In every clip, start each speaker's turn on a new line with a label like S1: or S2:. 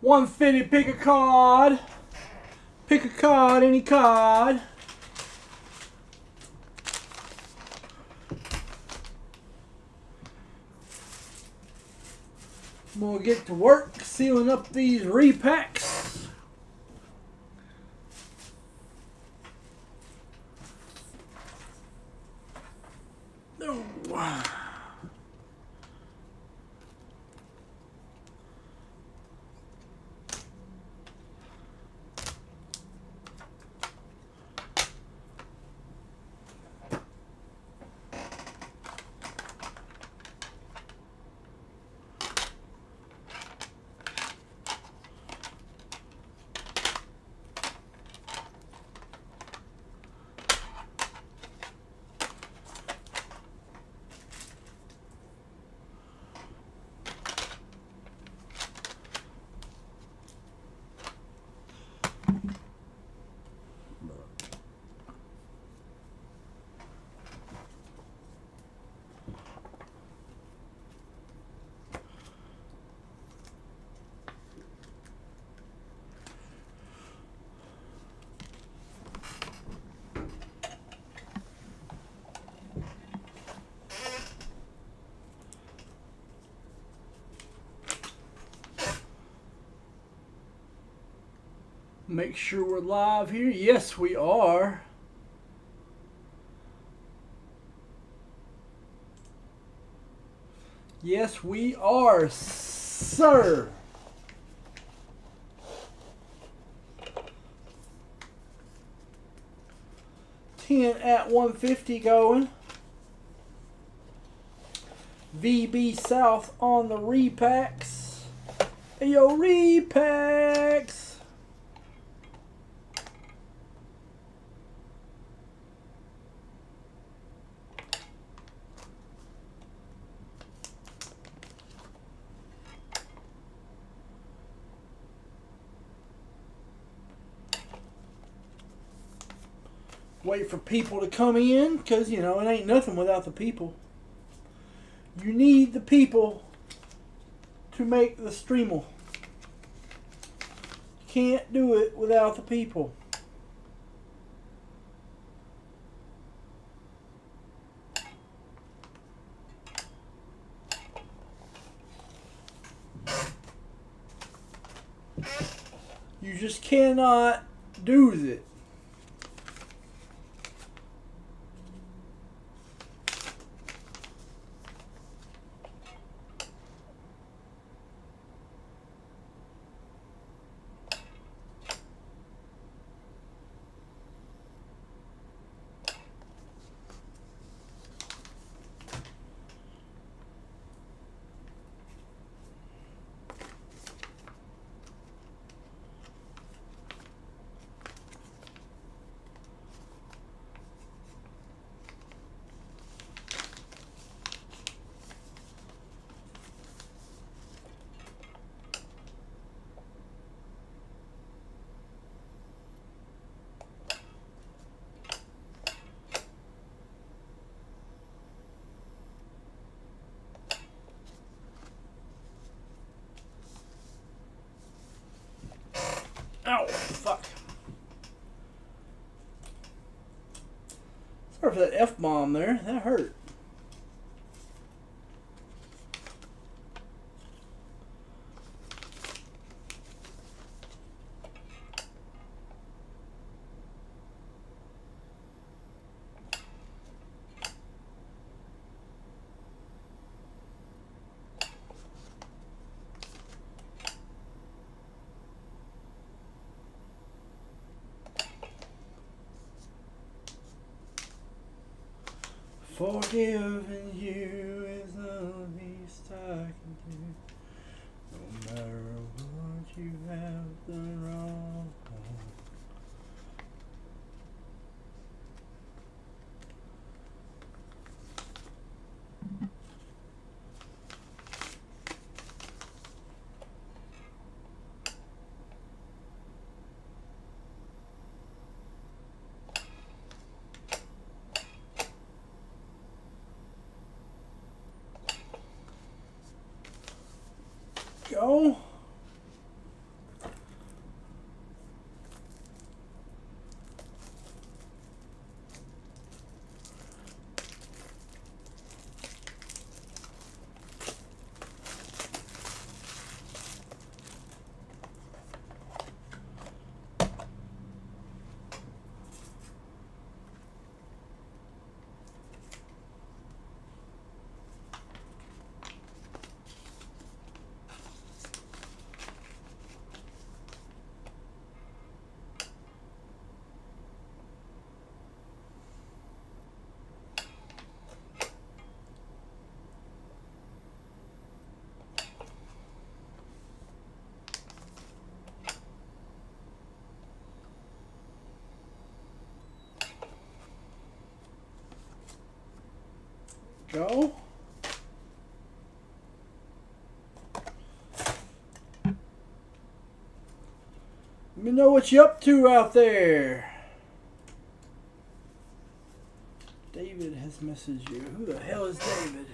S1: 150, pick a card. Pick a card, any card. We'll get to work sealing up these repacks. Oh. Make sure we're live here. Yes, we are. Yes, we are, sir. $10 at 150 going. VB South on the repacks. Hey, yo, repacks. Wait for people to come in, because, you know, it ain't nothing without the people. You need the people to make the streamal. Can't do it without the people. You just cannot do it. Ow, fuck. Sorry for that F-bomb there. That hurt. Forgiving you is the least I can do. No matter what you have done wrong. Go. me know what you up to out there. David has messaged you. Who the hell is David?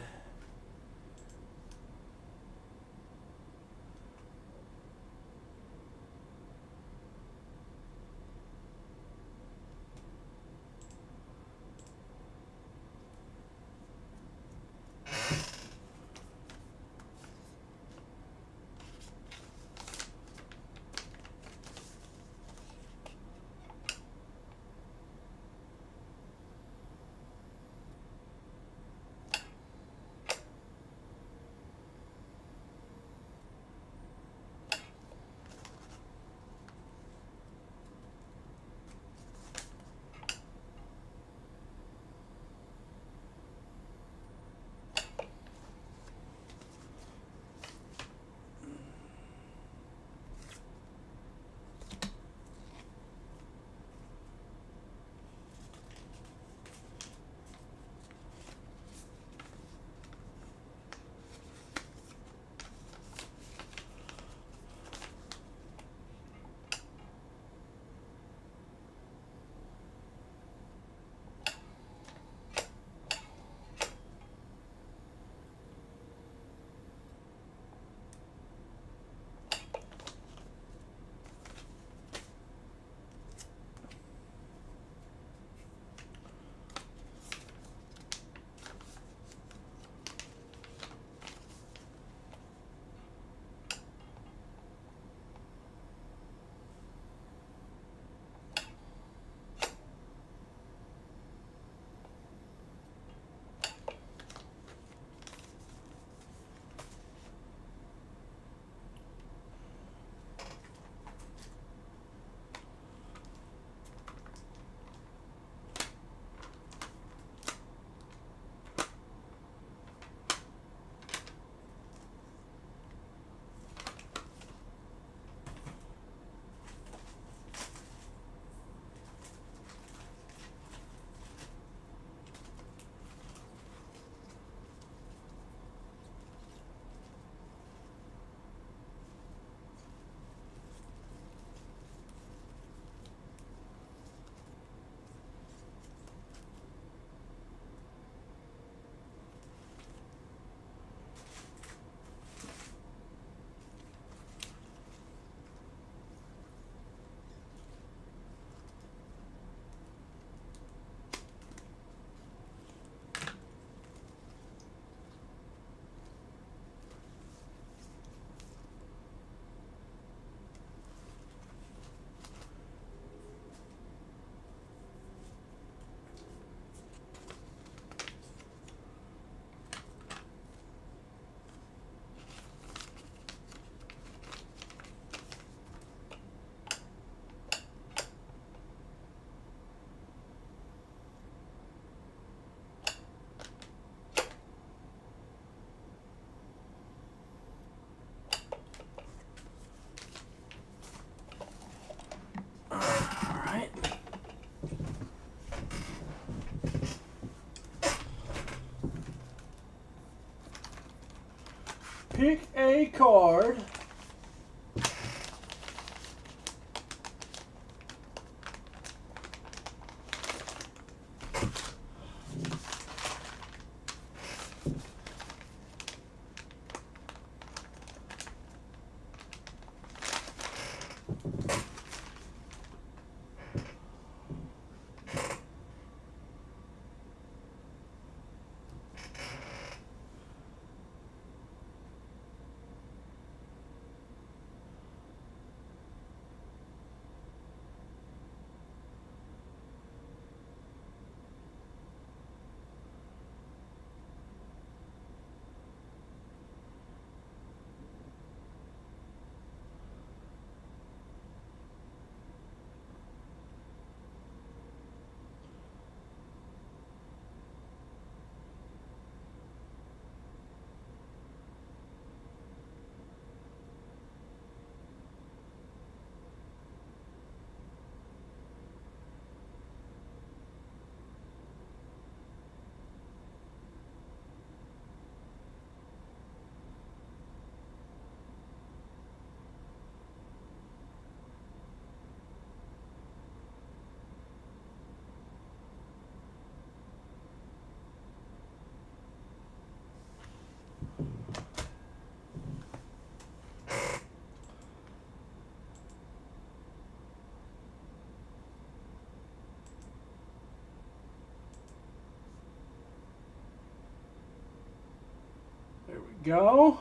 S1: Pick a card. Go.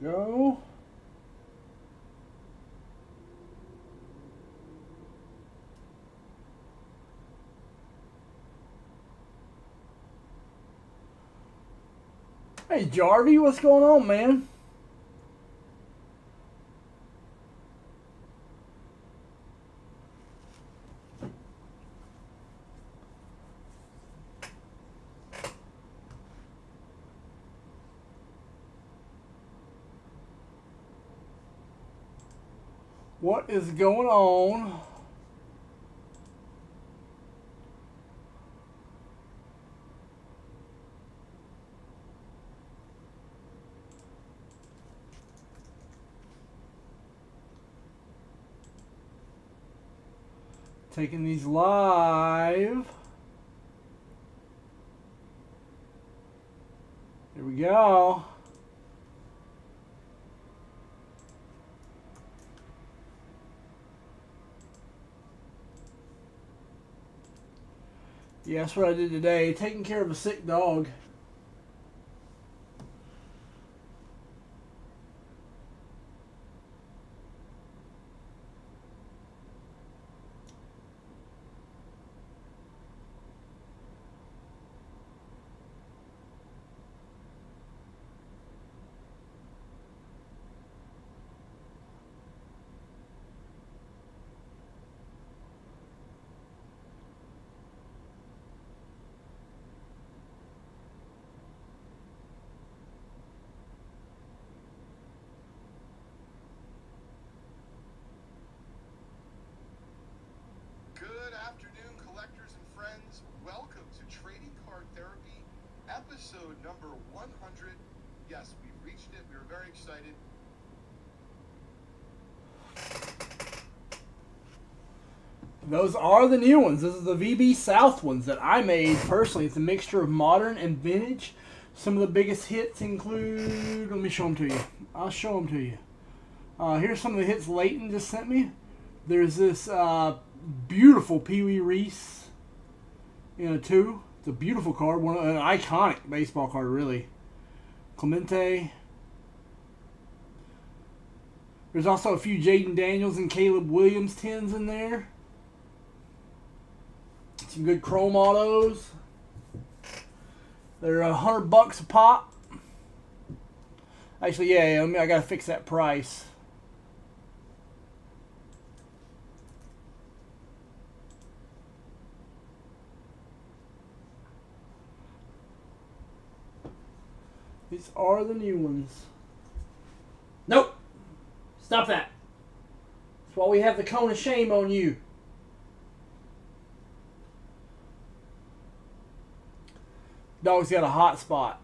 S1: Go. Hey Jarvie, what's going on, man? What is going on? Taking these live. Here we go. Yeah, that's what I did today. Taking care of a sick dog.
S2: Episode number 100. Yes, we've reached it. We were very excited.
S1: Those are the new ones. This is the VB South ones that I made personally. It's a mixture of modern and vintage. Some of the biggest hits include... Let me show them to you. I'll show them to you. Here's some of the hits Leighton just sent me. There's this beautiful Pee Wee Reese in a 2. It's a beautiful card. An iconic baseball card, really. Clemente. There's also a few Jaden Daniels and Caleb Williams 10s in there. Some good chrome autos. They're $100 a pop. Actually, yeah, I gotta fix that price. These are the new ones. Nope. Stop that. That's why we have the cone of shame on you. Dog's got a hot spot.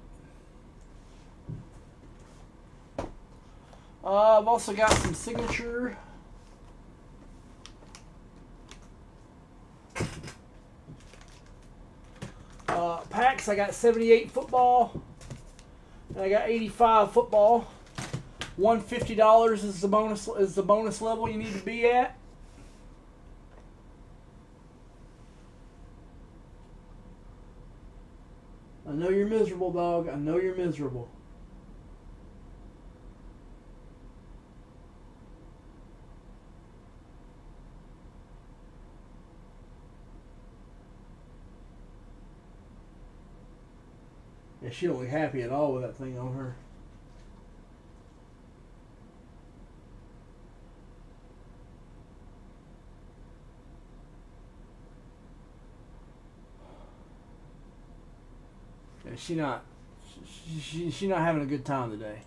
S1: I've also got some signature. Packs. I got 78 football. And I got 85 football. $150 is the bonus level you need to be at. I know you're miserable, dog. I know you're miserable. Yeah, she don't look happy at all with that thing on her. Yeah, she not having a good time today.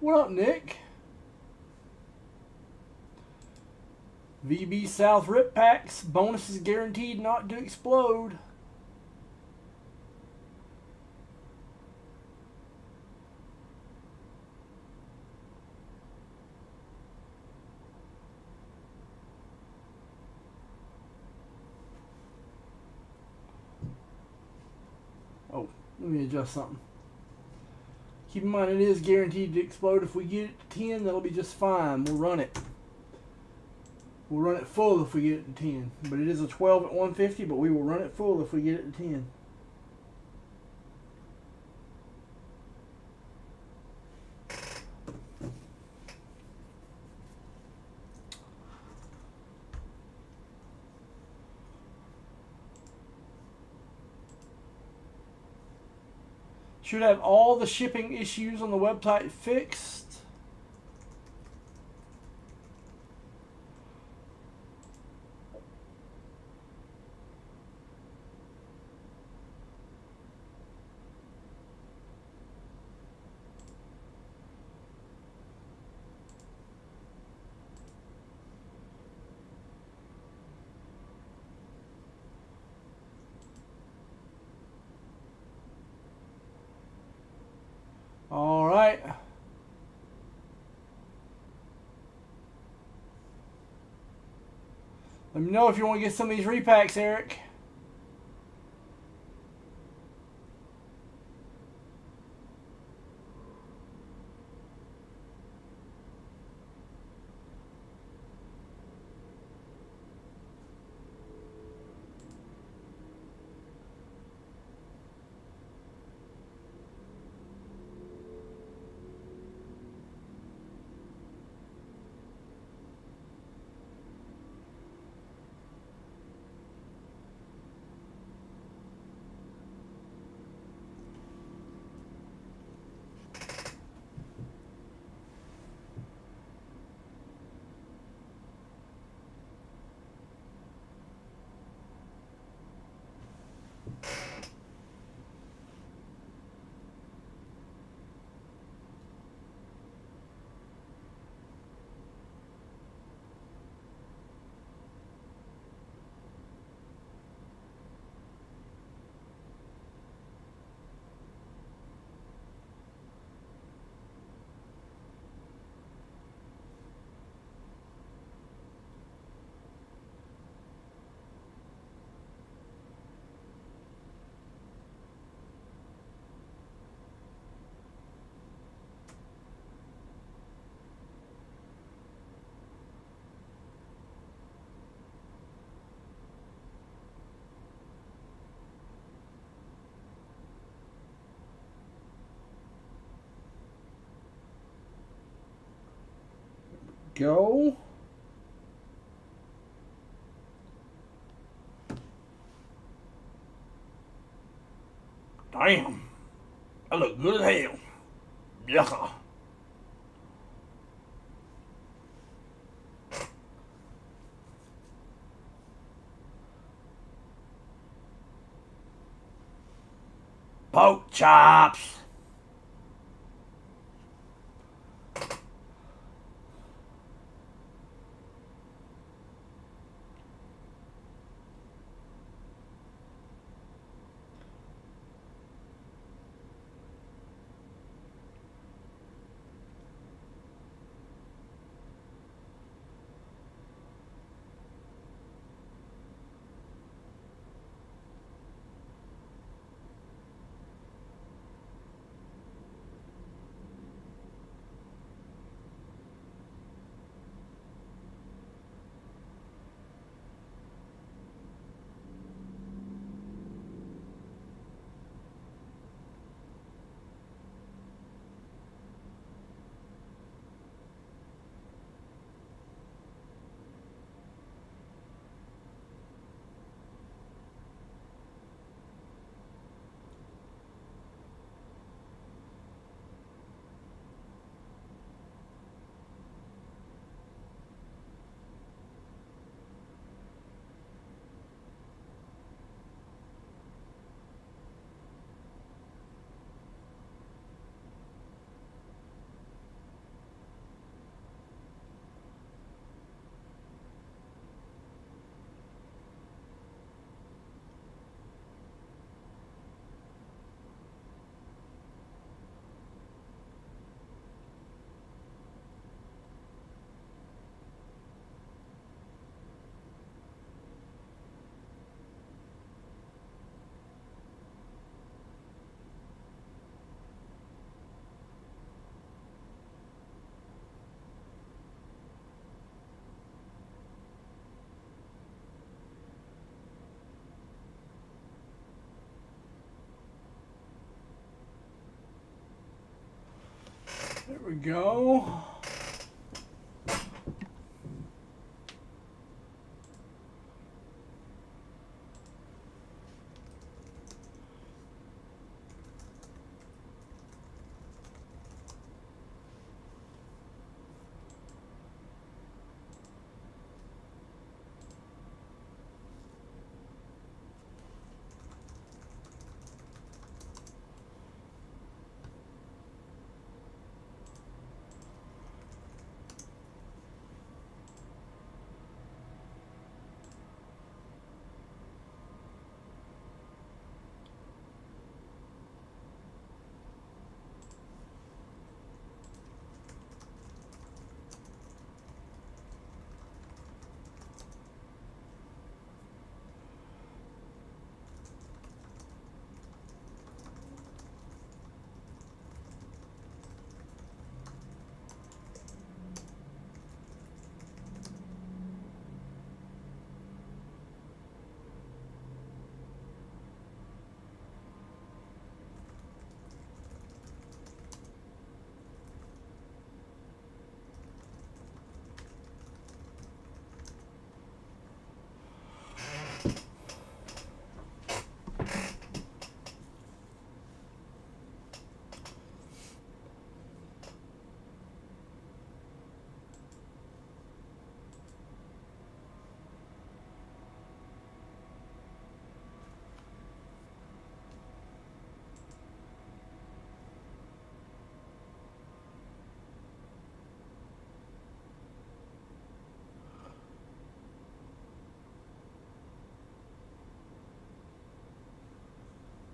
S1: What up, Nick? VB South Rip Packs. Bonuses guaranteed not to explode. Oh, let me adjust something. Keep in mind it is guaranteed to explode. If we get it to 10, that'll be just fine. We'll run it. We'll run it full if we get it to 10. But it is a 12 at 150, but we will run it full if we get it to 10. Should have all the shipping issues on the website fixed. All right. Let me know if you want to get some of these repacks, Eric. go. Damn. That look good as hell. Yeah. Pork chops. There we go.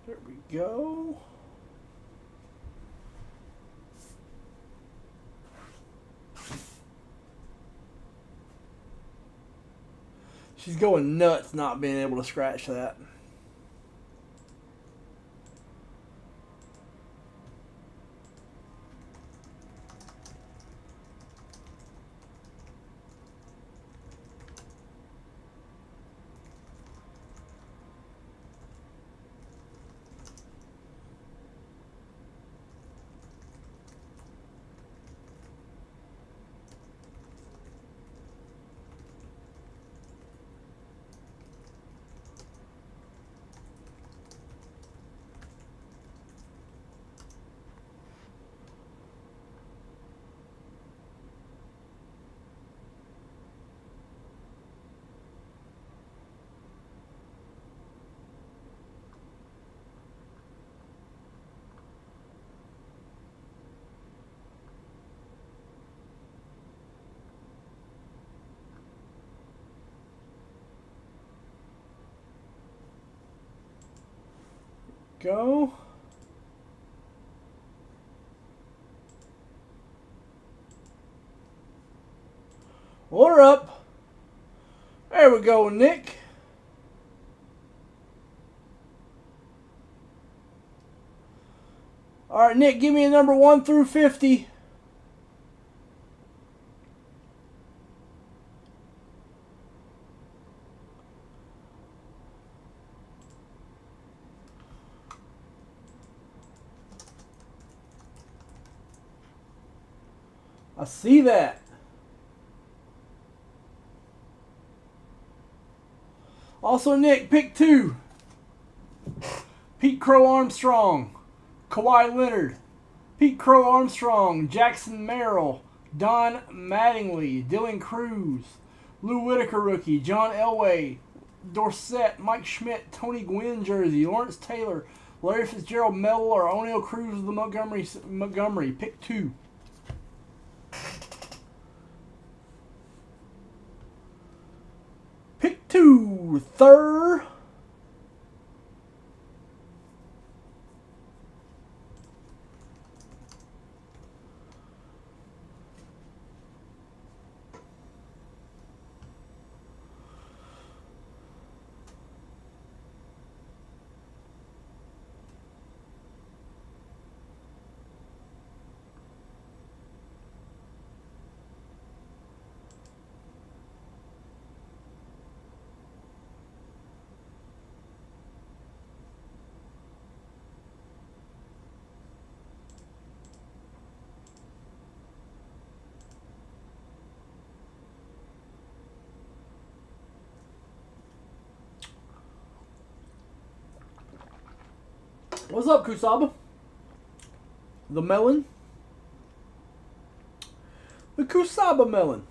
S1: There we go. She's going nuts not being able to scratch that. go. Order up. There we go, Nick. All right, Nick, give me a number 1 through 50. I see that. Also, Nick, pick 2. Pete Crow Armstrong, Kawhi Leonard, Pete Crow Armstrong, Jackson Merrill, Don Mattingly, Dylan Cruz, Lou Whitaker rookie, John Elway, Dorsett, Mike Schmidt, Tony Gwynn jersey, Lawrence Taylor, Larry Fitzgerald medal, or O'Neal Cruz of the Montgomery. Pick 2. Pick 2, third. What's up, Kusaba? The melon? The Kusaba melon.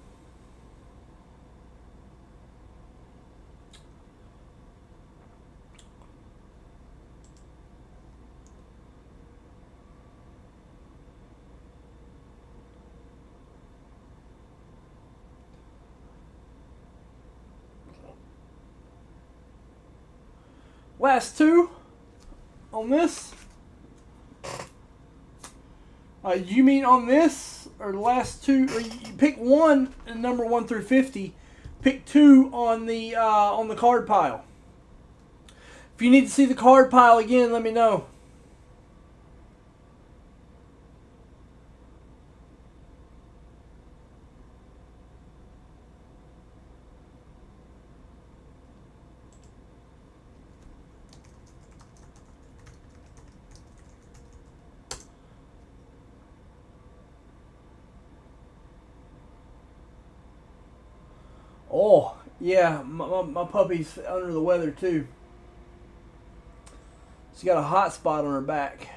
S1: Last 2 on this. You mean on this, or the last 2? Or you pick 1 and number 1 through 50. Pick 2 on the card pile. If you need to see the card pile again, let me know. Oh, yeah, my puppy's under the weather too. She's got a hot spot on her back.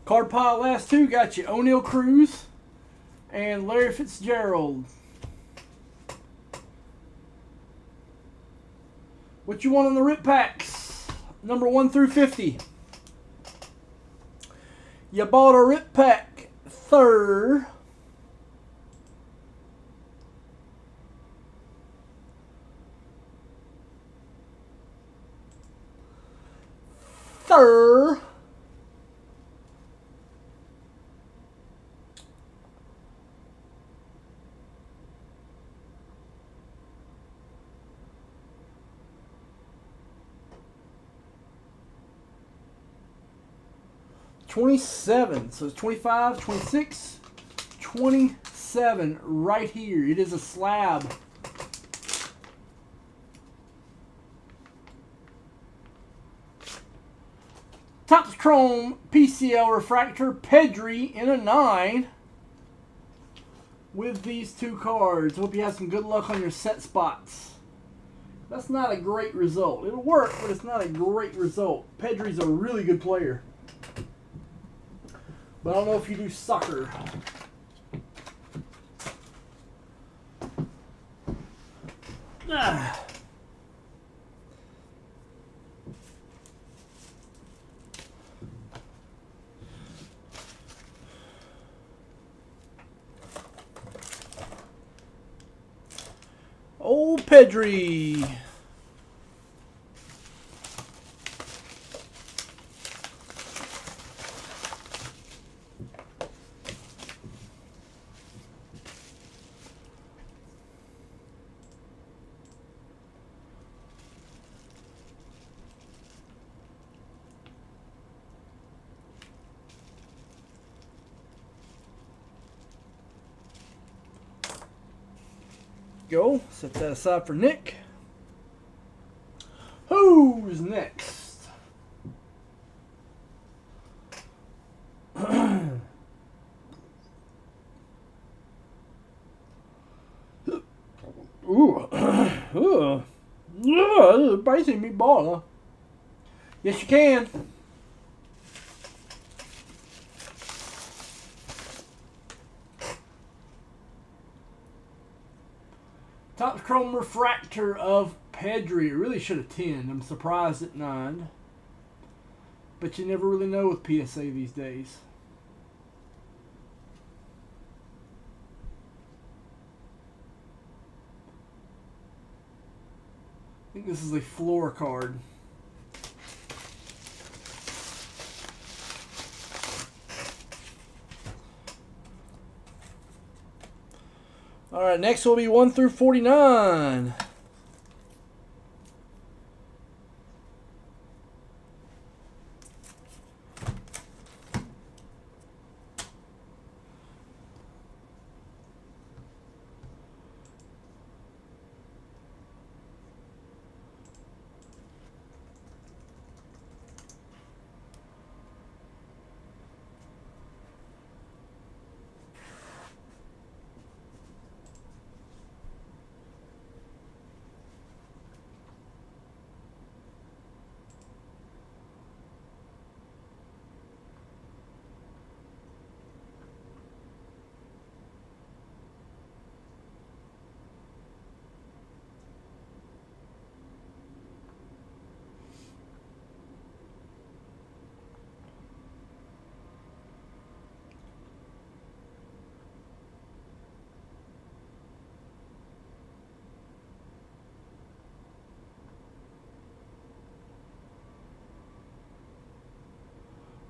S1: Card pile last 2 got you O'Neal Cruz and Larry Fitzgerald. What you want on the rip packs? Number 1 through 50. You bought a rip pack third. Third. $27. So it's 25, 26, 27 right here. It is a slab. Topps Chrome PCL Refractor Pedri in a 9. with these 2 cards. Hope you have some good luck on your set spots. That's not a great result. It'll work, but it's not a great result. Pedri's a really good player. But I don't know if you do soccer. Ah. Old Pedri. Go. Set that aside for Nick. Who's next? Ooh. Basic meatball, huh? Yes, you can. Top Chrome Refractor of Pedri. It really should have 10. I'm surprised at 9. But you never really know with PSA these days. I think this is a floor card. All right, next will be 1 through 49.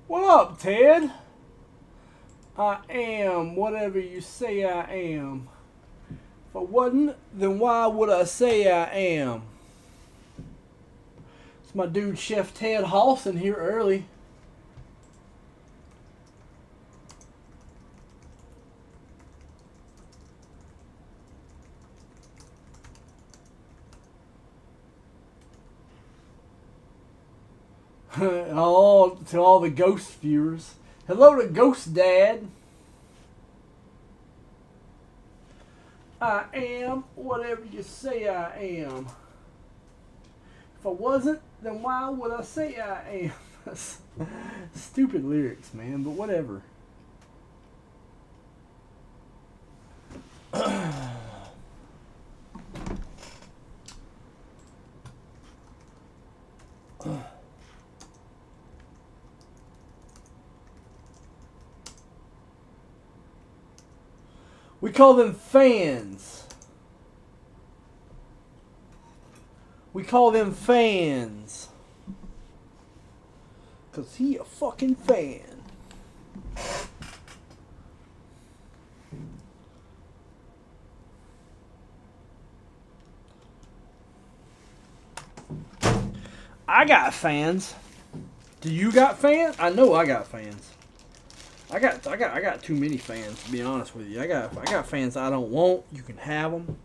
S1: What up, Ted? I am whatever you say I am. If I wasn't, then why would I say I am? It's my dude Chef Ted Halson here early. Oh, to all the Ghost viewers. Hello to Ghost Dad. I am whatever you say I am. If I wasn't, then why would I say I am? Stupid lyrics, man, but whatever. We call them fans. We call them fans. Cause he a fucking fan. I got fans. Do you got fans? I know I got fans. I got too many fans, to be honest with you. I got fans I don't want. You can have them.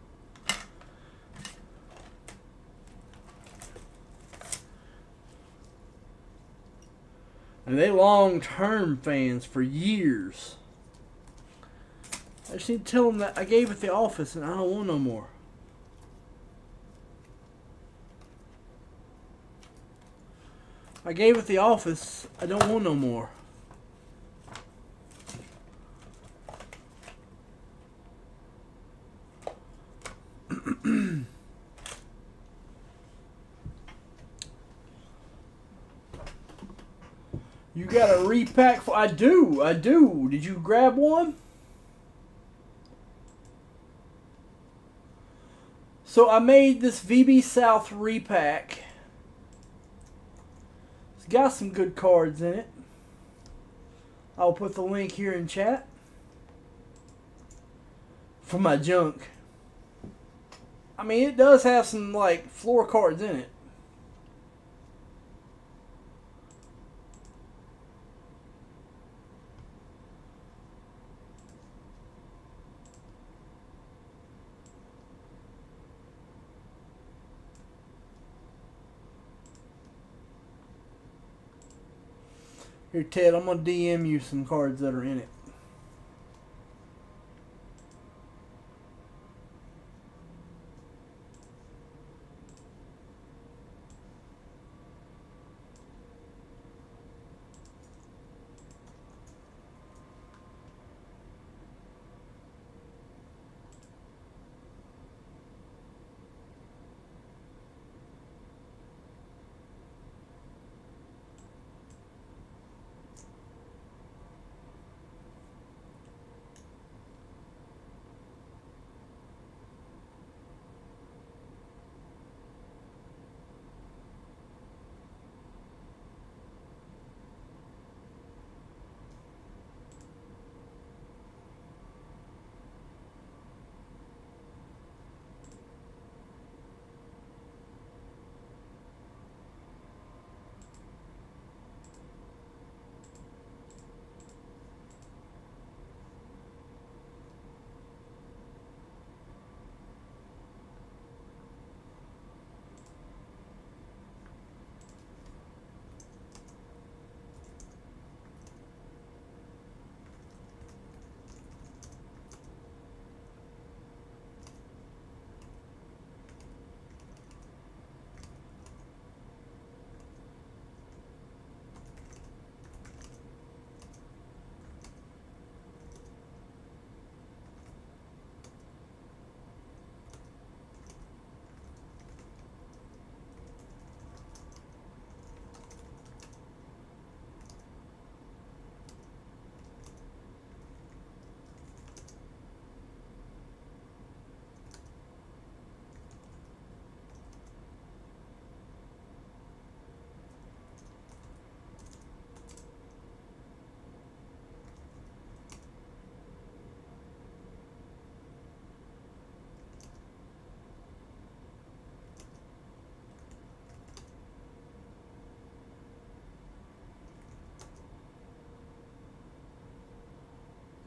S1: And they long-term fans for years. I just need to tell them that I gave it the office and I don't want no more. I gave it the office. I don't want no more. You got a repack for? I do. Did you grab one? So I made this VB South repack. It's got some good cards in it. I'll put the link here in chat for my junk. I mean, it does have some like floor cards in it. Here, Ted, I'm going to DM you some cards that are in it.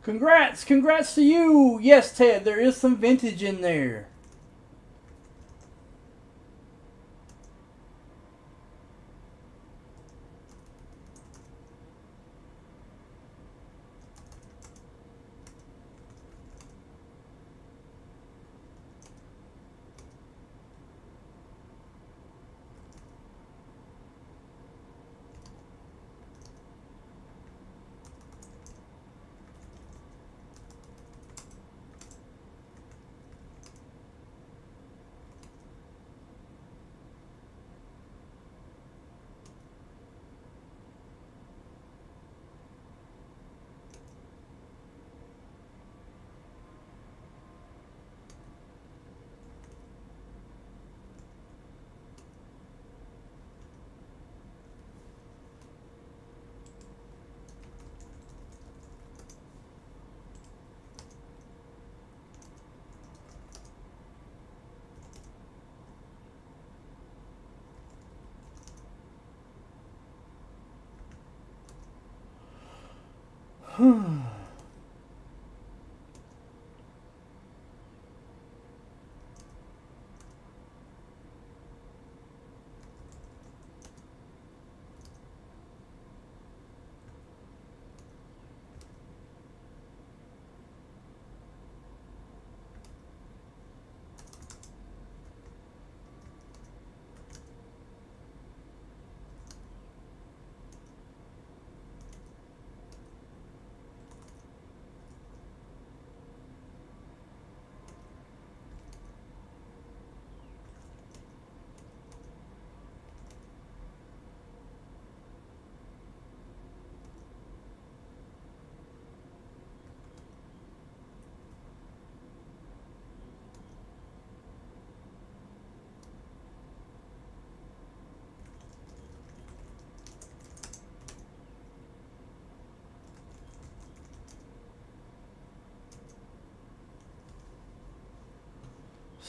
S1: Congrats to you. Yes, Ted, there is some vintage in there.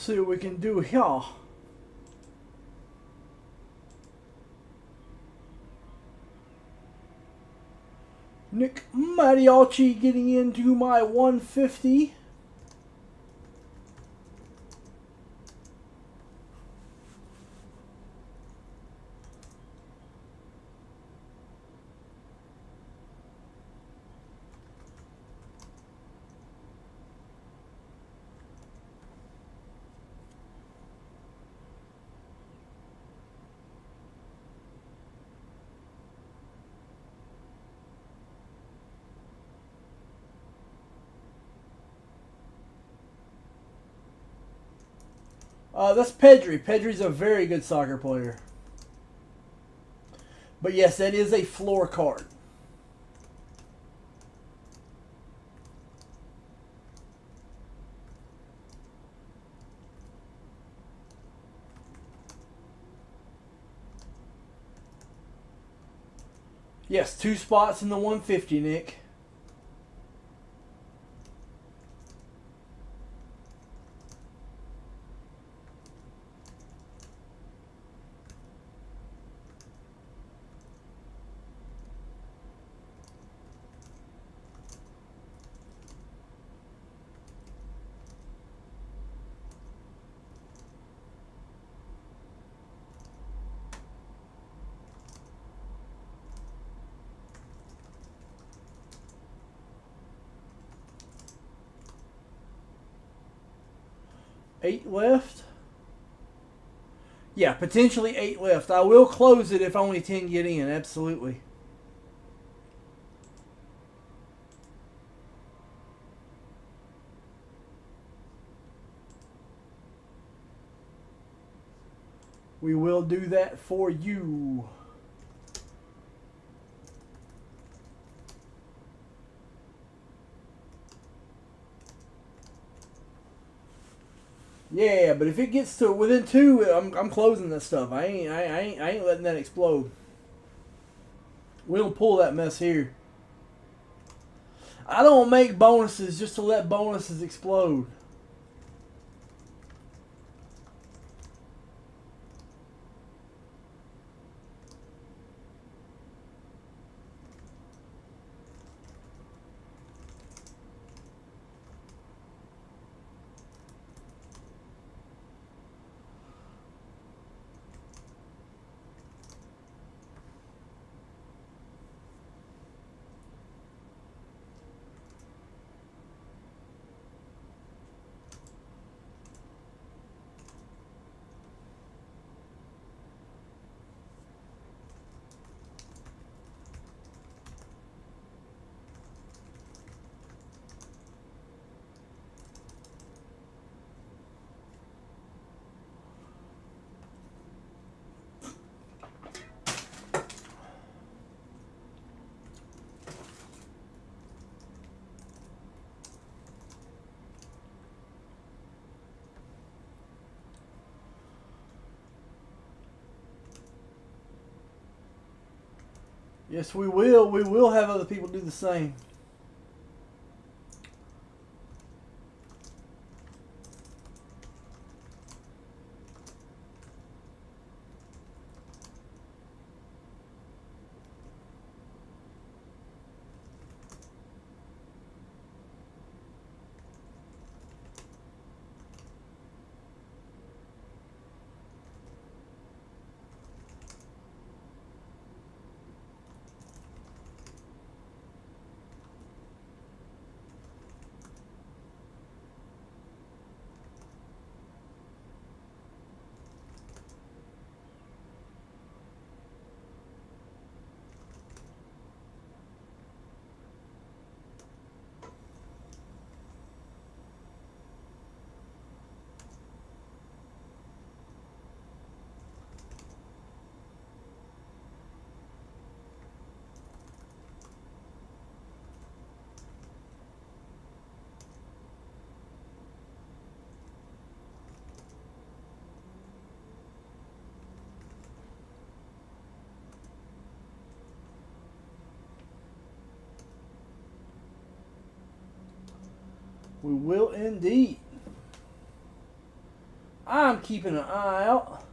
S1: see what we can do here. Nick Mariachi getting into my 150. That's Pedri. Pedri's a very good soccer player. But yes, that is a floor card. Yes, 2 spots in the 150, Nick. Eight left. Yeah, potentially 8 left. I will close it if only 10 get in. Absolutely. We will do that for you. Yeah, but if it gets to within 2, I'm closing that stuff. I ain't letting that explode. We don't pull that mess here. I don't make bonuses just to let bonuses explode. Yes, we will. We will have other people do the same. We will indeed. I'm keeping an eye out.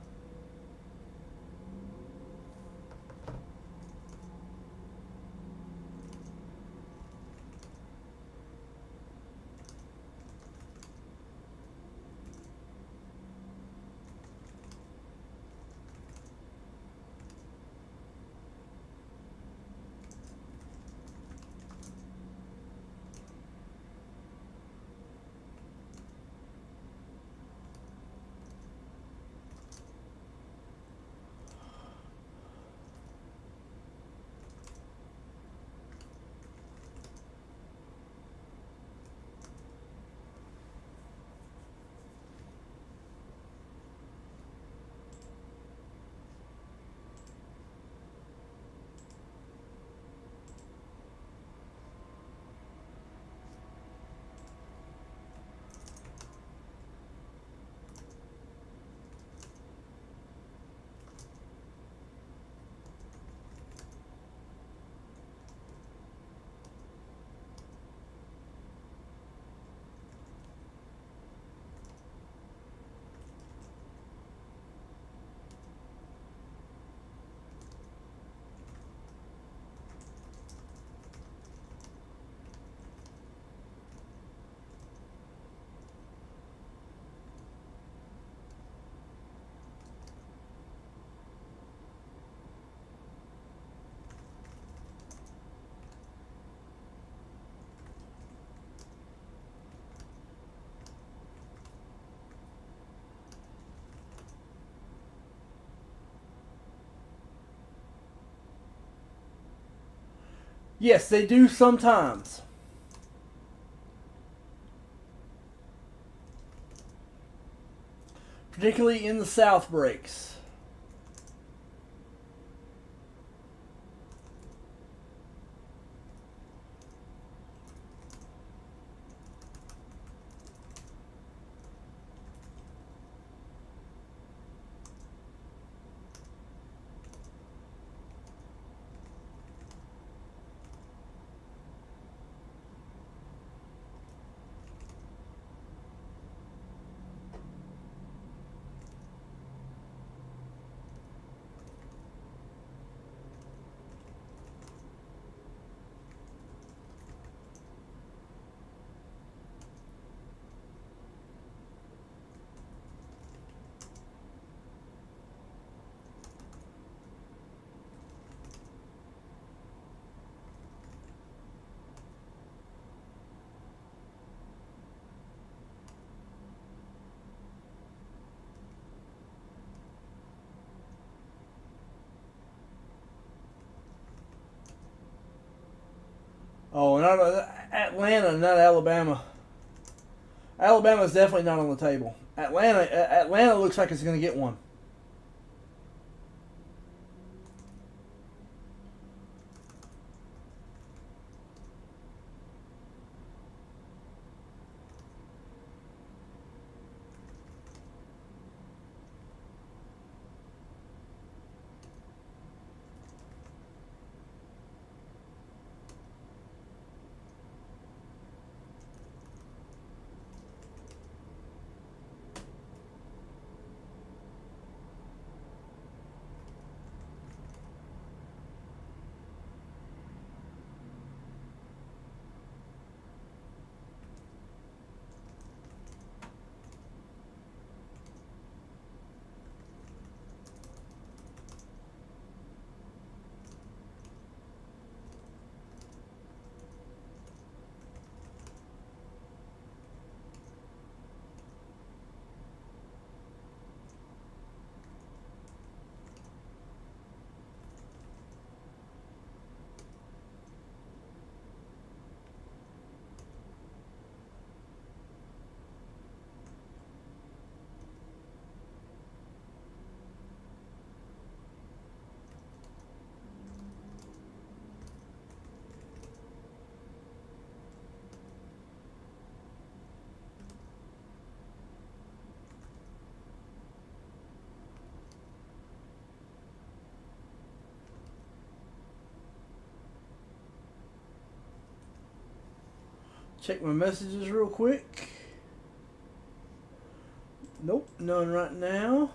S1: Yes, they do sometimes. Particularly in the South breaks. Oh, not Atlanta, not Alabama. Alabama's definitely not on the table. Atlanta looks like it's going to get one. Check my messages real quick. Nope, none right now.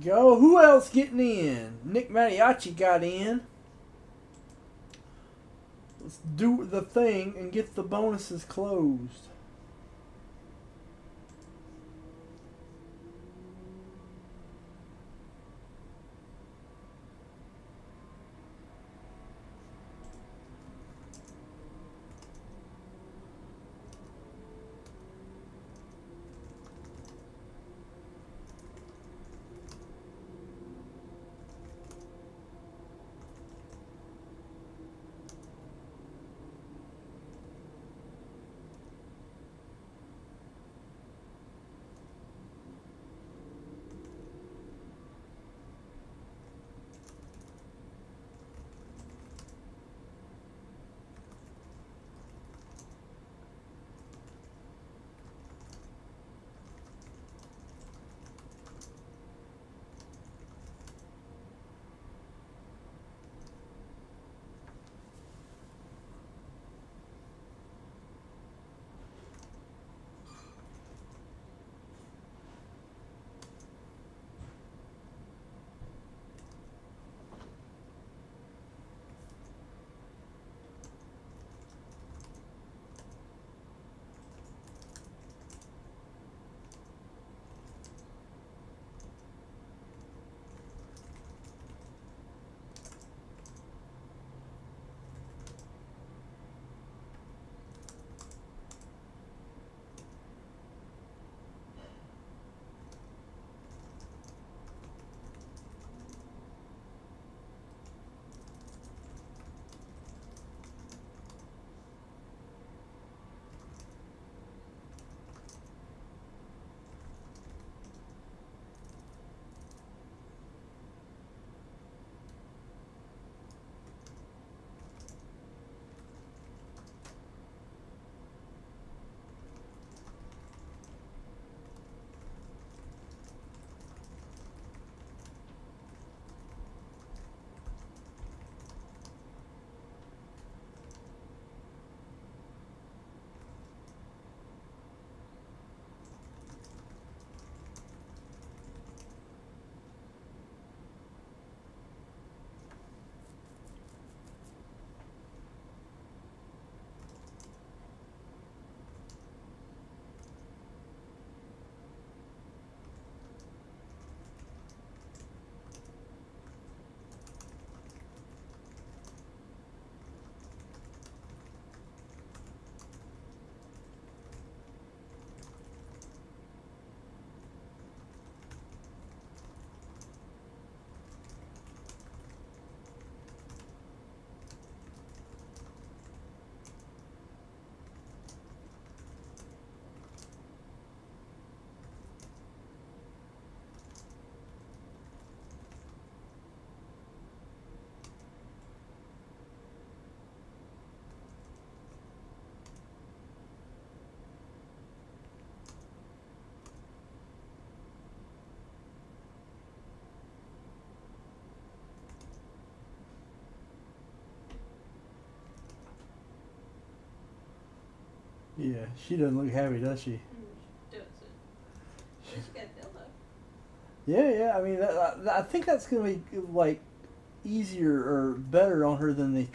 S1: Go. Who else getting in? Nick Mattiacci got in. Let's do the thing and get the bonuses closed. Yeah, she doesn't look happy, does she?
S3: Does it? She got Dildo.
S1: Yeah. I mean, I think that's gonna be like easier or better on her than the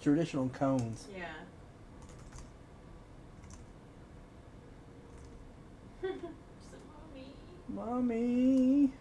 S1: traditional cones.
S3: Yeah. So,
S1: Mommy.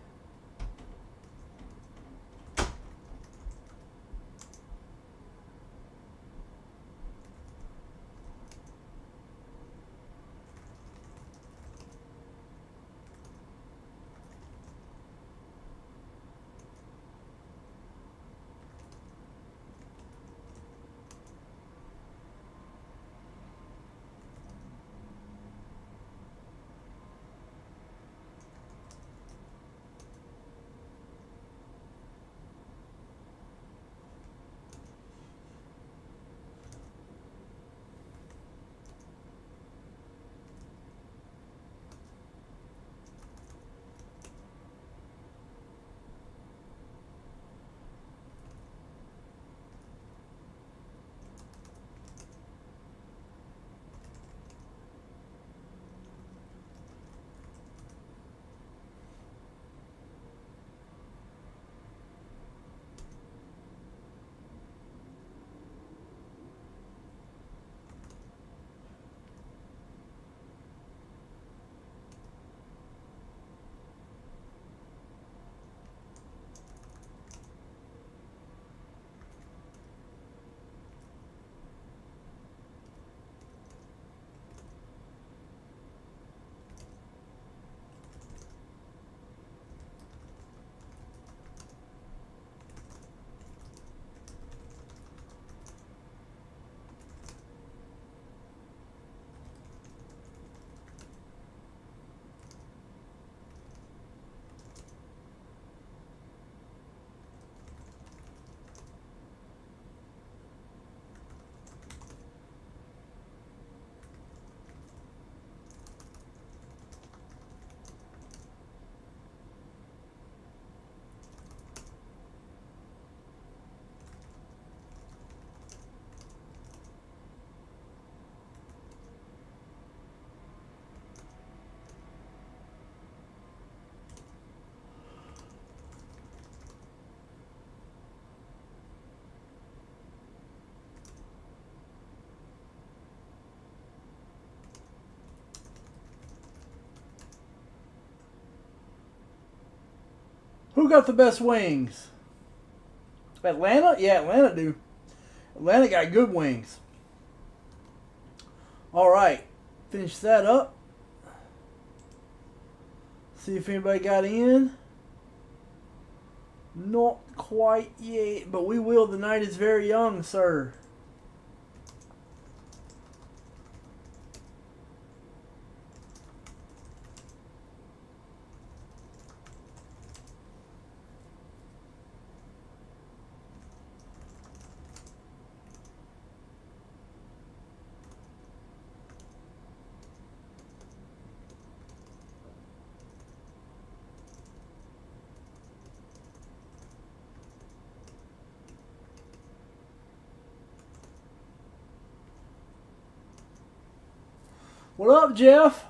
S1: Who got the best wings? Atlanta? Yeah, Atlanta do. Atlanta got good wings. All right, finish that up. See if anybody got in. Not quite yet, but we will. The night is very young, sir. What up, Jeff?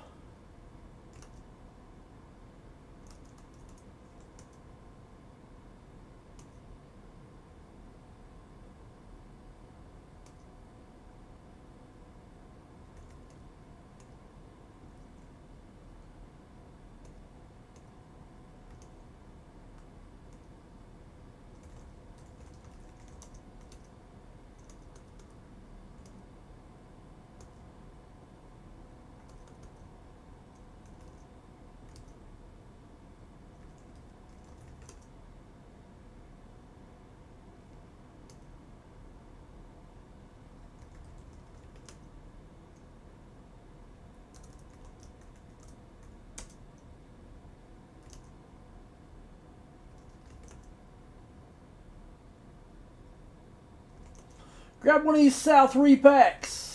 S1: Grab one of these South repacks.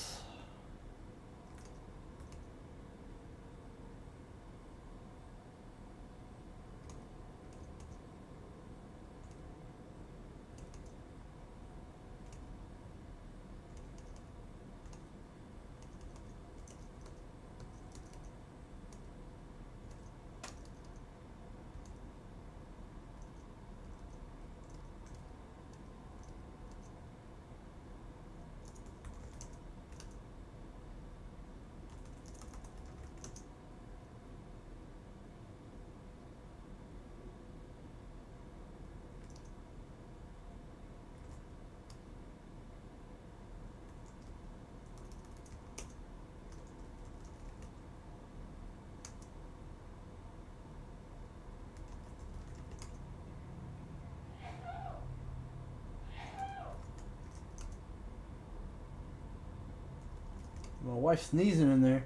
S1: My wife's sneezing in there.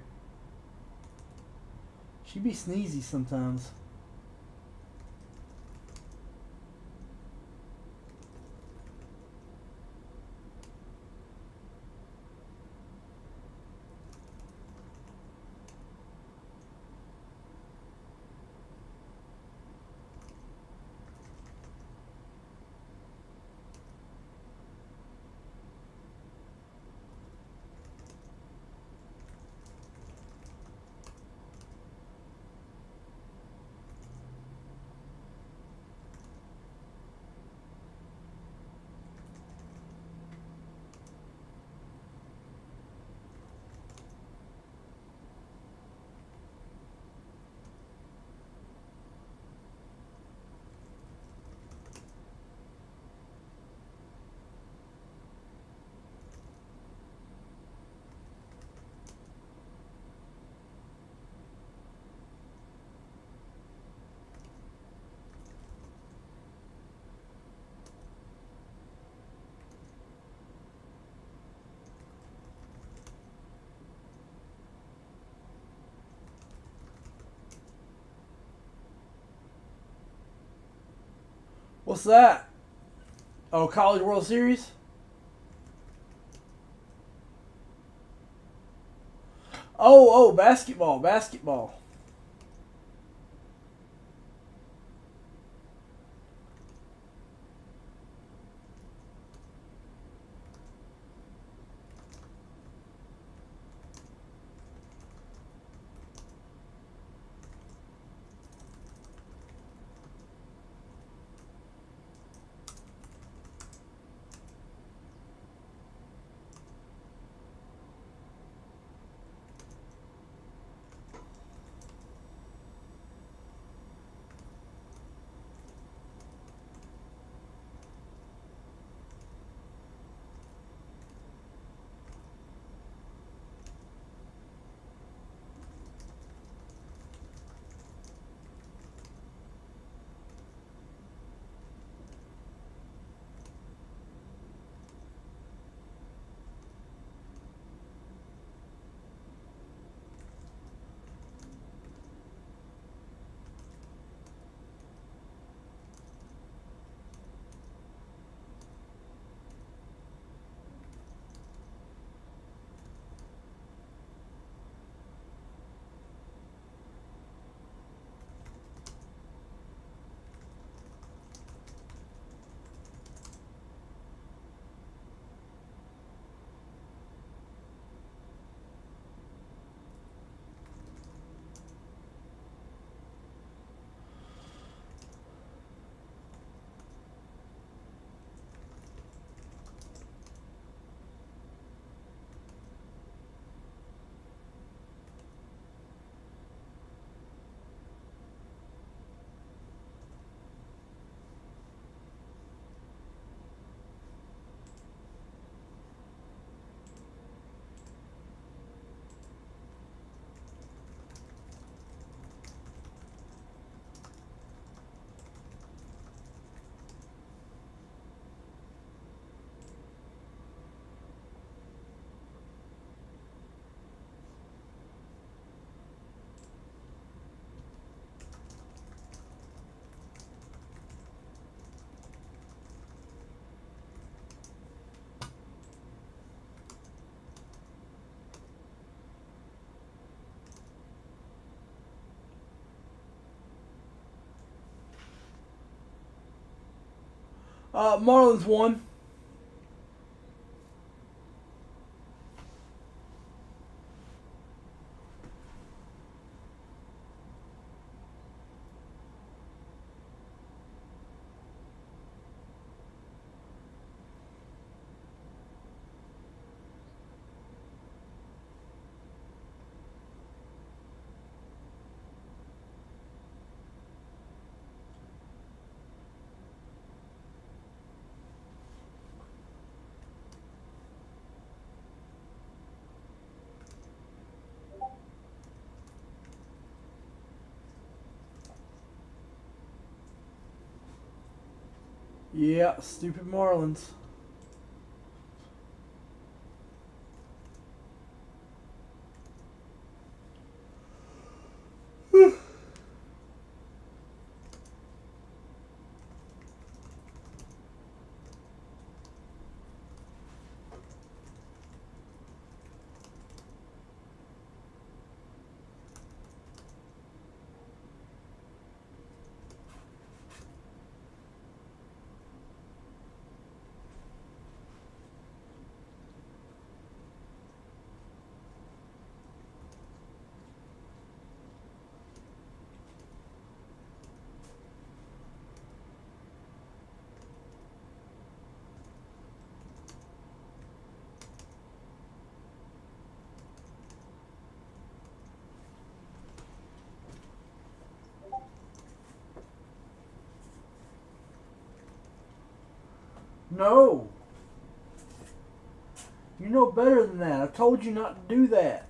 S1: She be sneezy sometimes. What's that? Oh, College World Series? Oh, basketball. Marlins won. Yeah, stupid Marlins. No. You know better than that. I told you not to do that.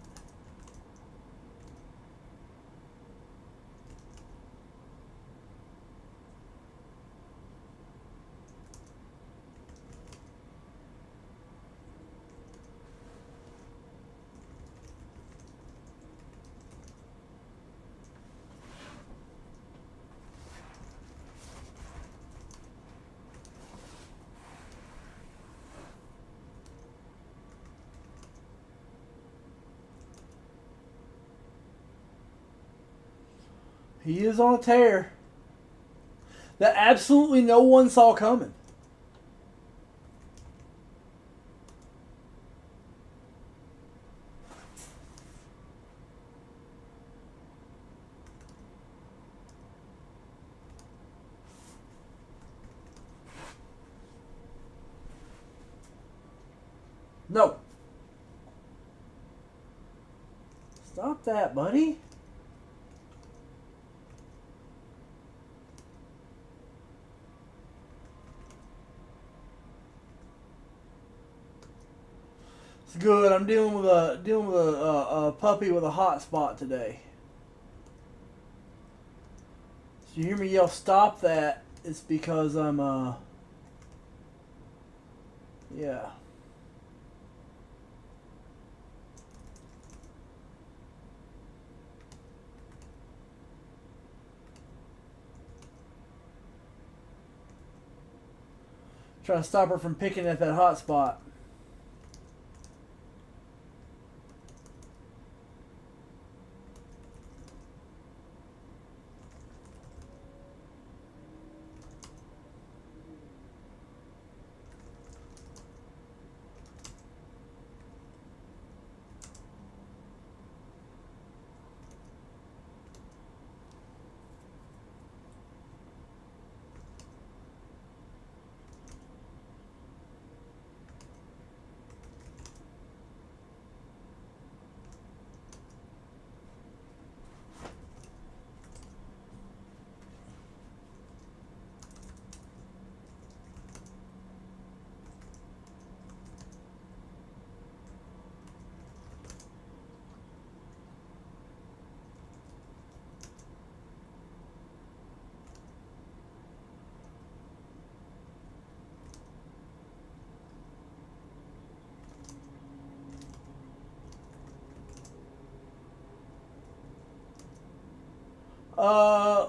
S1: He is on a tear that absolutely no one saw coming. No. Stop that, buddy. It's good. I'm dealing with a puppy with a hot spot today. So you hear me yell, "Stop that!" It's because I'm yeah. Trying to stop her from picking at that hot spot.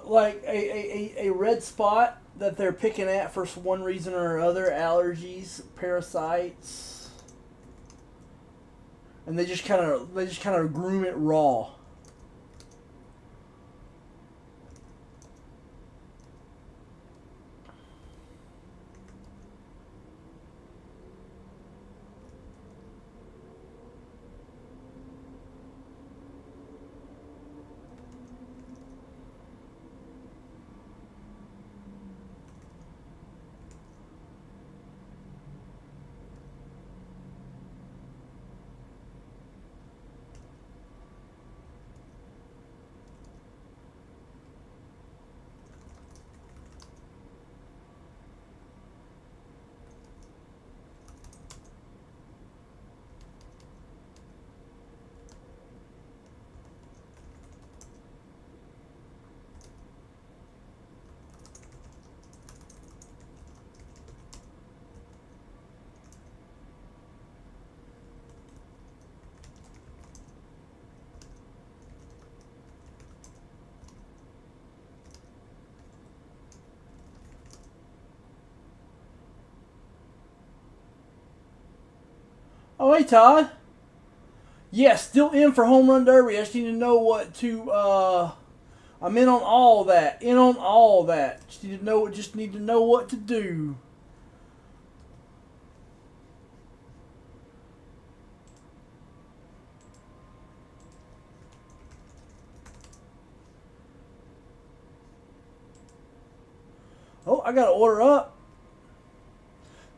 S1: Like a red spot that they're picking at for one reason or other, allergies, parasites, and they just kind of groom it raw. Oh, hey, Todd. Yeah, still in for Home Run Derby. I just need to know what to. I'm in on all that. In on all that. Just need to know. Just need to know what to do. Oh, I got to order up.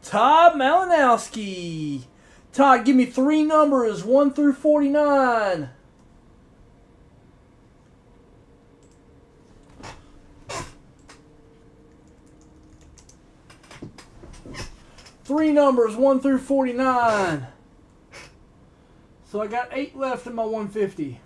S1: Todd Malinowski. Todd, give me 3 numbers, 1 through 49. 3 numbers, 1 through 49. So I got 8 left in my 150.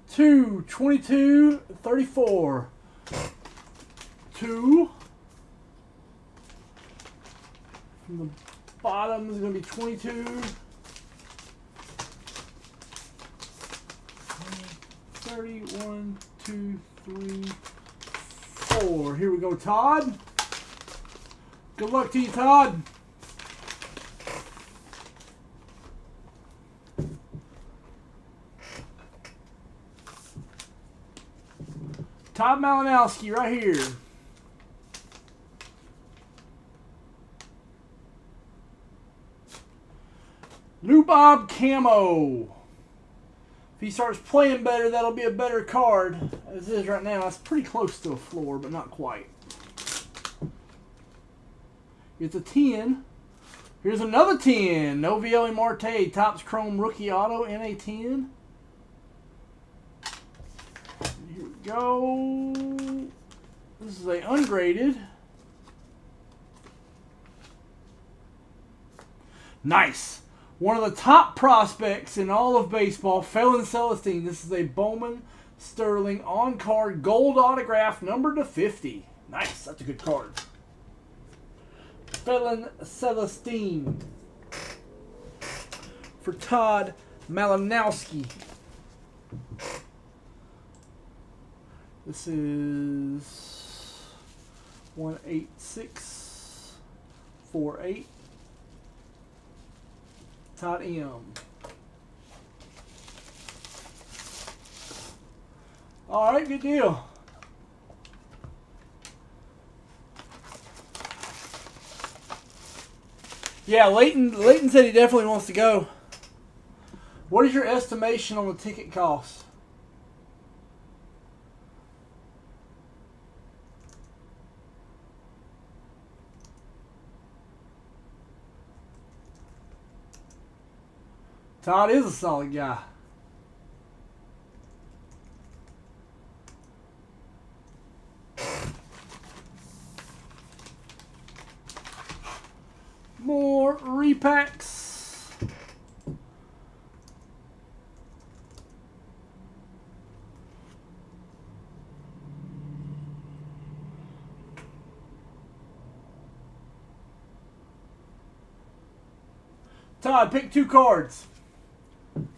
S1: Two, 22, 34. 2. From the bottom is going to be 22. 31, 2, 3, 4. Here we go, Todd. Good luck to you, Todd. Todd Malinowski right here. Lou Bob Camo. If he starts playing better, that'll be a better card. As it is right now, it's pretty close to a floor, but not quite. It's a 10. Here's another 10. Novielli Marte, Topps Chrome Rookie Auto, NA10. Here we go. This is a ungraded. Nice. One of the top prospects in all of baseball, Felon Celestine. This is a Bowman Sterling on-card gold autograph numbered to 50. Nice. That's a good card. Felon Celestine for Todd Malinowski. This is 18648. Todd M. All right, good deal. Yeah, Leighton said he definitely wants to go. What is your estimation on the ticket cost? Todd is a solid guy. More repacks. Todd, pick 2 cards.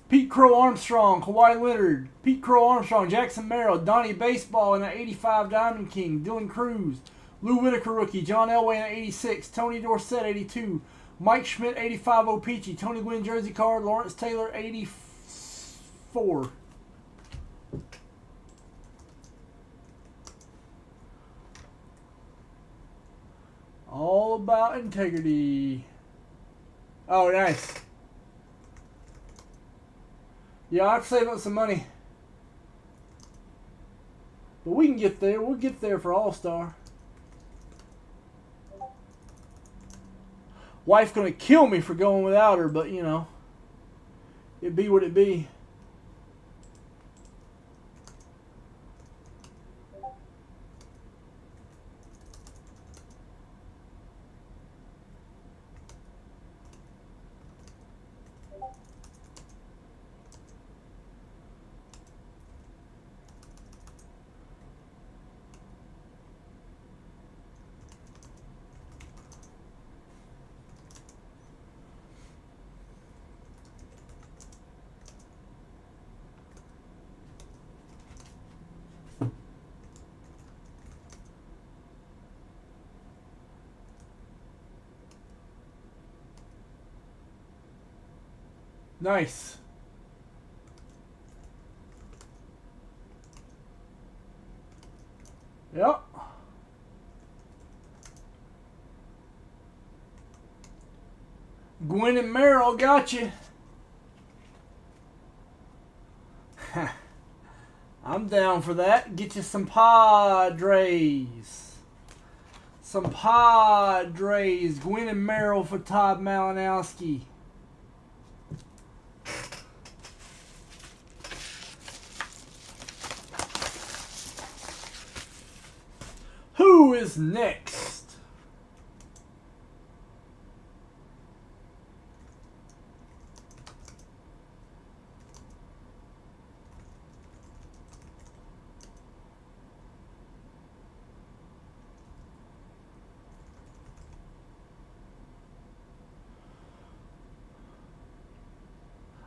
S1: Pete Crow Armstrong, Kawhi Leonard, Pete Crow Armstrong, Jackson Merrill, Donnie Baseball in an 85 Diamond King, Dylan Cruz, Lou Whitaker rookie, John Elway in an 86, Tony Dorsett 82, Mike Schmidt 85 O-Pee-Chee, Tony Gwynn jersey card, Lawrence Taylor 84. All about integrity. Oh, nice. Yeah, I have to save up some money. But we can get there. We'll get there for All-Star. Wife gonna kill me for going without her, but you know, it be what it be. Nice. Yep. Gwen and Merrill got you. I'm down for that. Get you some Padres. Some Padres. Gwen and Merrill for Todd Malinowski. Who is next?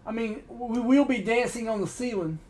S1: I mean, we will be dancing on the ceiling.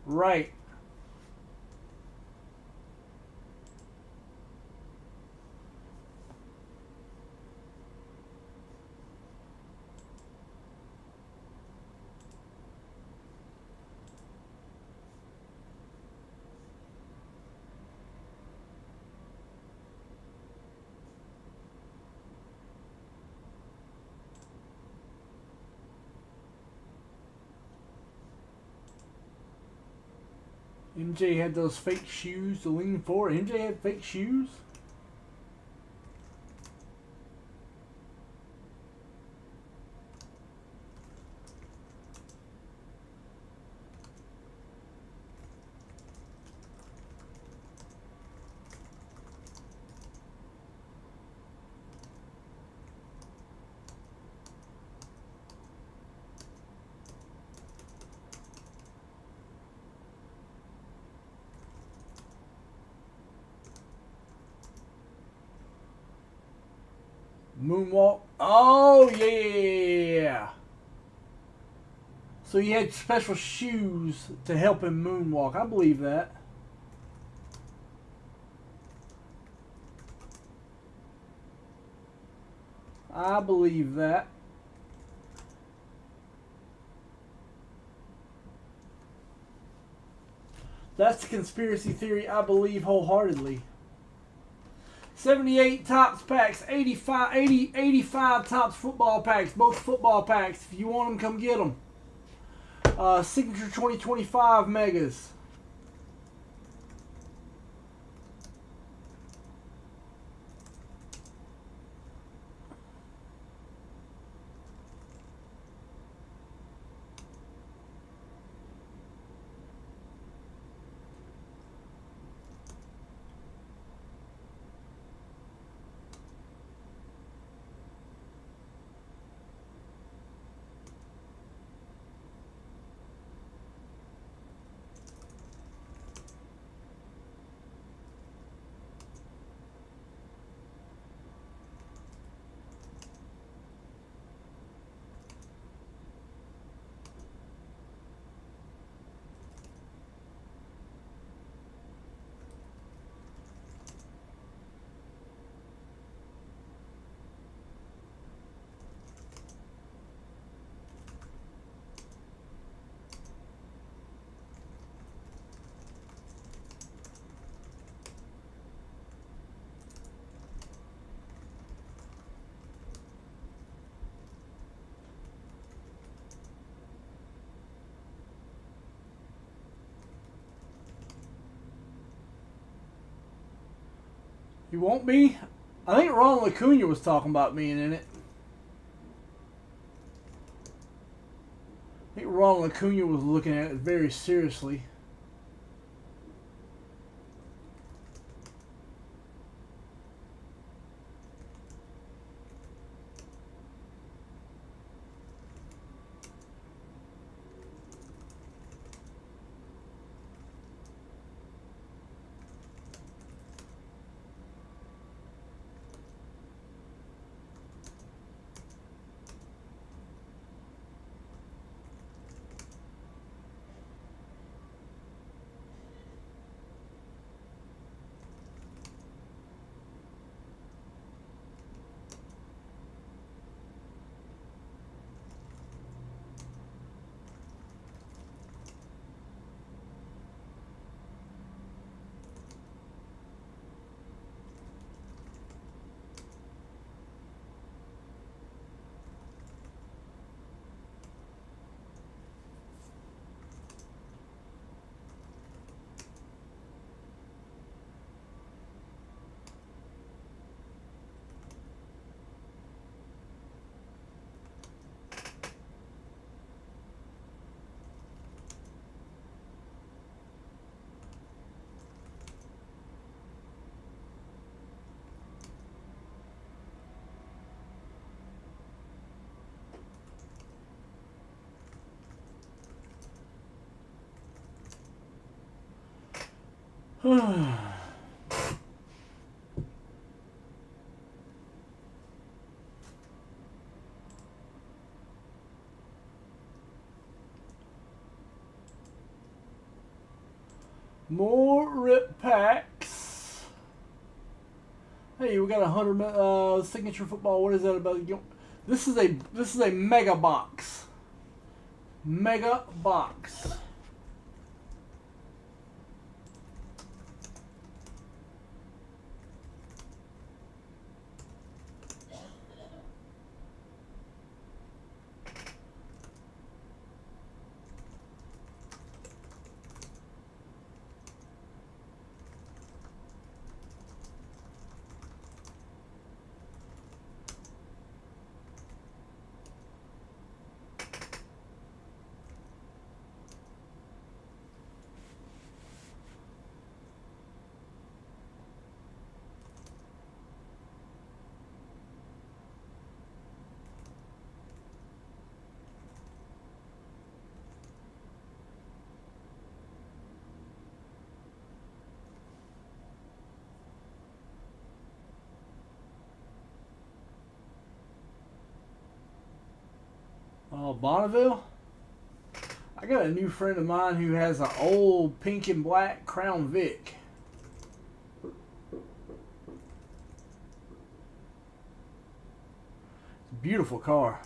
S1: Right. MJ had those fake shoes to lean forward. MJ had fake shoes? Moonwalk. Oh, yeah. So he had special shoes to help him moonwalk. I believe that. I believe that. That's the conspiracy theory I believe wholeheartedly. 78 Topps packs, 85 Topps football packs, both football packs. If you want them, come get them. Signature 2025 Megas. He won't be? I think Ronald Acuna was talking about being in it. I think Ronald Acuna was looking at it very seriously. More rip packs. Hey, we got 100 signature football. What is that about? This is a mega box. Mega box. Oh, Bonneville? I got a new friend of mine who has an old pink and black Crown Vic. Beautiful car.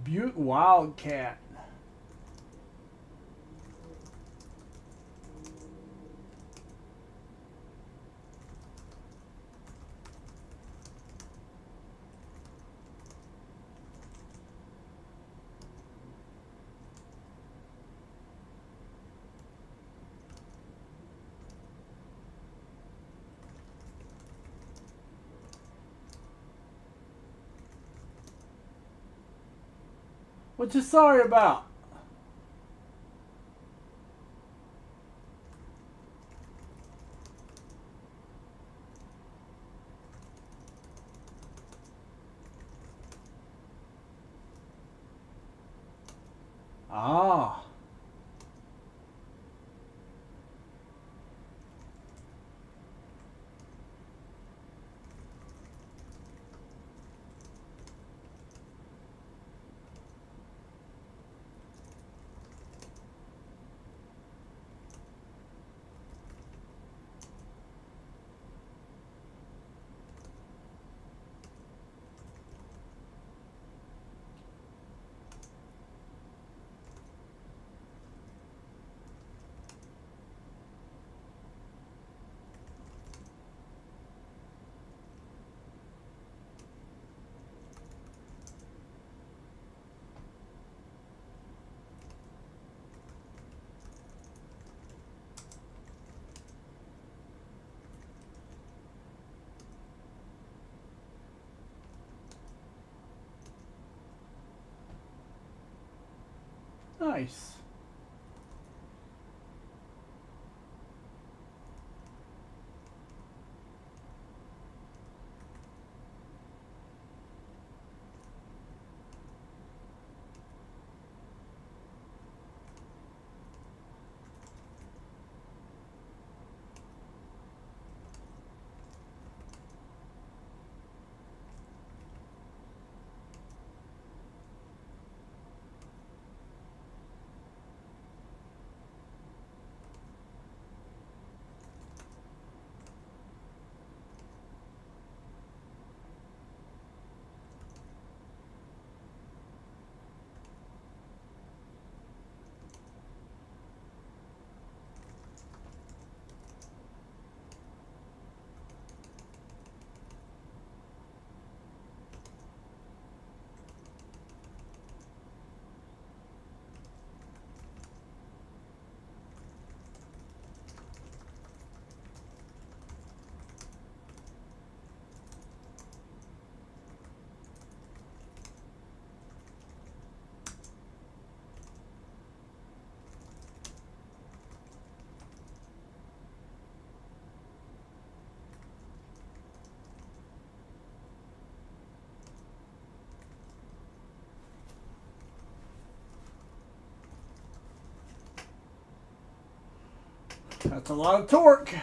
S1: Buick Wildcat. What you sorry about? Ah. Nice. That's a lot of torque.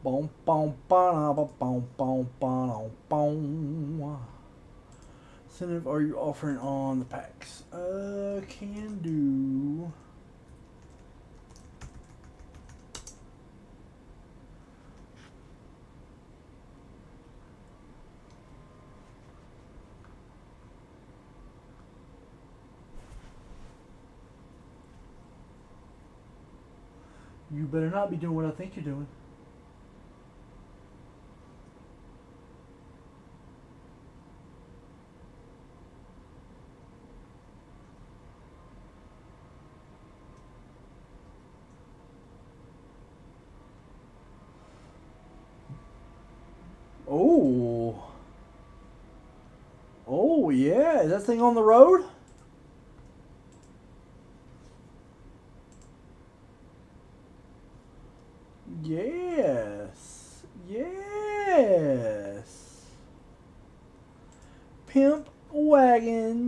S1: Boom, boom, ba boom, boom, boom, boom. Incentive are you offering on the packs? Can do. You better not be doing what I think you're doing. Oh. Oh, yeah. Is that thing on the road? Yes. Yes. Pimp wagon.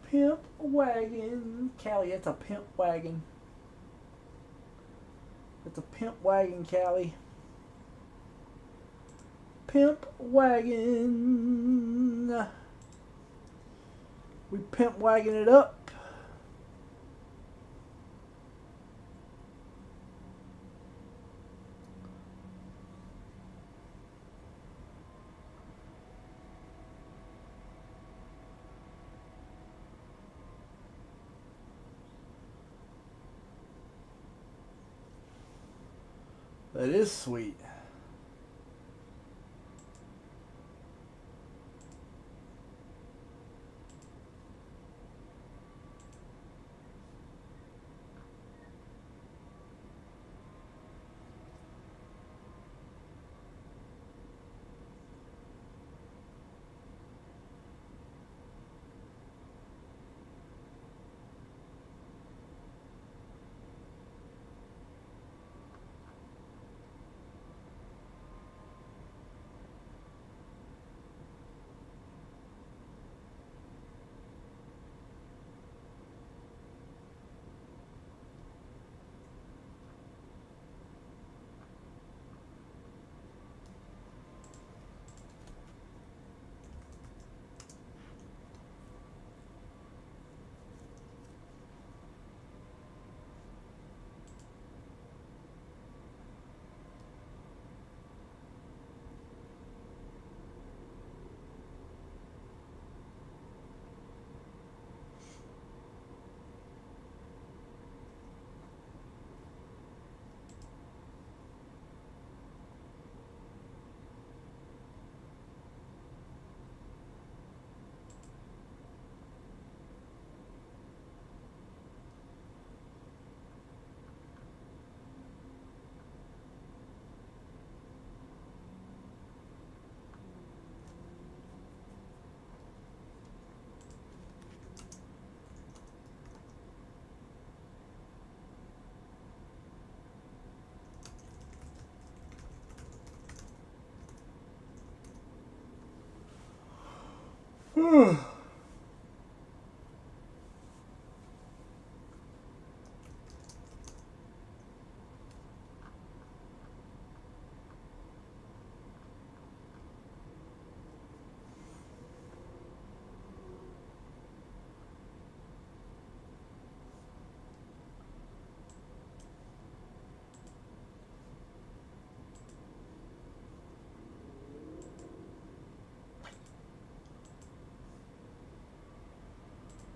S1: Pimp wagon. Callie, that's a pimp wagon. It's a pimp wagon, Callie. Pimp wagon. We pimp wagon it up. That is sweet.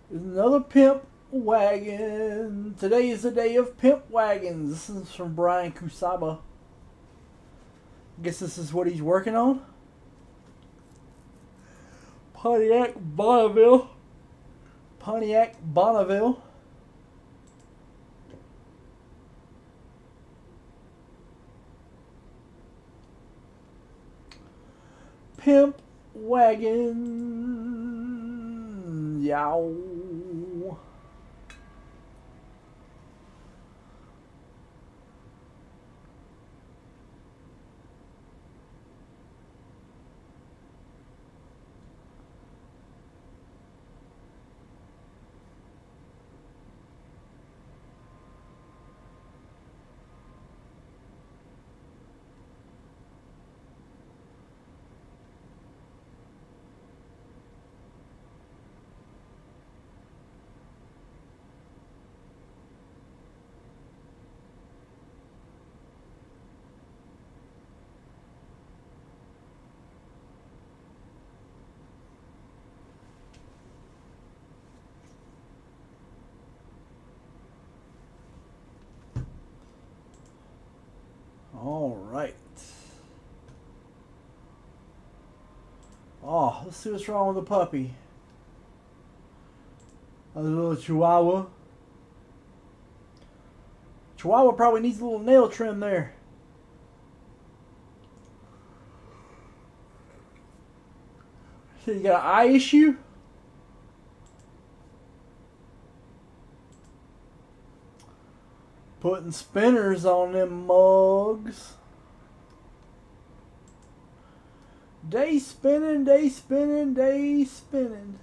S1: There's another pimp wagon. Today is the day of pimp wagons. This is from Brian Kusaba. Guess this is what he's working on. Pontiac Bonneville. Pontiac Bonneville. Pimp wagon. Yow. All right. Oh, let's see what's wrong with the puppy. A little Chihuahua. Chihuahua probably needs a little nail trim there. So you got an eye issue? Putting spinners on them mugs. Day spinning, day spinning, day spinning.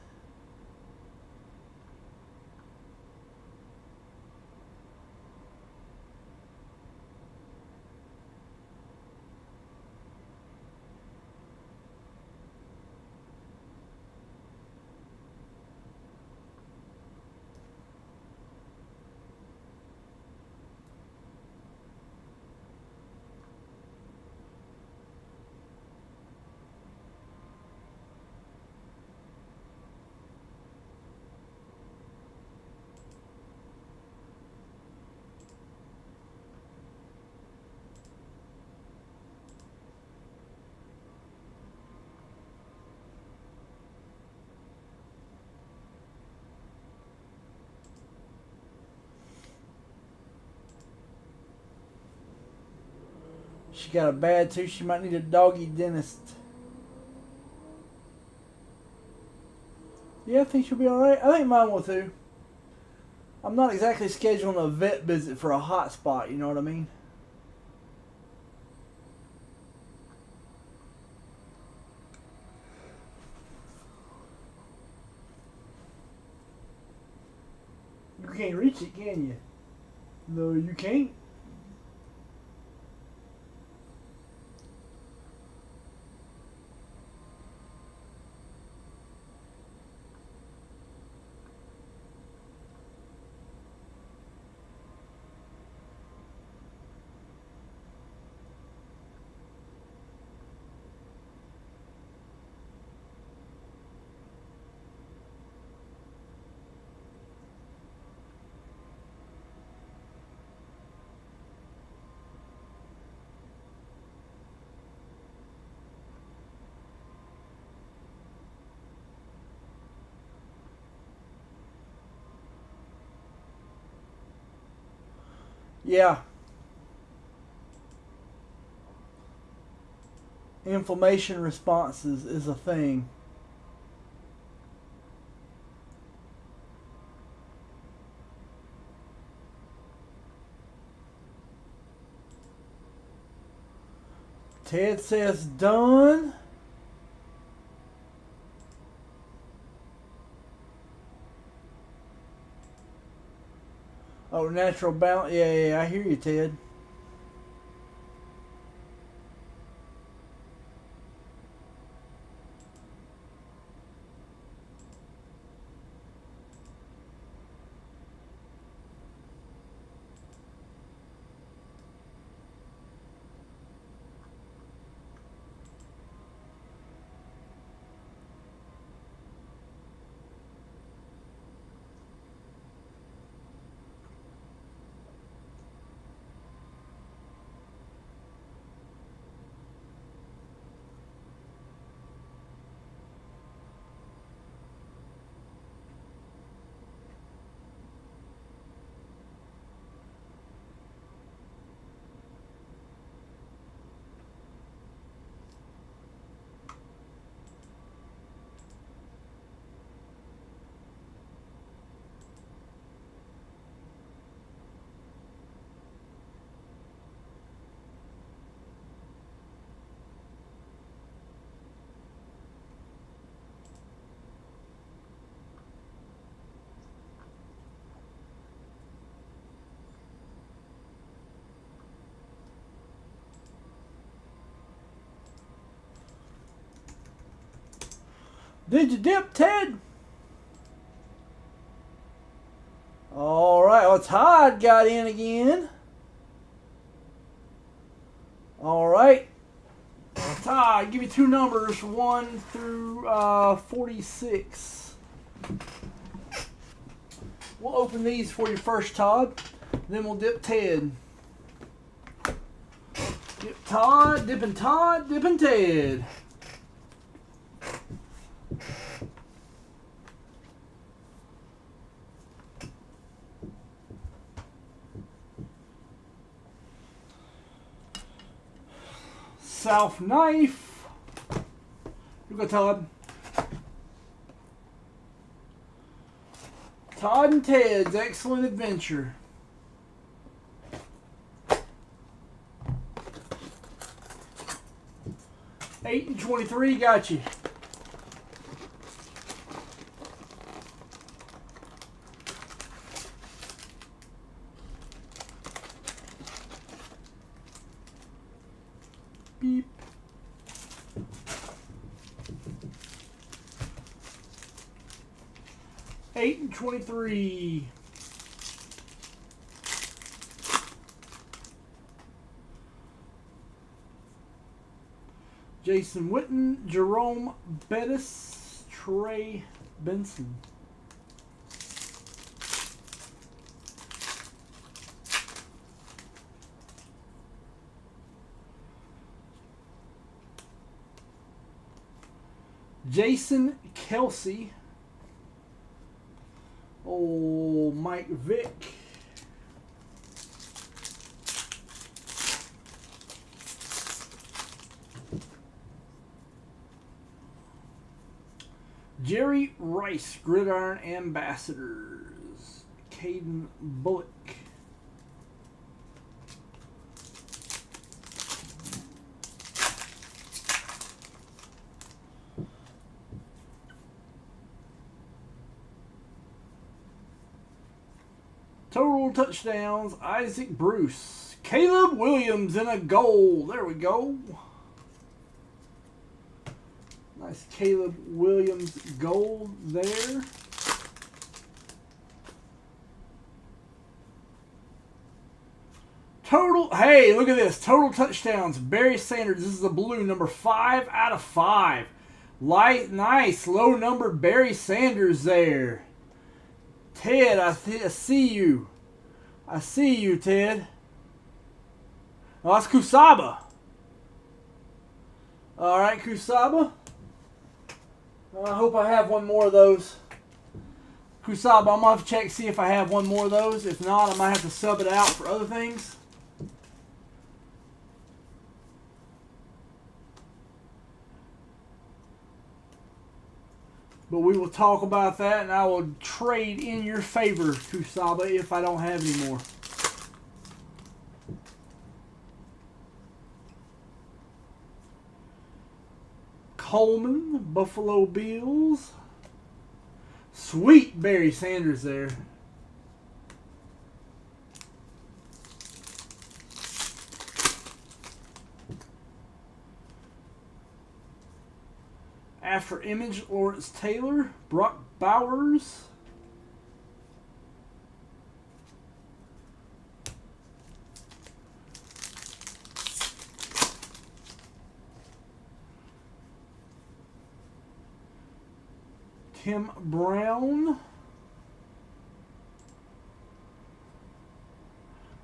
S1: She got a bad tooth. She might need a doggy dentist. Yeah, I think she'll be alright. I think mine will too. I'm not exactly scheduling a vet visit for a hot spot, you know what I mean? You can't reach it, can you? No, you can't. Yeah. Inflammation responses is a thing. Ted says done. Oh, natural balance. Yeah, I hear you, Ted. Did you dip, Ted? Alright, well, Todd got in again. Alright. Todd, give me two numbers, 1 through 46. We'll open these for you first, Todd. Then we'll dip Ted. Dip Todd, dipping Ted. South knife. You go, Todd. Todd and Ted's Excellent Adventure. $8 and 23 got you. Beep. $8 and 23. Jason Witten, Jerome Bettis, Trey Benson. Jason Kelsey. Oh, Mike Vick. Jerry Rice, Gridiron Ambassadors. Caden Bullock. Total touchdowns, Isaac Bruce. Caleb Williams in a goal. There we go. Nice Caleb Williams goal there. Total, hey, look at this. Total touchdowns, Barry Sanders. This is a blue, number 5 out of 5. Light, nice, low numbered Barry Sanders there. Ted, I see you. I see you, Ted. Oh, that's Kusaba. All right, Kusaba. I hope I have one more of those. Kusaba, I'm going to have to check see if I have one more of those. If not, I might have to sub it out for other things. But we will talk about that, and I will trade in your favor, Kusaba, if I don't have any more. Coleman, Buffalo Bills. Sweet Barry Sanders there. After image, Lawrence Taylor, Brock Bowers. Tim Brown.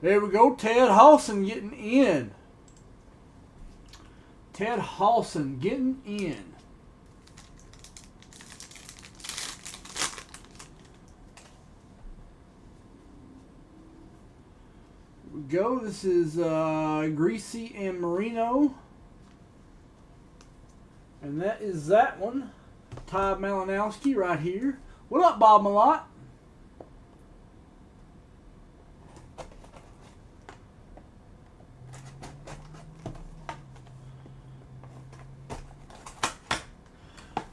S1: There we go. Ted Halson getting in. Ted Halson getting in. Go. This is Greasy and Marino. And that is that one. Todd Malinowski right here. What up, Bob Malott?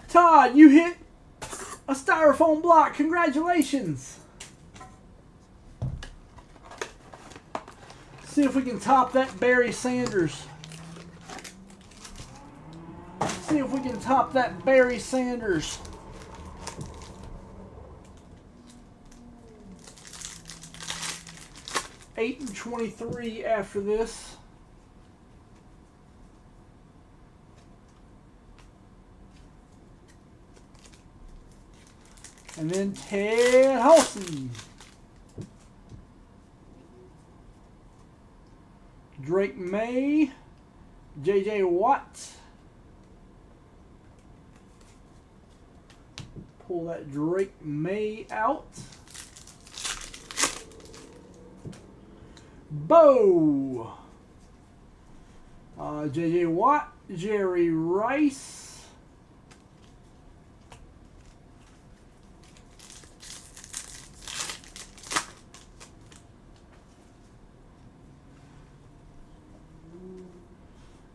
S1: Todd, you hit a styrofoam block. Congratulations. See if we can top that Barry Sanders. See if we can top that Barry Sanders. $8 and 23 after this. And then Ted Halson. Drake May. J.J. Watt. Pull that Drake May out. Bo. J.J. Watt. Jerry Rice.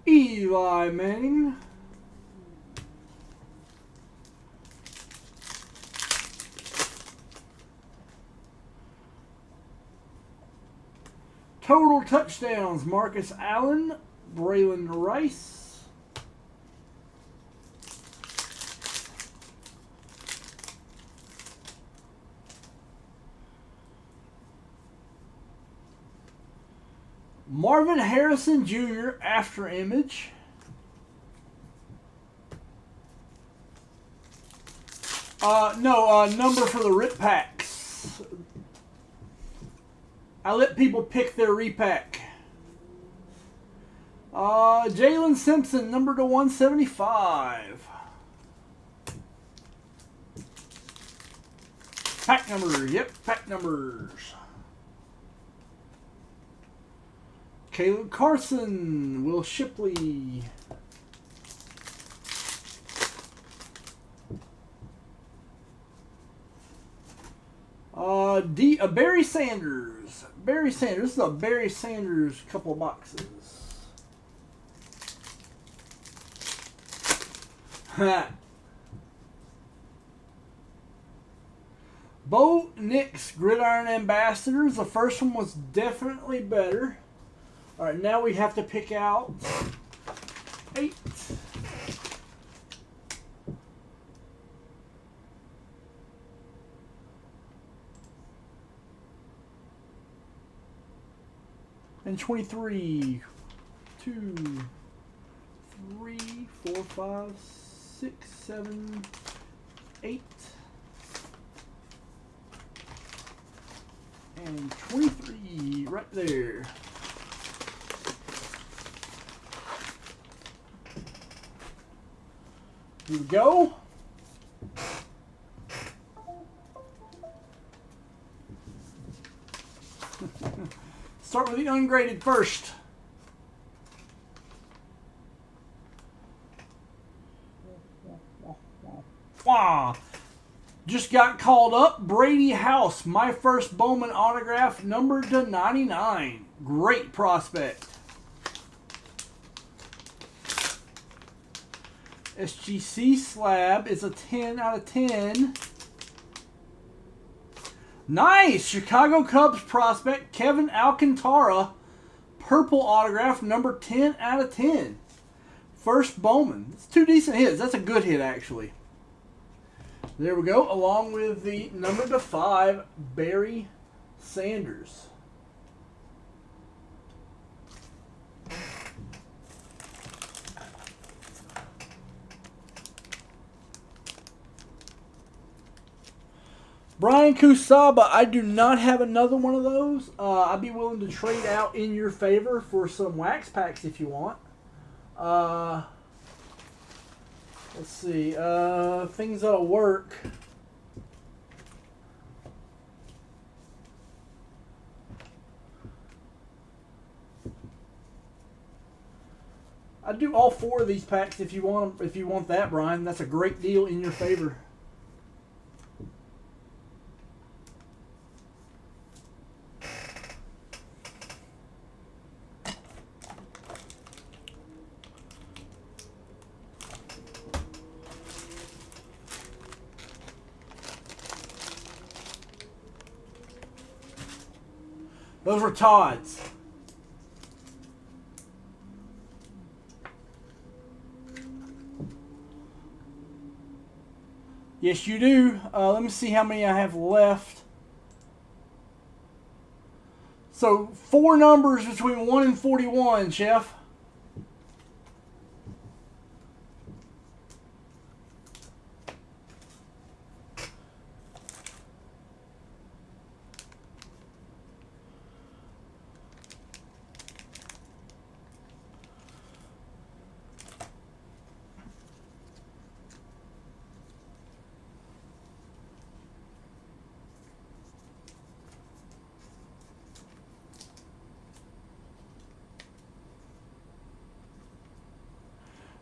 S1: Eli Manning. Total touchdowns, Marcus Allen, Braylon Rice. Marvin Harrison Jr. after image. Number for the rip packs. I let people pick their repack. Jalen Simpson, number to 175. Pack numbers. Yep, pack numbers. Caleb Carson, Will Shipley. Barry Sanders. Barry Sanders. This is a Barry Sanders couple of boxes. Bo Nix Gridiron Ambassadors. The first one was definitely better. All right, now we have to pick out 8. And 23. 2, 3, 4, 5, 6, 7, 8. And 23 right there. Here we go. Start with the ungraded first. Wow. Just got called up. Brady House. My first Bowman autograph, numbered to 99. Great prospect. SGC slab is a 10 out of 10. Nice! Chicago Cubs prospect Kevin Alcantara. Purple autograph, number 10 out of 10. First Bowman. It's 2 decent hits. That's a good hit, actually. There we go, along with the number to 5, Barry Sanders. Brian Kusaba, I do not have another one of those. I'd be willing to trade out in your favor for some wax packs if you want. Let's see. Things that'll work. I'd do all 4 of these packs if you want 'em, if you want that, Brian. That's a great deal in your favor. Those were Todd's. Yes, you do. Let me see how many I have left. So, 4 numbers between 1 and 41, Chef.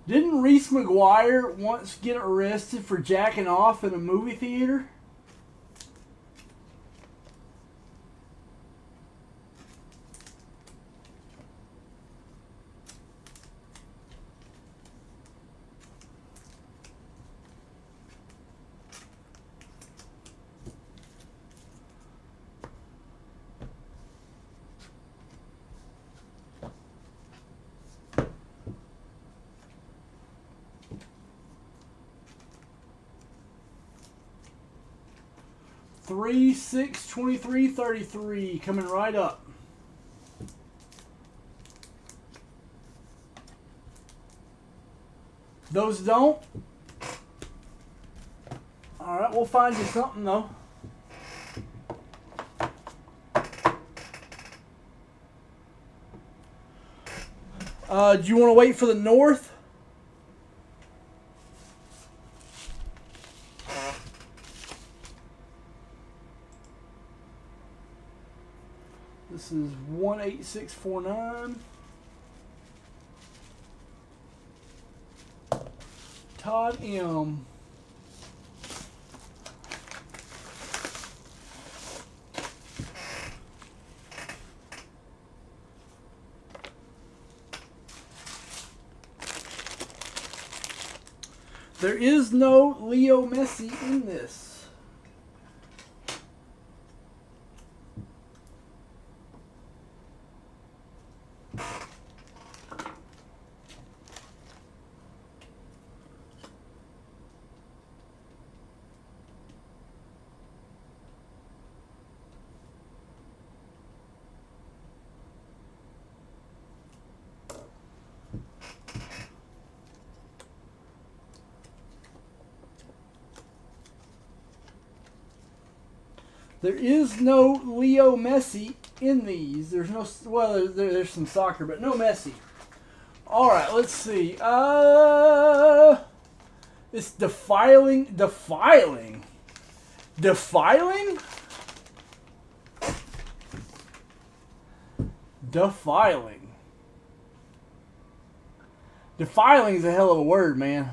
S1: Didn't Reese McGuire once get arrested for jacking off in a movie theater? Three, 6, 23, 33, coming right up. Those don't? Alright, we'll find you something though. Do you want to wait for the North? This is 18649. Todd M. There is no Leo Messi in this. There is no Leo Messi in these. There's no, well, there's some soccer, but no Messi. All right, let's see. It's defiling. Defiling? Defiling is a hell of a word, man.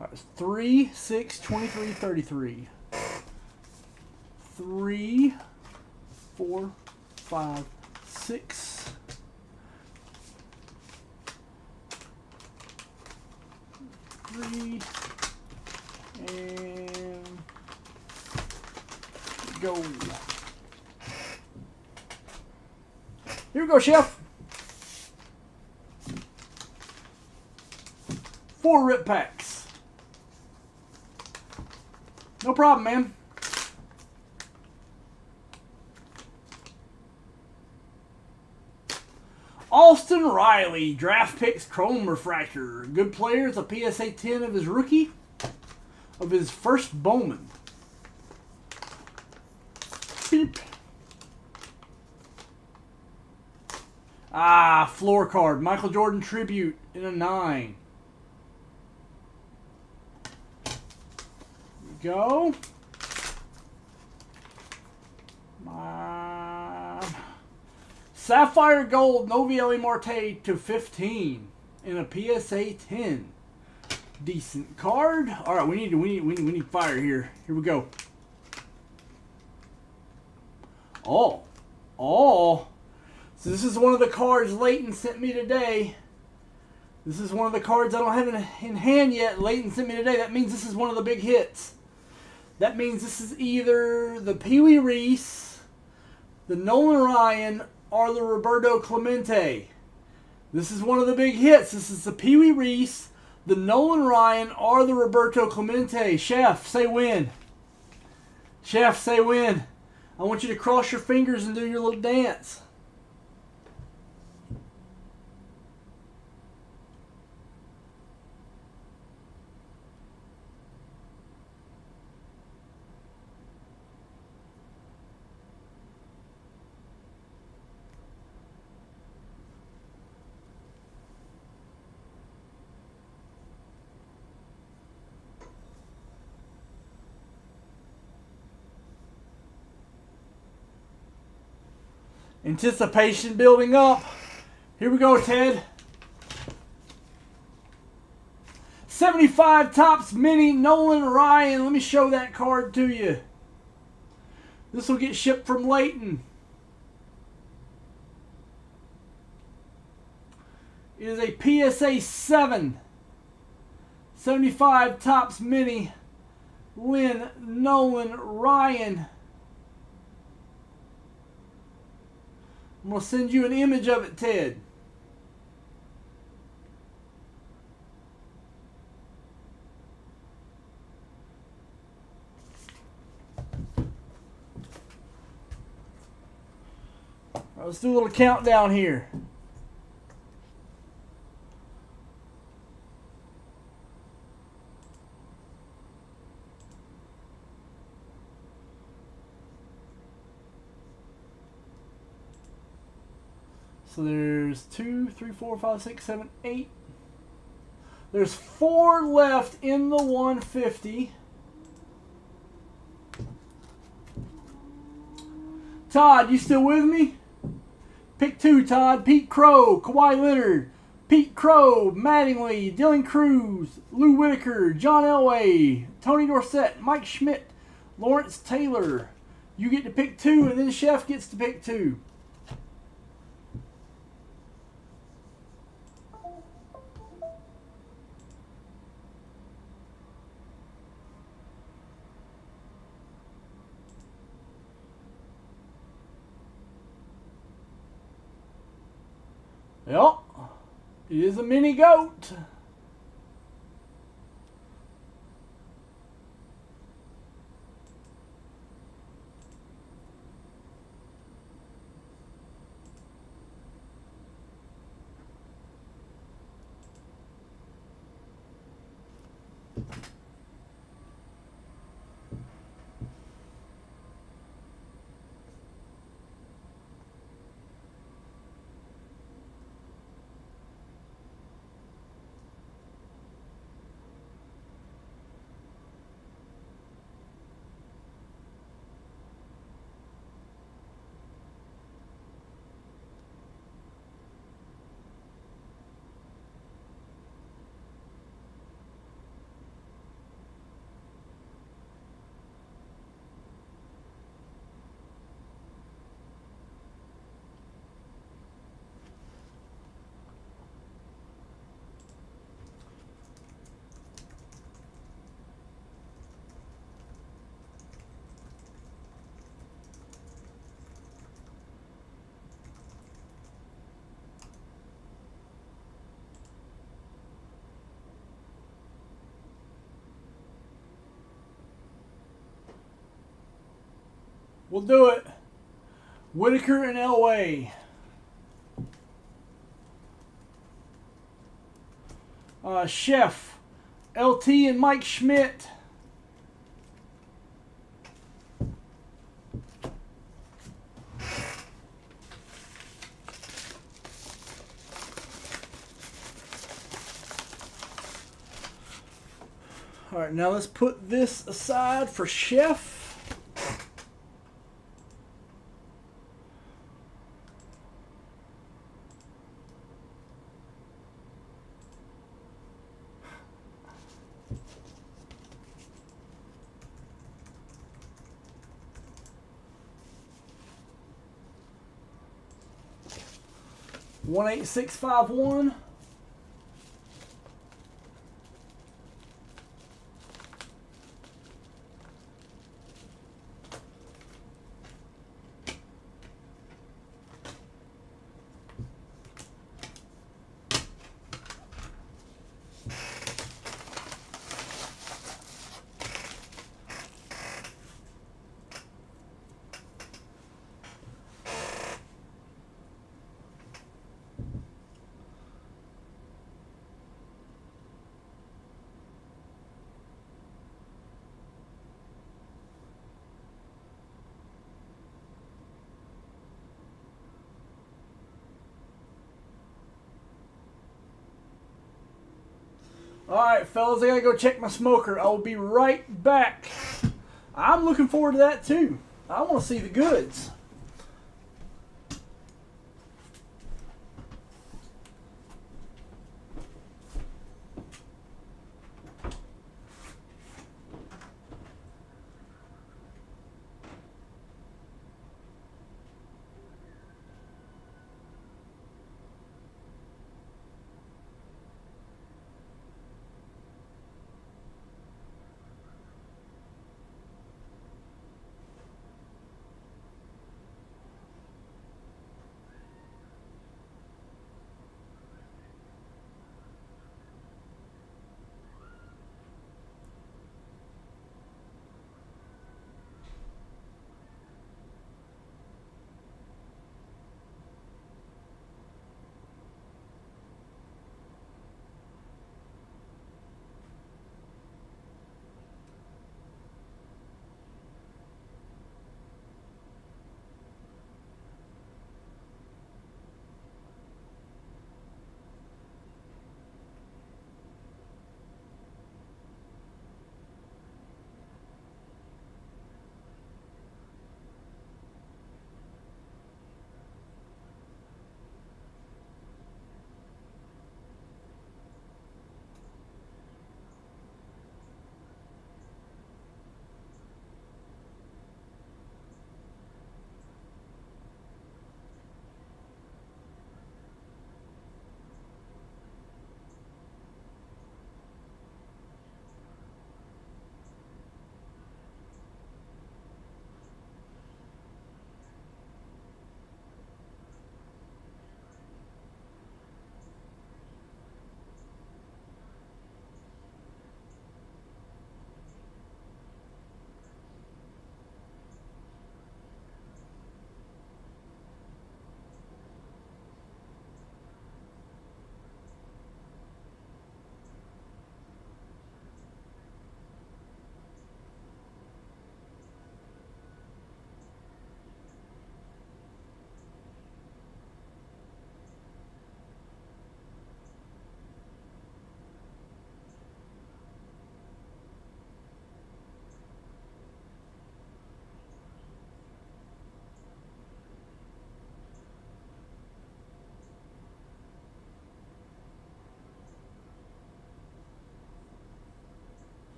S1: All right, it's 3, 6, 23, 33. 3, 4, 5, 6. 3 and go. Here we go, Chef. 4 rip packs. No problem, man. Austin Riley, draft picks, chrome refractor. Good player. It's a PSA 10 of his rookie, of his first Bowman. Beep. Floor card. Michael Jordan tribute in a 9. Go. Sapphire Gold Novielli Marte to 15 in a PSA 10. Decent card. All right, we need fire here. Here we go. Oh. So this is one of the cards Leighton sent me today. This is one of the cards I don't have in hand yet. Leighton sent me today. That means this is one of the big hits. That means this is either the Pee Wee Reese, the Nolan Ryan, or the Roberto Clemente. This is one of the big hits. This is the Pee Wee Reese, the Nolan Ryan, or the Roberto Clemente. Chef, say win. Chef, say win. I want you to cross your fingers and do your little dance. Anticipation building up. Here we go, Ted. 75 Topps Mini Nolan Ryan. Let me show that card to you. This will get shipped from Leighton. It is a PSA 7. 75 Topps Mini Lynn Nolan Ryan. I'm going to send you an image of it, Ted. All right, let's do a little countdown here. So there's 2, 3, 4, 5, 6, 7, 8. There's 4 left in the 150. Todd, you still with me? Pick 2, Todd. Pete Crow, Kawhi Leonard, Pete Crow, Mattingly, Dylan Cruz, Lou Whitaker, John Elway, Tony Dorsett, Mike Schmidt, Lawrence Taylor. You get to pick 2, and then Chef gets to pick 2. Yep. It is a mini goat. We'll do it. Whitaker and Elway. Chef, LT and Mike Schmidt. All right, now let's put this aside for Chef. One 18651. Alright, fellas, I gotta go check my smoker. I will be right back. I'm looking forward to that too. I want to see the goods.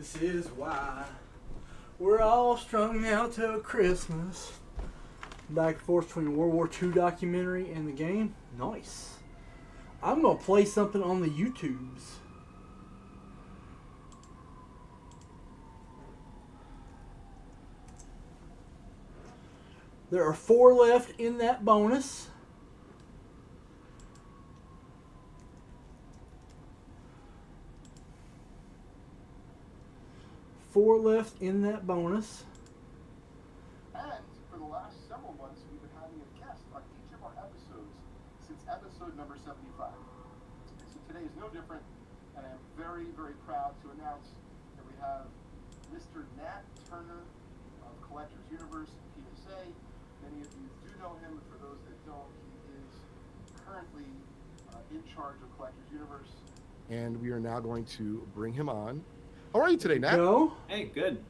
S1: This is why we're all strung out till Christmas. Back and forth between World War II documentary and the game. Nice. I'm going to play something on the YouTubes. There are 4 left in that bonus. Four left in that bonus.
S2: And for the last several months, we've been having a guest on each of our episodes since episode number 75. So today is no different, and I'm very, very proud to announce that we have Mr. Nat Turner of Collectors Universe PSA. Many of you do know him, but for those that don't, he is currently in charge of Collectors Universe. And we are now going to bring him on. How are you today, Nat?
S1: Go.
S3: Hey, good.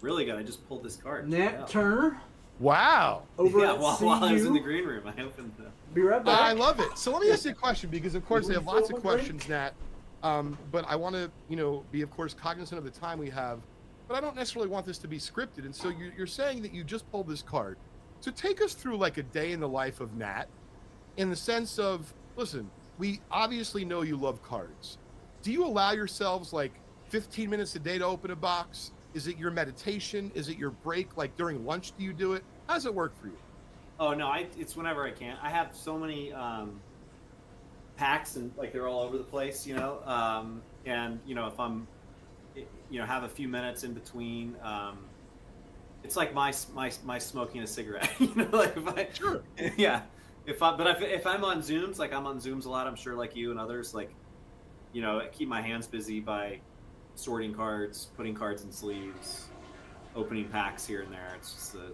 S3: Really good. I just pulled this card.
S1: Nat Turner.
S2: Wow.
S1: Over
S3: yeah,
S1: at
S3: while I was in the
S1: CU.
S3: green room, I opened the...
S1: Be right back.
S2: I love it. So let me ask you a question, because of course I have lots of questions, Nat. But I want to, be of course cognizant of the time we have. But I don't necessarily want this to be scripted. And so you're saying that you just pulled this card. So take us through like a day in the life of Nat, in the sense of, listen, we obviously know you love cards. Do you allow yourselves like 15 minutes a day to open a box? Is it your meditation? Is it your break? Like during lunch, do you do it? How does it work for you?
S3: Oh, no, it's whenever I can. I have so many packs, and like they're all over the place, and, if I'm, have a few minutes in between, it's like my smoking a cigarette, like if I,
S2: Sure.
S3: yeah. If I'm on Zooms, like I'm on Zooms a lot, I'm sure like you and others, like, I keep my hands busy by sorting cards, putting cards in sleeves, opening packs here and there. It's just a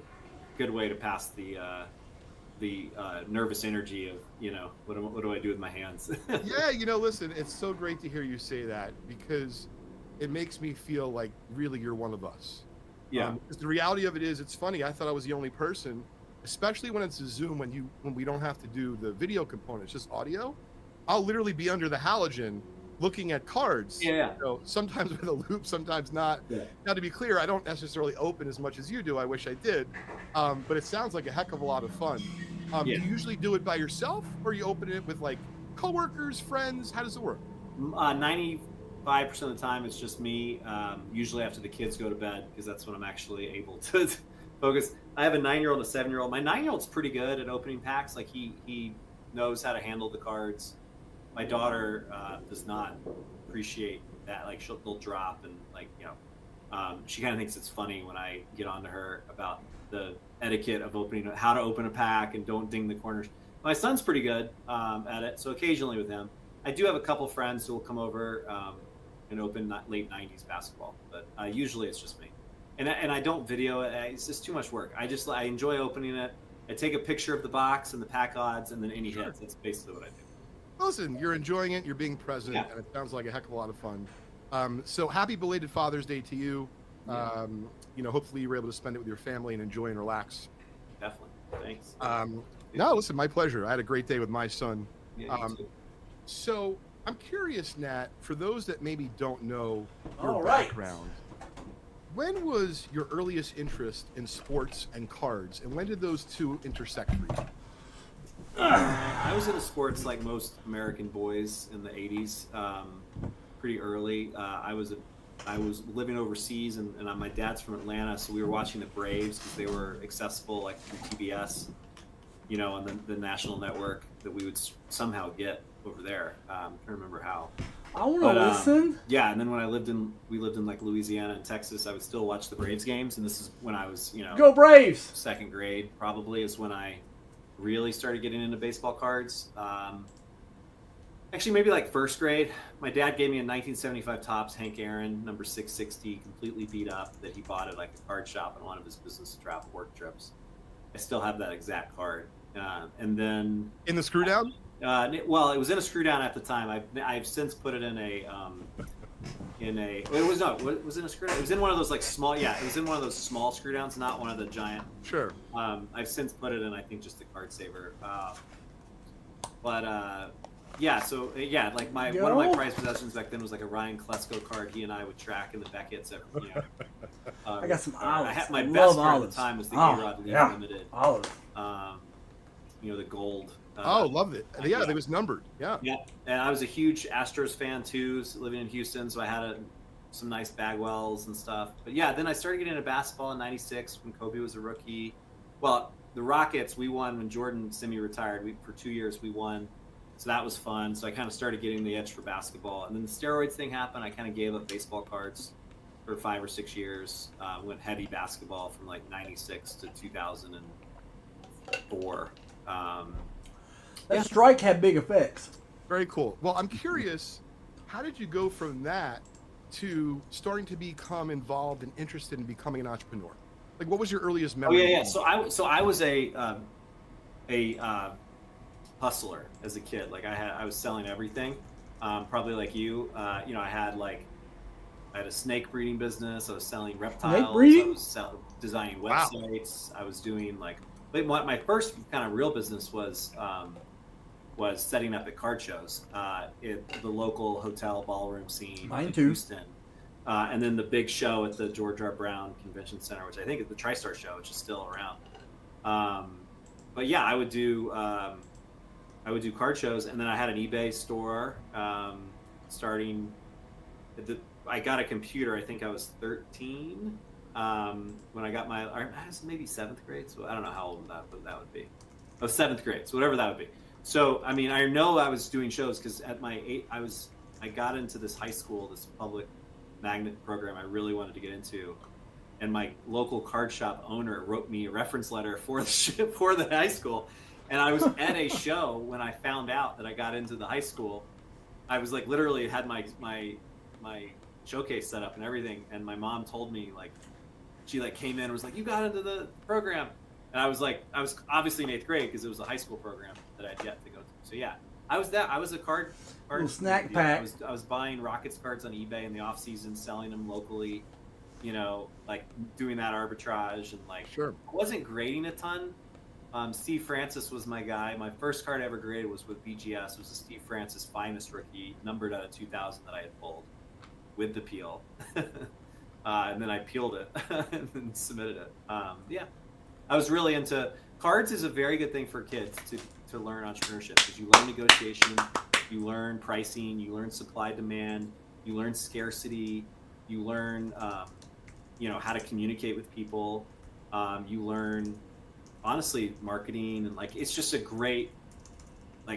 S3: good way to pass the nervous energy of, what do I do with my hands?
S2: Yeah, listen, it's so great to hear you say that, because it makes me feel like really you're one of us.
S3: Yeah.
S2: 'Cause the reality of it is, it's funny. I thought I was the only person, especially when it's a Zoom, when we don't have to do the video component, it's just audio. I'll literally be under the halogen looking at cards.
S3: Yeah.
S2: Sometimes with a loop, sometimes not.
S3: Yeah.
S2: Now, to be clear, I don't necessarily open as much as you do. I wish I did. But it sounds like a heck of a lot of fun.
S3: Yeah.
S2: Do you usually do it by yourself, or you open it with like coworkers, friends? How does it work?
S3: 95% of the time it's just me, usually after the kids go to bed, because that's when I'm actually able to focus. I have a 9-year-old and a 7-year-old. My 9-year-old's pretty good at opening packs. Like he knows how to handle the cards. My daughter does not appreciate that. Like they'll drop, and like, she kind of thinks it's funny when I get on to her about the etiquette of how to open a pack and don't ding the corners. My son's pretty good at it, so occasionally with him. I do have a couple friends who will come over and open late 90s basketball, but usually it's just me. And I don't video it. It's just too much work. I enjoy opening it. I take a picture of the box and the pack odds and then any hits. That's basically what I do.
S2: Listen, you're enjoying it, you're being present,
S3: Yeah.
S2: and it sounds like a heck of a lot of fun. So happy belated Father's Day to you.
S3: Yeah.
S2: Hopefully you were able to spend it with your family and enjoy and relax.
S3: Definitely. Thanks.
S2: No, listen, my pleasure. I had a great day with my son.
S3: Yeah, you too.
S2: So I'm curious, Nat, for those that maybe don't know your
S1: All right.
S2: background, when was your earliest interest in sports and cards, and when did those two intersect for you?
S3: I was into sports like most American boys in the 80s, pretty early. I was living overseas, and my dad's from Atlanta, so we were watching the Braves because they were accessible like through TBS, on the national network that we would somehow get over there. I can't remember how.
S1: I want to listen.
S3: Yeah, and then when we lived in like Louisiana and Texas, I would still watch the Braves games, and this is when I was,
S1: Go Braves!
S3: second grade probably is when I really started getting into baseball cards. Actually, maybe like first grade. My dad gave me a 1975 Topps Hank Aaron number 660, completely beat up, that he bought at like a card shop on one of his business travel work trips. I still have that exact card. And then
S2: In the screw down?
S3: well, it was in a screw down at the time. I've since put it in a it was in a screw down. It was in one of those like small, it was in one of those small screw downs, not one of the giant.
S2: Sure.
S3: I've since put it in, I think, just a card saver. But Yeah, so like one of my prized possessions back then was like a Ryan Klesko card. He and I would track in the Beckett's.
S1: I got some olives.
S3: My
S1: I
S3: best
S1: love
S3: card
S1: olives.
S3: at the time was the A-Rod Leaf Limited.
S1: Olives.
S3: The gold.
S4: Loved it. Yeah, it was numbered. Yeah.
S3: Yeah, and I was a huge Astros fan too, living in Houston, so I had some nice Bagwells and stuff. But yeah, then I started getting into basketball in '96 when Kobe was a rookie. Well, the Rockets, we won when Jordan semi-retired. For 2 years we won, so that was fun. So I kind of started getting the itch for basketball, and then the steroids thing happened. I kind of gave up baseball cards for 5 or 6 years. Went heavy basketball from like '96 to 2004.
S1: That strike had big effects.
S4: Very cool. Well, I'm curious, how did you go from that to starting to become involved and interested in becoming an entrepreneur? Like, what was your earliest memory?
S3: Oh yeah. So I was a hustler as a kid. Like I was selling everything. Probably like you. I had a snake breeding business. I was selling reptiles.
S1: Snake breeding?
S3: I was designing websites. Wow. I was doing my first kind of real business was setting up at card shows at the local hotel ballroom scene in Houston. And then the big show at the George R. Brown Convention Center, which I think is the TriStar show, which is still around. But yeah, I would do card shows, and then I had an eBay store. I got a computer. I think I was 13 when I got I was maybe 7th grade. So I don't know how old that would be. Oh, 7th grade. So whatever that would be. So I mean, I know I was doing shows because at my 8, I got into this high school, this public magnet program I really wanted to get into, and my local card shop owner wrote me a reference letter for the high school, and I was at a show when I found out that I got into the high school. I was literally had my showcase set up and everything, and my mom told me she came in and was like, "You got into the program," and I was obviously in 8th grade because it was a high school program that I'd yet to go to. So yeah, I was a card
S1: little snack pack.
S3: I was buying Rockets cards on eBay in the off season, selling them locally, doing that arbitrage, and
S4: sure.
S3: I wasn't grading a ton. Steve Francis was my guy. My first card I ever graded was with BGS. It was a Steve Francis Finest rookie, numbered out of 2000 that I had pulled with the peel. And then I peeled it and then submitted it. Yeah, I was really into cards. Is a very good thing for kids to learn entrepreneurship, because you learn negotiation, you learn pricing, you learn supply demand, you learn scarcity, you learn how to communicate with people, you learn honestly marketing, and it's just a great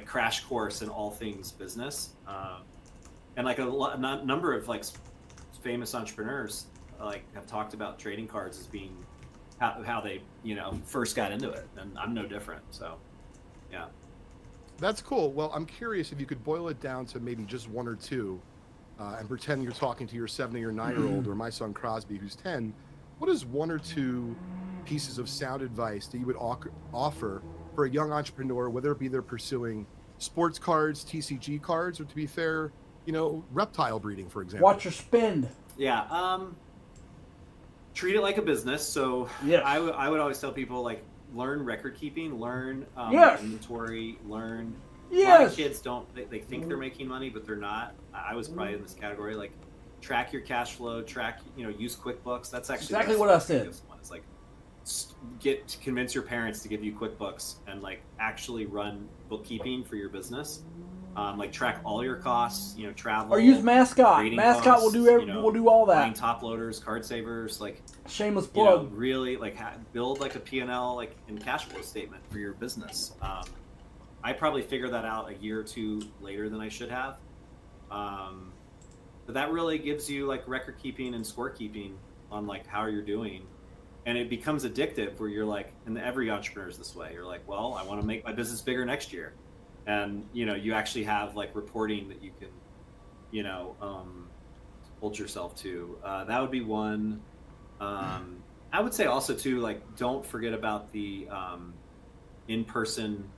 S3: crash course in all things business. And a number of famous entrepreneurs have talked about trading cards as being how they first got into it, and I'm no different. So yeah,
S4: that's cool. Well, I'm curious if you could boil it down to maybe just one or two, and pretend you're talking to your 7 or 9-year-old or my son Crosby, who's 10. What is one or two pieces of sound advice that you would offer for a young entrepreneur, whether it be they're pursuing sports cards, TCG cards, or, to be fair, reptile breeding, for example?
S1: Watch your spend.
S3: Yeah. Treat it like a business. So
S1: yes.
S3: I would always tell people learn record keeping, learn inventory, learn.
S1: Yes.
S3: A lot of kids they think they're making money, but they're not. I was probably in this category. Track your cash flow, use QuickBooks. That's actually
S1: exactly what I said.
S3: It's convince your parents to give you QuickBooks and actually run bookkeeping for your business. Track all your costs, travel.
S1: Or use Mascot. Mascot
S3: costs,
S1: will do all that.
S3: Buying top loaders, card savers,
S1: shameless plug.
S3: Really build a P&L and cash flow statement for your business. I probably figured that out a year or two later than I should have. But that really gives you record keeping and scorekeeping on how you're doing. And it becomes addictive where you're and every entrepreneur is this way. You're well, I want to make my business bigger next year. And, you actually have reporting that you can, hold yourself to. That would be one. I would say also too, don't forget about the in-person,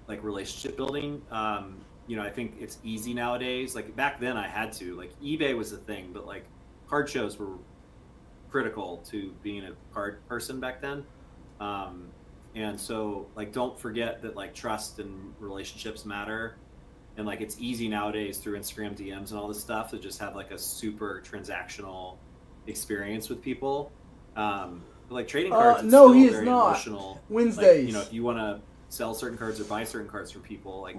S3: relationship building. I think it's easy nowadays. Back then I had to, eBay was a thing, but card shows were critical to being a card person back then. And so like, don't forget that like trust and relationships matter. And like, it's easy nowadays through Instagram DMs and all this stuff to just have like a super transactional experience with people. But like trading cards, it's
S1: no,
S3: still
S1: he is
S3: very
S1: not.
S3: emotional.
S1: Wednesdays.
S3: Like, you know, if you want to sell certain cards or buy certain cards from people, like,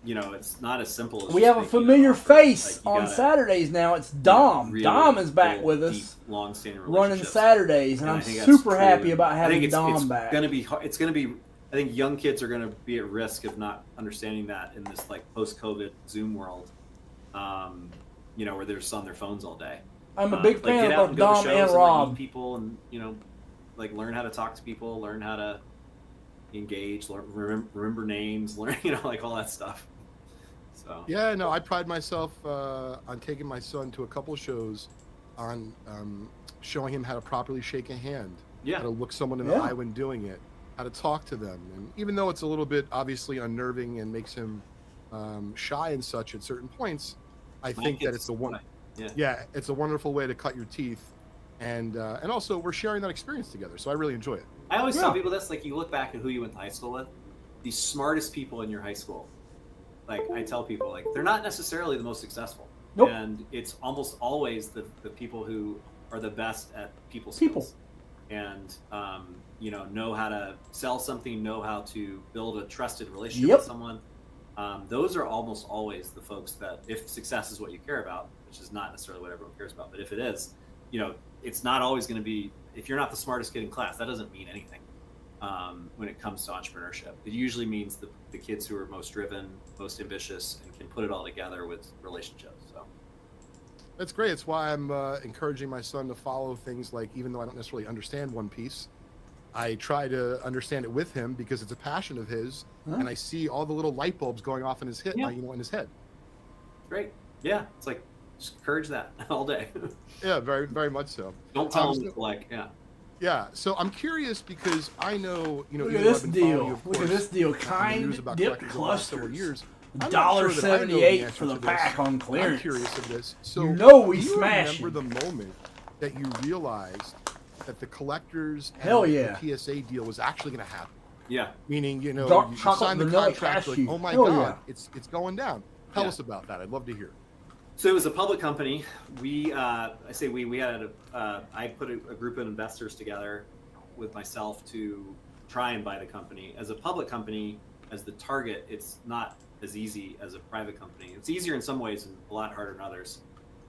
S3: you know, it's not as simple as
S1: we
S3: just
S1: have a
S3: making an
S1: familiar
S3: offer.
S1: face
S3: Like, you
S1: on
S3: gotta,
S1: Saturdays now. It's
S3: you know,
S1: Dom.
S3: really
S1: Dom is back
S3: build
S1: with
S3: deep,
S1: us,
S3: long-standing
S1: running
S3: relationships.
S1: Saturdays, and
S3: I
S1: I'm
S3: think that's
S1: super
S3: true.
S1: happy about
S3: I
S1: having
S3: think
S1: Dom back.
S3: It's gonna be hard. It's gonna be. I think young kids are gonna be at risk of not understanding that in this like post-COVID Zoom world. You know, where they're just on their phones all day.
S1: I'm a big
S3: Like,
S1: fan
S3: get out
S1: of
S3: and go to
S1: Dom
S3: shows
S1: and
S3: and like,
S1: Rob.
S3: meet people, and you know, like learn how to talk to people, learn how to engage, remember names, learn, you know, like all that stuff. So
S4: Yeah, no, I pride myself on taking my son to a couple of shows, on showing him how to properly shake a hand,
S3: yeah,
S4: how to look someone in the eye when doing it, how to talk to them. And even though it's a little bit obviously unnerving and makes him shy and such at certain points, I think that it's it's a wonderful way to cut your teeth. And also we're sharing that experience together. So I really enjoy it.
S3: I always tell people this, like, you look back at who you went to high school with, the smartest people in your high school, like I tell people, like, they're not necessarily the most successful.
S1: Nope.
S3: And it's almost always the people who are the best at people skills. And, you know how to sell something, know how to build a trusted relationship with someone. Those are almost always the folks that, if success is what you care about, which is not necessarily what everyone cares about, but if it is, you know, it's not always going to be, if you're not the smartest kid in class, that doesn't mean anything when it comes to entrepreneurship. It usually means the kids who are most driven, most ambitious, and can put it all together with relationships. So
S4: that's great. It's why I'm encouraging my son to follow things like, even though I don't necessarily understand One Piece, I try to understand it with him because it's a passion of his, and I see all the little light bulbs going off in his head. In his head.
S3: Great. Yeah, it's like, just encourage that all day.
S4: Yeah, very, very much so.
S3: Don't tell them like,
S4: Yeah, so I'm curious because I know, you know,
S1: Look at this deal. Look at this deal. Kind dip clusters. $1.78 for the pack on clearance.
S4: I'm curious of this. So
S1: you know we
S4: do you
S1: smash.
S4: remember the moment that you realized that the collectors
S1: and
S4: the PSA deal was actually going to happen?
S3: Yeah.
S4: Meaning, you know,
S1: Dark
S4: you
S1: chocolate
S4: signed the
S1: vanilla
S4: contract, like,
S1: cashew.
S4: oh my
S1: Hell
S4: God,
S1: yeah.
S4: it's going down. Tell us about that. I'd love to hear.
S3: So it was a public company. We, I say we had I put a group of investors together with myself to try and buy the company. As a public company, as the target, it's not as easy as a private company. It's easier in some ways and a lot harder in others.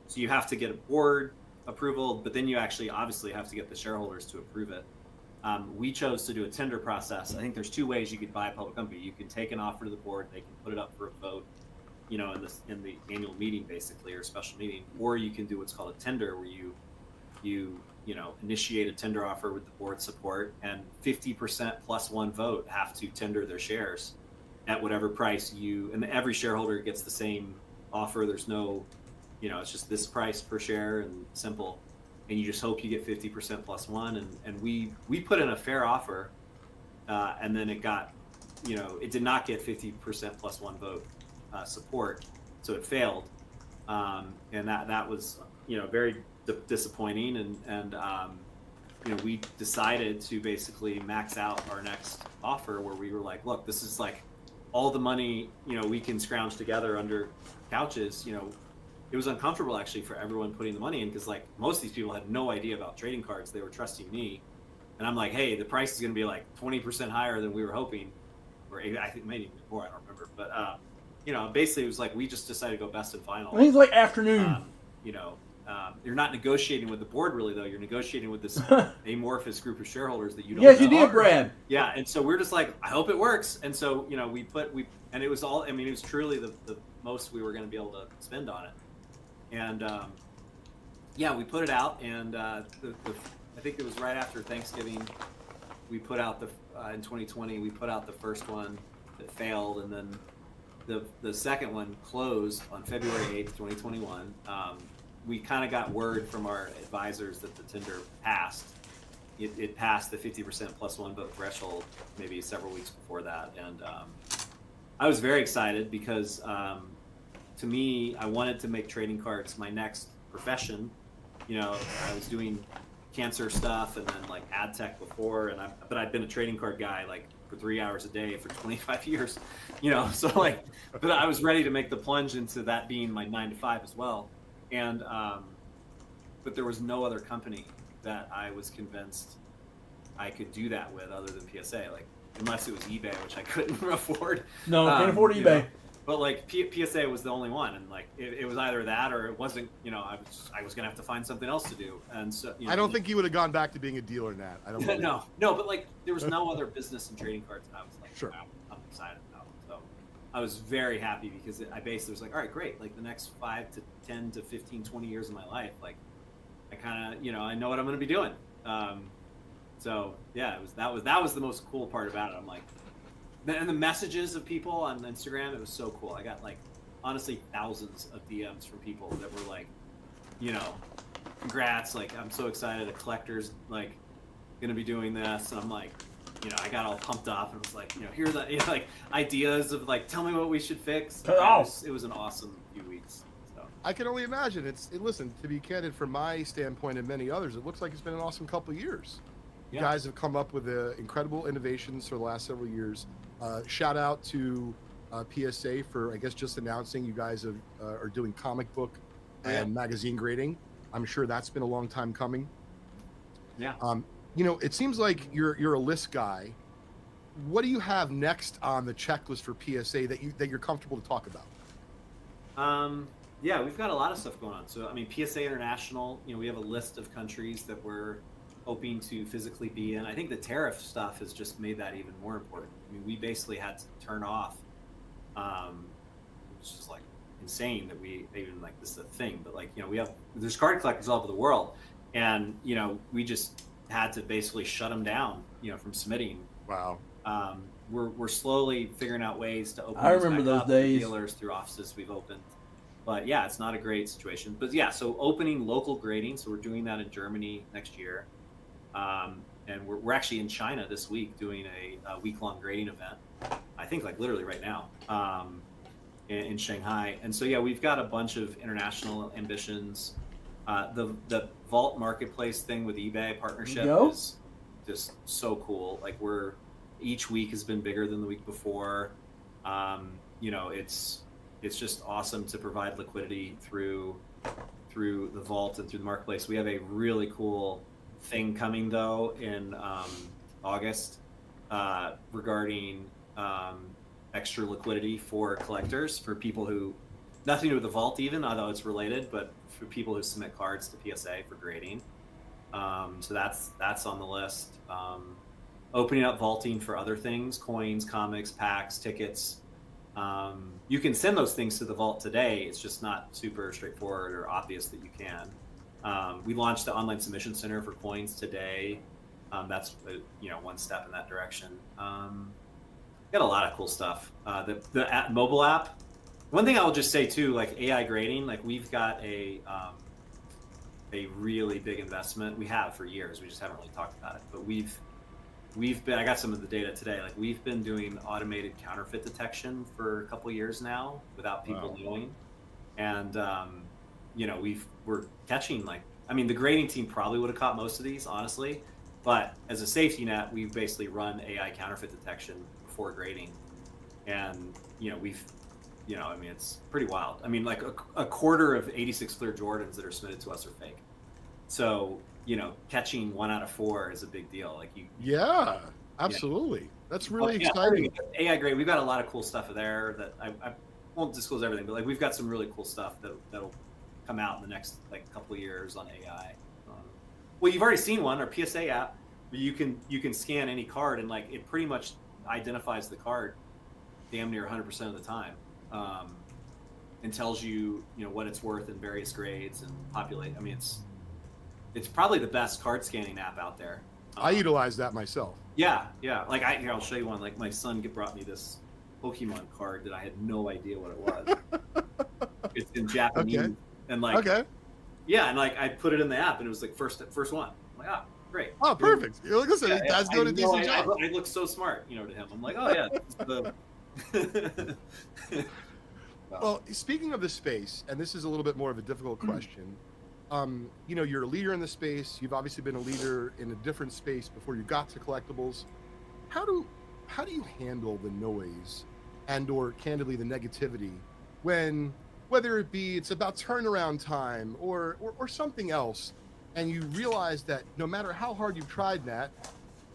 S3: So you have to get a board approval, but then you actually obviously have to get the shareholders to approve it. We chose to do a tender process. I think there's two ways you could buy a public company. You can take an offer to the board, they can put it up for a vote, you know, in the annual meeting basically, or special meeting, or you can do what's called a tender, where you know, initiate a tender offer with the board support, and 50% plus one vote have to tender their shares at whatever price and every shareholder gets the same offer. There's no, you know, it's just this price per share and simple. And you just hope you get 50% plus one. And we put in a fair offer, and then it got, you know, it did not get 50% plus one vote support, so it failed. And that was, you know, very disappointing. And you know, we decided to basically max out our next offer, where we were like, look, this is like all the money, you know, we can scrounge together under couches. You know, it was uncomfortable actually for everyone putting the money in, because like most of these people had no idea about trading cards. They were trusting me, and I'm like, hey, the price is going to be like 20% higher than we were hoping, or I think maybe even more, I don't remember. But you know, basically it was like we just decided to go best and final.
S1: I think it's like afternoon.
S3: You know, you're not negotiating with the board really, though. You're negotiating with this amorphous group of shareholders that you don't
S1: Yes,
S3: know.
S1: you did, Brad.
S3: Yeah, and so we're just like, I hope it works. And so, you know, and it was all, I mean, it was truly the most we were going to be able to spend on it. And yeah, we put it out, and I think it was right after Thanksgiving, we put out in 2020, we put out the first one that failed, and then the second one closed on February 8th, 2021. We kind of got word from our advisors that the tender passed. It passed the 50% plus one vote threshold maybe several weeks before that. And I was very excited because to me, I wanted to make trading cards my next profession. You know, I was doing cancer stuff and then like ad tech before, but I'd been a trading card guy like for 3 hours a day for 25 years, so like, but I was ready to make the plunge into that being my 9 to 5 as well. And but there was no other company that I was convinced I could do that with other than PSA, like unless it was eBay, which I couldn't afford.
S1: No, can't afford eBay.
S3: But like PSA was the only one, and like it was either that or it wasn't. I was gonna have to find something else to do, and so
S4: I don't think you would have gone back to being a dealer, Nat. I don't.
S3: No, but like there was no other business in trading cards, and I was like,
S4: sure,
S3: wow, I'm excited about. So I was very happy because I basically was like, all right, great. Like the next 5 to 10 to 15, 20 years of my life, like I kind of I know what I'm gonna be doing. So yeah, that was the most cool part about it. I'm like. And the messages of people on Instagram, it was so cool. I got like, honestly, thousands of DMs from people that were like, congrats, like I'm so excited. A collector's like gonna be doing this, and I'm like, I got all pumped up and was like, here are the like ideas of like, tell me what we should fix. It was an awesome few weeks. So
S4: I can only imagine. Listen, to be candid, from my standpoint and many others, it looks like it's been an awesome couple of years. You guys have come up with incredible innovations for the last several years. Shout out to PSA for, I guess, just announcing you guys are doing comic book and magazine grading. I'm sure that's been a long time coming.
S3: Yeah.
S4: It seems like you're a list guy. What do you have next on the checklist for PSA that you're comfortable to talk about?
S3: Yeah, we've got a lot of stuff going on. So, I mean, PSA International, we have a list of countries that we're hoping to physically be in. I think the tariff stuff has just made that even more important. I mean, we basically had to turn off, which is like insane that we even like this is a thing, but like, there's card collectors all over the world, and, we just had to basically shut them down, from submitting.
S4: Wow.
S3: We're slowly figuring out ways to open.
S1: I remember those days.
S3: Dealers through offices we've opened. But yeah, it's not a great situation. But yeah, so opening local grading. So we're doing that in Germany next year. And we're actually in China this week doing a week-long grading event. I think like literally right now in Shanghai. And so yeah, we've got a bunch of international ambitions. The Vault Marketplace thing with eBay partnership is just so cool. Like each week has been bigger than the week before. It's just awesome to provide liquidity through the Vault and through the Marketplace. We have a really cool thing coming though in August regarding extra liquidity for collectors, for people who nothing to do with the Vault even, although it's related, but for people who submit cards to PSA for grading. So that's on the list. Opening up vaulting for other things, coins, comics, packs, tickets. You can send those things to the Vault today. It's just not super straightforward or obvious that you can. We launched the online submission center for coins today. That's one step in that direction. Got a lot of cool stuff. The mobile app. One thing I'll just say too, like AI grading, like we've got a really big investment. We have for years. We just haven't really talked about it. But we've been. I got some of the data today. Like we've been doing automated counterfeit detection for a couple of years now without people knowing, and we're catching the grading team probably would have caught most of these, honestly, but as a safety net, we've basically run AI counterfeit detection before grading, and it's pretty wild. I mean, like a quarter of 86 clear Jordans that are submitted to us are fake. So catching 1 out of 4 is a big deal. Like
S4: yeah, absolutely. That's really exciting.
S3: AI grade. We've got a lot of cool stuff there that I won't disclose everything, but like we've got some really cool stuff that'll come out in the next couple of years on AI. Well, you've already seen one, our PSA app, where you can scan any card and like it pretty much identifies the card damn near 100% of the time, and tells you what it's worth in various grades and populate. I mean, it's probably the best card scanning app out there.
S4: I utilize that myself.
S3: Yeah. Like I'll show you one. Like my son brought me this Pokemon card that I had no idea what it was. It's in Japanese.
S4: Okay.
S3: And and like I put it in the app and it was like first one. I'm like, great.
S4: Oh, perfect. You're like, listen, Dad's doing a decent job.
S3: I look so smart, to him. I'm like, oh yeah.
S4: Well, speaking of the space, and this is a little bit more of a difficult question, you know, you're a leader in the space. You've obviously been a leader in a different space before you got to collectibles. How do you handle the noise and or candidly the negativity when, whether it be it's about turnaround time or something else, and you realize that no matter how hard you've tried, Nat,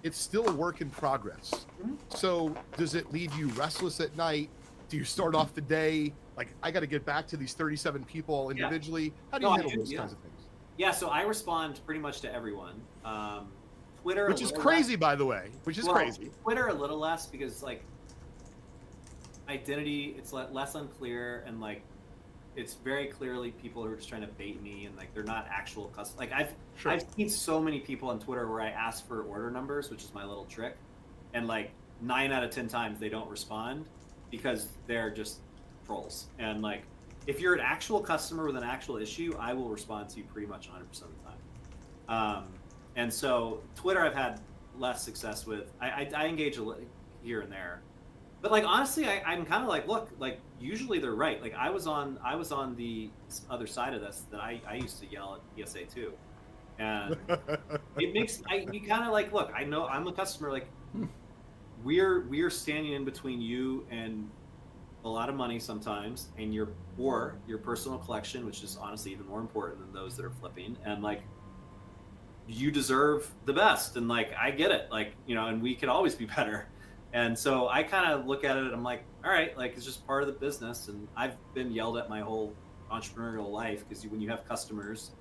S4: it's still a work in progress. So does it leave you restless at night? Do you start off the day like, I got to get back to these 37 people individually? How do you handle those kinds of things?
S3: Yeah, so I respond pretty much to everyone. Twitter,
S4: which is crazy, by the way. Which is crazy.
S3: Twitter a little less because like identity, it's less unclear, and like it's very clearly people who are just trying to bait me, and like they're not actual customers. Like I've seen so many people on Twitter where I ask for order numbers, which is my little trick, and like 9 out of 10 times they don't respond because they're just trolls. And like if you're an actual customer with an actual issue, I will respond to you pretty much 100% of the time. And so Twitter I've had less success with. I engage here and there, but like honestly, I'm kind of like, look, like usually they're right. Like I was on the other side of this, that I used to yell at ESA too, and it makes you kind of like, look, I know I'm a customer. Like we're standing in between you and a lot of money sometimes, and your personal collection, which is honestly even more important than those that are flipping. And like, you deserve the best, and like I get it, like, you know, and we could always be better. And so I kind of look at it, I'm like, all right, like it's just part of the business. And I've been yelled at my whole entrepreneurial life, because when you have customers,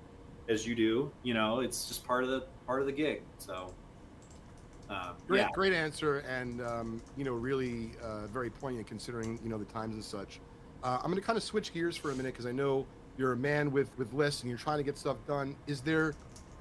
S3: as you do, you know, it's just part of the gig. So great
S4: answer, and you know, really very poignant considering, you know, the times and such. I'm going to kind of switch gears for a minute, because I know you're a man with lists and you're trying to get stuff done. Is there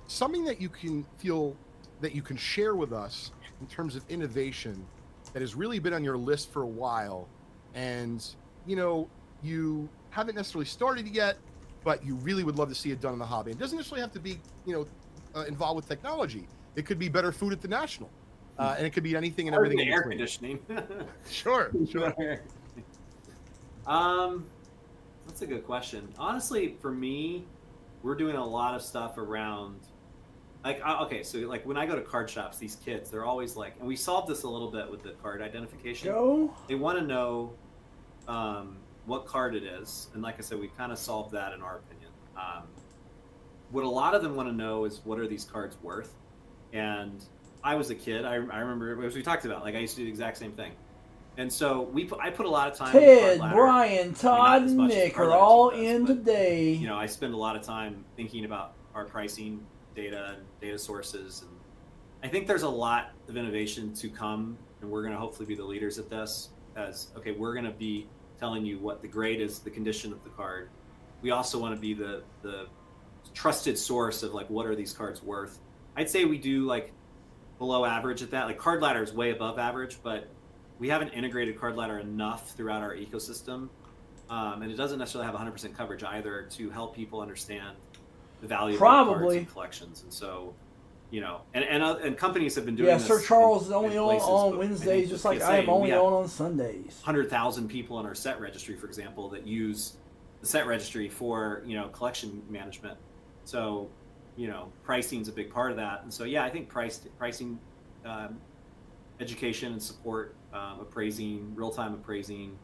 S4: something that you can feel that you can share with us in terms of innovation that has really been on your list for a while, and you know, you haven't necessarily started yet, but you really would love to see it done in the hobby? It doesn't necessarily have to be, you know, involved with technology. It could be better food at the National. And it could be anything and everything.
S3: Air conditioning.
S4: Sure.
S3: That's a good question. Honestly, for me, we're doing a lot of stuff around, like, okay, so like when I go to card shops, these kids, they're always like, and we solved this a little bit with the card identification. They want to know what card it is, and like I said, we kind of solved that in our opinion. What a lot of them want to know is, what are these cards worth? And I was a kid. I remember, as we talked about, like I used to do the exact same thing. And so I put a lot of time.
S1: Ted, Brian, Todd, and Nick are all in today.
S3: You know, I spend a lot of time thinking about our pricing data and data sources. And I think there's a lot of innovation to come, and we're going to hopefully be the leaders at this. As, okay, we're going to be telling you what the grade is, the condition of the card. We also want to be the trusted source of like, what are these cards worth? I'd say we do like below average at that. Like Card Ladder is way above average, but we haven't integrated Card Ladder enough throughout our ecosystem, and it doesn't necessarily have 100% coverage either to help people understand the value of cards and collections. And so, you know, and companies have been doing this.
S1: Sir Charles is only on Wednesdays, just like I am only on Sundays.
S3: 100,000 people in our set registry, for example, that use the set registry for, you know, collection management. So, you know, pricing is a big part of that. And so, yeah, I think pricing, education and support, appraising, real-time appraising,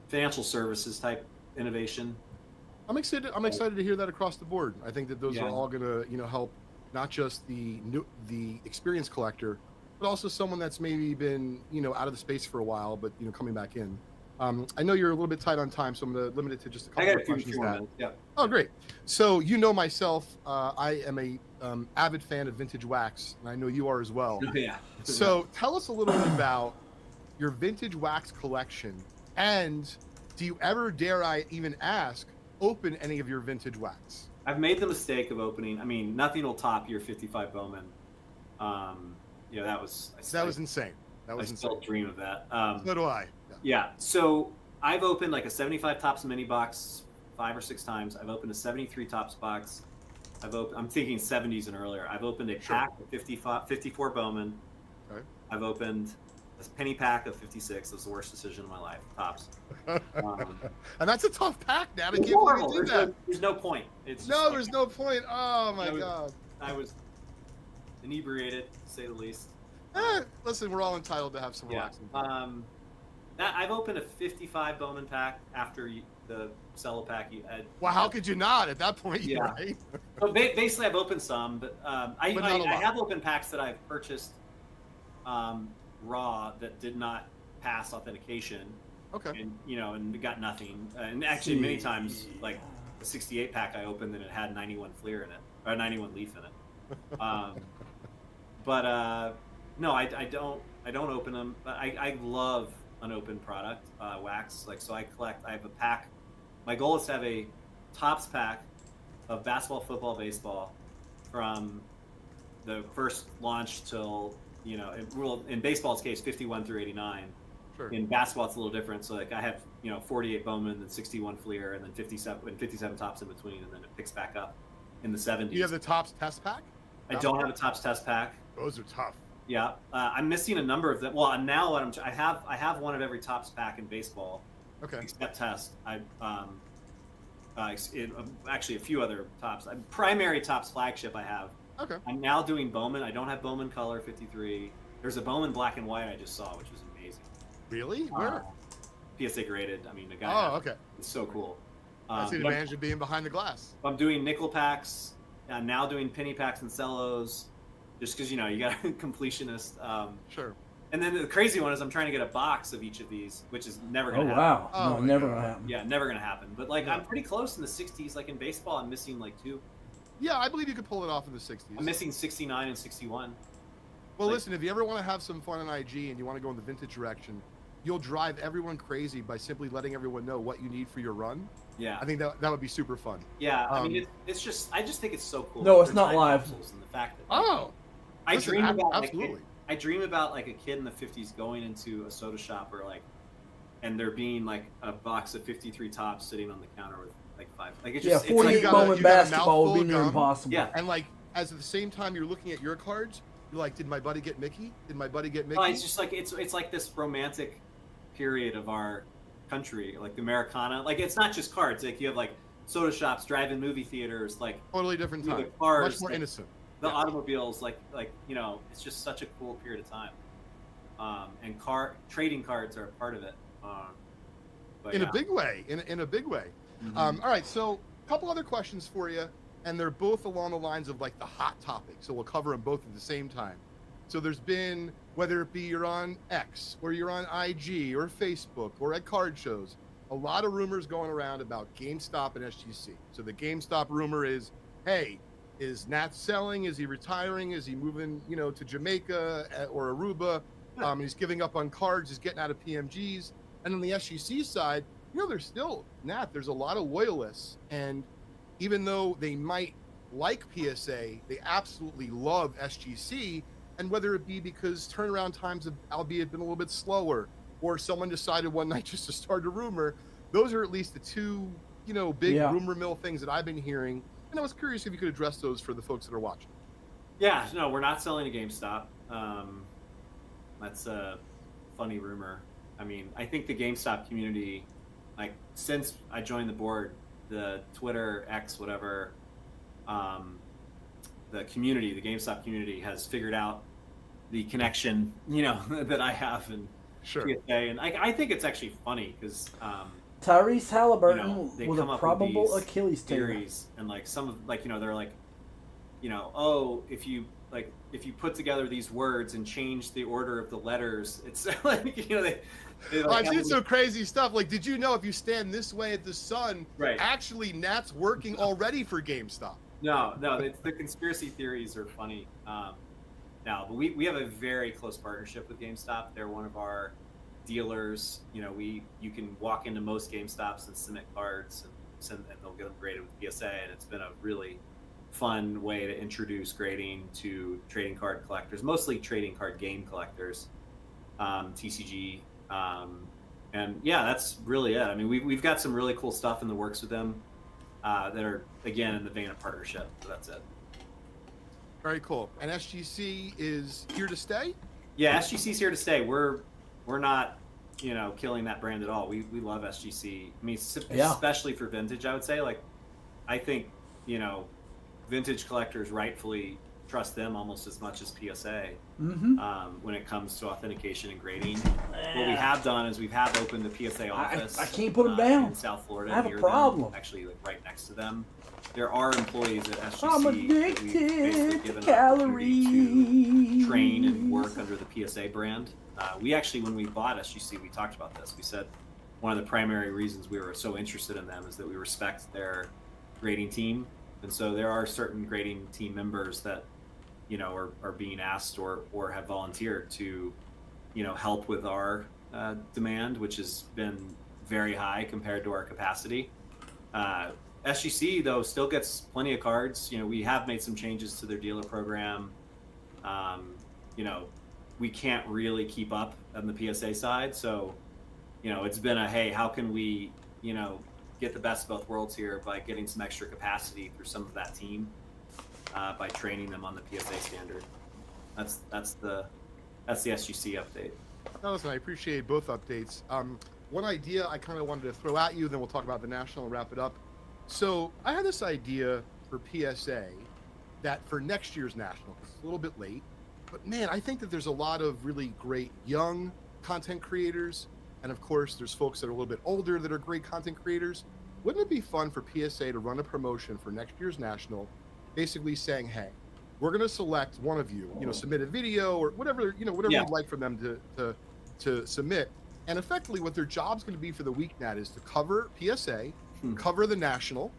S3: financial services type innovation.
S4: I'm excited to hear that across the board. I think that those are all going to, you know, help not just the experienced collector, but also someone that's maybe been, you know, out of the space for a while, but, you know, coming back in. I know you're a little bit tight on time, so I'm going to limit it to just a couple of questions. Oh, great. So, you know myself, I am a avid fan of vintage wax, and I know you are as well.
S3: Yeah.
S4: So tell us a little bit about your vintage wax collection, and do you ever, dare I even ask, open any of your vintage wax?
S3: I've made the mistake of opening. I mean, nothing will top your 55 Bowman. You know, that was
S4: insane.
S3: I still dream of that.
S4: So do I.
S3: Yeah. So I've opened like a 75 Tops mini box 5 or 6 times. I've opened a 73 Tops box. I'm thinking 70s and earlier. I've opened a pack of 54 Bowman.
S4: Okay.
S3: I've opened penny pack of 56 was the worst decision of my life. Tops.
S4: And that's a tough pack now to
S3: It's
S4: give you
S3: horrible.
S4: do that.
S3: There's no point. It's just
S4: No,
S3: like,
S4: there's no point. Oh my god.
S3: I was inebriated, to say the least.
S4: Listen, we're all entitled to have some
S3: Yeah.
S4: relaxing.
S3: I've opened a 55 Bowman pack after the cello pack.
S4: Well, how could you not at that point?
S3: Yeah.
S4: Right?
S3: So basically, I've opened some, but I
S4: But not a lot.
S3: have opened packs that I've purchased raw that did not pass authentication,
S4: Okay.
S3: and and got nothing. And actually, many times, like the 68 pack I opened, and it had 91 Fleer in it, or 91 Leaf in it. But no, I don't open them. But I love unopened product, wax. Like, so I have a pack. My goal is to have a Topps pack of basketball, football, baseball from the first launch till, in baseball's case, 51 through 89.
S4: Sure.
S3: In basketball, it's a little different. So like I have, 48 Bowman, then 61 Fleer, and then 57 Topps in between, and then it picks back up in the 70s.
S4: Do you have the Topps test pack?
S3: I don't have a Topps test pack.
S4: Those are tough.
S3: Yeah, I'm missing a number of them. Well, now what I have one of every Topps pack in baseball,
S4: Okay.
S3: except test. Actually a few other Topps. Primary Topps flagship I have.
S4: Okay.
S3: I'm now doing Bowman. I don't have Bowman color 53. There's a Bowman black and white I just saw, which was amazing.
S4: Really? Where?
S3: PSA graded. I mean, the guy.
S4: Oh, okay.
S3: It's so cool.
S4: That's the advantage of being behind the glass.
S3: I'm doing nickel packs. I'm now doing penny packs and cellos, just because you got a completionist.
S4: Sure.
S3: And then the crazy one is I'm trying to get a box of each of these, which is never
S1: Oh
S3: going to happen.
S1: wow!
S4: Oh,
S1: No,
S4: my
S1: never
S4: God.
S1: gonna happen.
S3: Yeah, never going to happen. But like
S4: Yeah.
S3: I'm pretty close in the 60s. Like in baseball, I'm missing like 2.
S4: Yeah, I believe you could pull it off in the 60s.
S3: I'm missing 69 and 61.
S4: Well,
S3: like-
S4: listen, if you ever want to have some fun on IG and you want to go in the vintage direction, you'll drive everyone crazy by simply letting everyone know what you need for your run.
S3: Yeah.
S4: I think that would be super fun.
S3: Yeah, I mean, it's just, I just think it's so cool.
S1: No,
S3: that
S1: it's
S3: there's
S1: not
S3: time
S1: live.
S3: capsules And the fact that
S4: Oh,
S3: I
S4: listen,
S3: dream about
S4: absolutely.
S3: I dream about like a kid in the 50s going into a soda shop or and there being like a box of 53 Topps sitting on the counter with like 5. Like it's
S1: Yeah,
S3: just, it's
S1: 48
S4: you got a-
S1: Bowman
S4: you got a
S1: basketball would be
S4: mouthful of
S1: near
S4: gum.
S1: impossible.
S3: Yeah.
S4: And like, as at the same time you're looking at your cards, you're like, did my buddy get Mickey? Did my buddy get Mickey?
S3: Well, it's just like it's like this romantic period of our country, like the Americana. Like it's not just cards. Like you have like soda shops, drive-in movie theaters, like
S4: Totally different
S3: the
S4: time.
S3: cars,
S4: Much more
S3: like,
S4: innocent.
S3: the
S4: Yeah.
S3: automobiles. Like it's just such a cool period of time. And trading cards are a part of it. But
S4: In
S3: yeah.
S4: a big way. In a big way.
S3: Mhm.
S4: All right, so a couple other questions for you, and they're both along the lines of like the hot topic, so we'll cover them both at the same time. So there's been, whether it be you're on X or you're on IG or Facebook or at card shows, a lot of rumors going around about GameStop and SGC. So the GameStop rumor is, hey, is Nat selling? Is he retiring? Is he moving, to Jamaica or Aruba? He's giving up on cards. He's getting out of PMGs. And on the SGC side, there's still, there's a lot of loyalists. And even though they might like PSA, they absolutely love SGC. And whether it be because turnaround times have, albeit, been a little bit slower, or someone decided one night just to start a rumor, those are at least the two, big rumor mill things that I've been hearing. And I was curious if you could address those for the folks that are watching.
S3: Yeah, no, we're not selling to GameStop. That's a funny rumor. I mean, I think the GameStop community, like since I joined the board, the Twitter, X, whatever, the community, the GameStop community has figured out the connection, that I have in
S4: Sure.
S3: PSA. And I think it's actually funny because
S1: Tyrese Halliburton
S3: they
S1: with
S3: come
S1: a
S3: up
S1: probable
S3: with these
S1: Achilles tear.
S3: theories, and like some of they're like, oh, if you put together these words and change the order of the letters, it's like they
S4: I've
S3: have
S4: seen some crazy stuff. Like, did you know if you stand this way at the sun,
S3: Right.
S4: actually Nat's working already for GameStop?
S3: No, the conspiracy theories are funny. Now, but we have a very close partnership with GameStop. They're one of our dealers. You can walk into most GameStops and submit cards and they'll get them graded with PSA, and it's been a really fun way to introduce grading to trading card collectors, mostly trading card game collectors, TCG, and yeah, that's really it. I mean, we've got some really cool stuff in the works with them that are again in the vein of partnership. So that's it.
S4: Very cool. And SGC is here to stay?
S3: Yeah, SGC's here to stay. We're not, killing that brand at all. We love SGC. I mean,
S1: Yeah.
S3: especially for vintage, I would say. Like, I think, vintage collectors rightfully trust them almost as much as PSA when it comes to authentication and grading. What we have done is we have opened the PSA office.
S1: I can't put them down
S3: in South Florida.
S1: I have a
S3: near
S1: problem.
S3: them, actually, like right next to them. There are employees at SGC
S1: I'm
S3: that we've basically
S1: addicted
S3: given
S1: to
S3: an opportunity
S1: calories.
S3: to train and work under the PSA brand. We actually, when we bought SGC, we talked about this. We said one of the primary reasons we were so interested in them is that we respect their grading team. And so there are certain grading team members that, are being asked or have volunteered to, help with our demand, which has been very high compared to our capacity. SGC, though, still gets plenty of cards. We have made some changes to their dealer program. We can't really keep up on the PSA side. So, it's been hey, how can we, get the best of both worlds here by getting some extra capacity through some of that team by training them on the PSA standard. That's the SGC update.
S4: No, listen, I appreciate both updates. One idea I kind of wanted to throw at you, then we'll talk about the national and wrap it up. So I had this idea for PSA that for next year's national, it's a little bit late, but man, I think that there's a lot of really great young content creators. And of course, there's folks that are a little bit older that are great content creators. Wouldn't it be fun for PSA to run a promotion for next year's national, basically saying, hey, we're going to select one of you, submit a video or whatever, whatever you'd like for them to submit. And effectively what their job's going to be for the week, Nat, is to cover PSA, cover the national,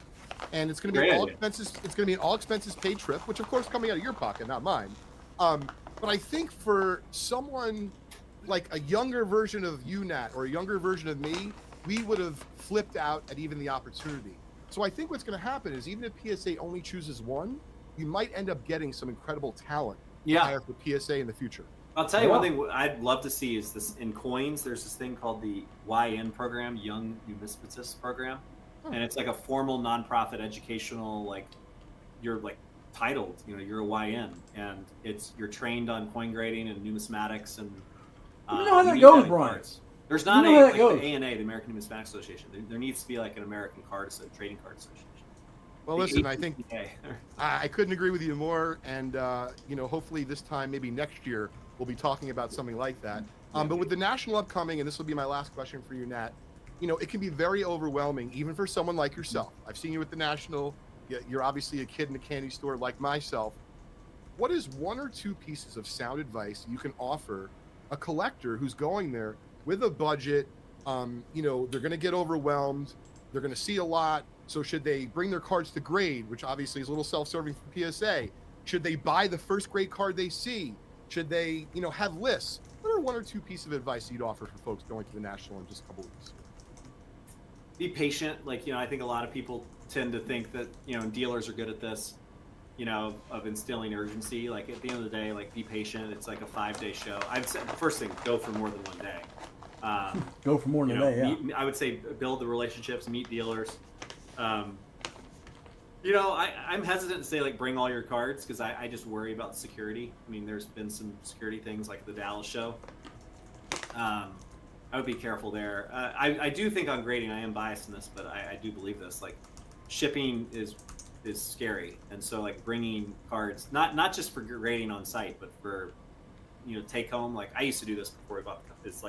S4: and it's going to be all expenses. It's going to be an all expenses paid trip, which of course coming out of your pocket, not mine. But I think for someone like a younger version of you, Nat, or a younger version of me, we would have flipped out at even the opportunity. So I think what's going to happen is even if PSA only chooses one, you might end up getting some incredible talent to hire for PSA in the future.
S3: I'll tell you one thing I'd love to see is this in coins. There's this thing called the YN program, Young Numismatist Program. And it's like a formal nonprofit educational, like you're like titled, you're a YN, and you're trained on coin grading and numismatics and
S1: you know how that goes, Brian.
S3: Cards. There's not the ANA, the American Numismatic Association. There needs to be like an American trading card association.
S4: Well, listen, I think I couldn't agree with you more, and hopefully this time, maybe next year, we'll be talking about something like that. But with the national upcoming, and this will be my last question for you, Nat, it can be very overwhelming, even for someone like yourself. I've seen you at the national. You're obviously a kid in a candy store like myself. What is one or two pieces of sound advice you can offer a collector who's going there with a budget? They're going to get overwhelmed. They're going to see a lot. So should they bring their cards to grade, which obviously is a little self-serving for PSA? Should they buy the first grade card they see? Should they, have lists? What are one or two pieces of advice you'd offer for folks going to the national in just a couple weeks?
S3: Be patient. I think a lot of people tend to think that, dealers are good at this, of instilling urgency. Like at the end of the day, be patient. It's like a 5-day show. I'd say the first thing, go for more than one day.
S1: Go for more than a day, yeah.
S3: I would say build the relationships, meet dealers. I'm hesitant to say bring all your cards because I just worry about security. I mean, there's been some security things like the Dallas show. I would be careful there. I do think on grading, I am biased in this, but I do believe this. Shipping is scary, and so bringing cards not just for grading on site, but for take home. I used to do this before we bought the. It's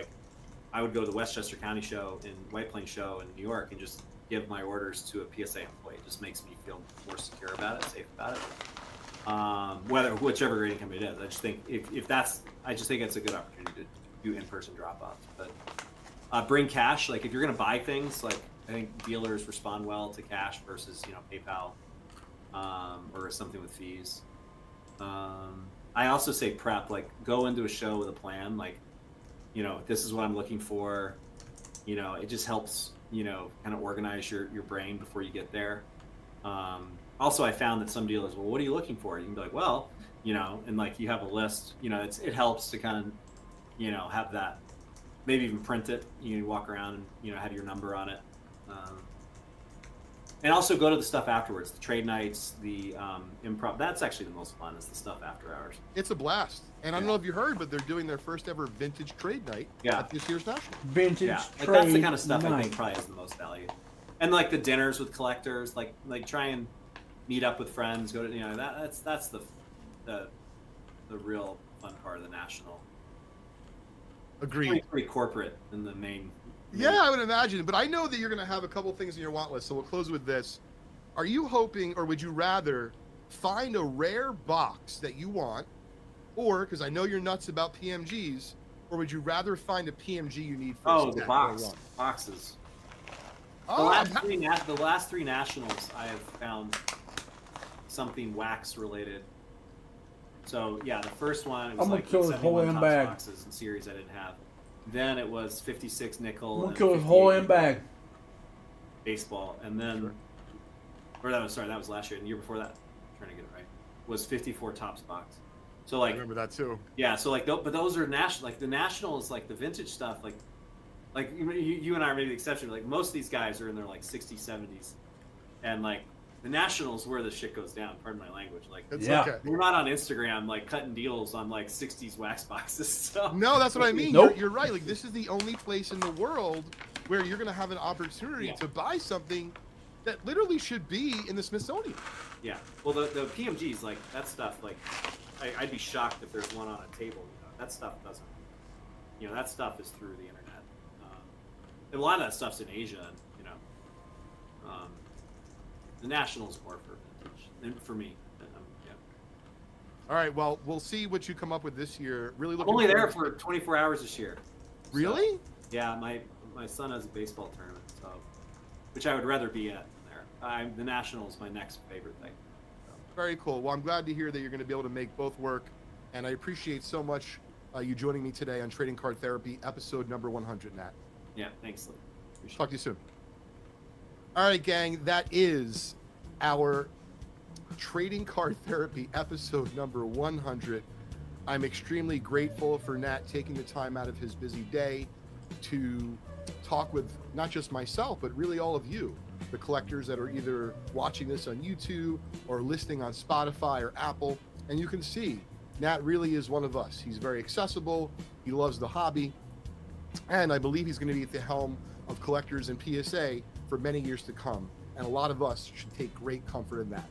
S3: I would go to the Westchester County show and White Plains show in New York and just give my orders to a PSA employee. It just makes me feel more secure about it, safe about it. Whichever grading company it is, I just think I just think it's a good opportunity to do in-person drop-offs. But bring cash. If you're going to buy things, I think dealers respond well to cash versus PayPal or something with fees. I also say prep. Go into a show with a plan. This is what I'm looking for. It just helps. Kind of organize your brain before you get there. Also, I found that some dealers, well, what are you looking for? You can be well, and you have a list. It helps to kind of, have that. Maybe even print it. You walk around and have your number on it. And also go to the stuff afterwards, the trade nights, the improv. That's actually the most fun, is the stuff after hours.
S4: It's a blast. And I don't know if you heard, but they're doing their first ever vintage trade night at this year's National.
S1: Vintage
S3: Yeah, like
S1: trade
S3: that's the kind of stuff
S1: night.
S3: I think probably has the most value. And like the dinners with collectors, like try and meet up with friends, go to, you know, that's the real fun part of the National.
S4: Agreed.
S3: It's pretty corporate in the main.
S4: Yeah, I would imagine. But I know that you're going to have a couple things in your want list, so we'll close with this. Are you hoping, or would you rather find a rare box that you want, or, because I know you're nuts about PMGs, or would you rather find a PMG you need for
S3: Oh, the boxes.
S4: Oh,
S3: The last three Nationals, I have found something wax related. So yeah, the first one, it was
S1: I'm gonna
S3: like
S1: kill his whole
S3: 71
S1: damn
S3: Topps
S1: bag.
S3: boxes in series I didn't have. Then it was 56 nickel.
S1: I'm gonna
S3: and
S1: kill his whole
S3: 58
S1: damn bag.
S3: baseball, and then, or that was last year. And the year before that, I'm trying to get it right, was 54 Topps box. So
S4: I
S3: like,
S4: remember that too.
S3: yeah, so like, but those are national. Like the Nationals, like the vintage stuff, like you and I are maybe the exception. But like most of these guys are in their like 60s, 70s, and like the Nationals where the shit goes down. Pardon my language. Like,
S4: It's
S1: Yeah.
S4: okay.
S3: we're not on Instagram like cutting deals on like 60s wax boxes. So
S4: No, that's what I mean.
S1: Nope.
S4: You're right. Like, this is the only place in the world where you're going to have an opportunity
S3: Yeah.
S4: to buy something that literally should be in the Smithsonian.
S3: yeah. Well, the PMGs, like that stuff, like I'd be shocked if there's one on a table. You know, that stuff doesn't. You know, that stuff is through the internet. And a lot of that stuff's in Asia. And, you know, the Nationals more for vintage, and for me. Yeah.
S4: All right. Well, we'll see what you come up with this year. Really
S3: I'm
S4: looking
S3: only there
S4: forward
S3: for 24 hours this year. So,
S4: Really?
S3: yeah, my son has a baseball tournament, so which I would rather be at than there. The Nationals is my next favorite thing. So.
S4: Very cool. Well, I'm glad to hear that you're going to be able to make both work. And I appreciate so much you joining me today on Trading Card Therapy, episode number 100, Nat.
S3: Yeah, thanks, Lee. Appreciate
S4: Talk to you soon. All right, gang, that is our Trading Card Therapy episode number 100. I'm extremely grateful for Nat taking the time out of his busy day to talk with not just myself, but really all of you, the collectors that are either watching this on YouTube or listening on Spotify or Apple. And you can see Nat really is one of us. He's very accessible. He loves the hobby. And I believe he's going to be at the helm of collectors and PSA for many years to come. And a lot of us should take great comfort in that.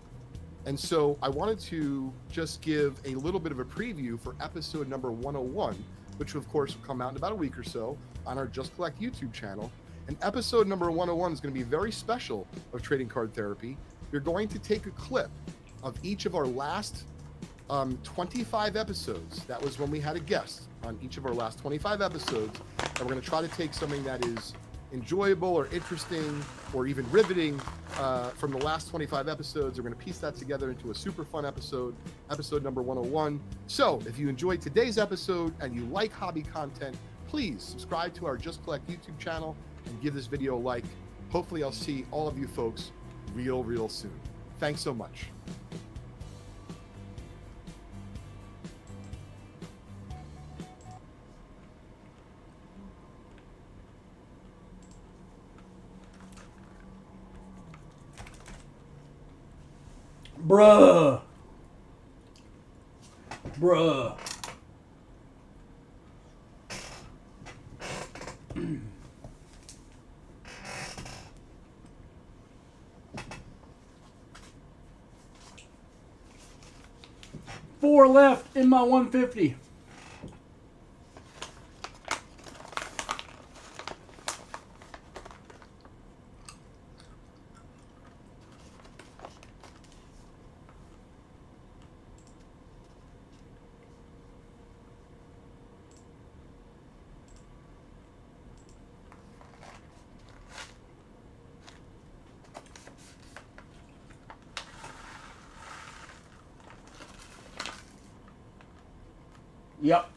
S4: And so I wanted to just give a little bit of a preview for episode number 101, which of course will come out in about a week or so on our Just Collect YouTube channel. And episode number 101 is going to be very special of Trading Card Therapy. We're going to take a clip of each of our last 25 episodes. That was when we had a guest on each of our last 25 episodes. And we're going to try to take something that is enjoyable or interesting or even riveting from the last 25 episodes. We're going to piece that together into a super fun episode number 101. So if you enjoyed today's episode and you like hobby content, please subscribe to our Just Collect YouTube channel and give this video a like. Hopefully I'll see all of you folks real soon. Thanks so much.
S1: Bruh. 4 left in my 150. Yep.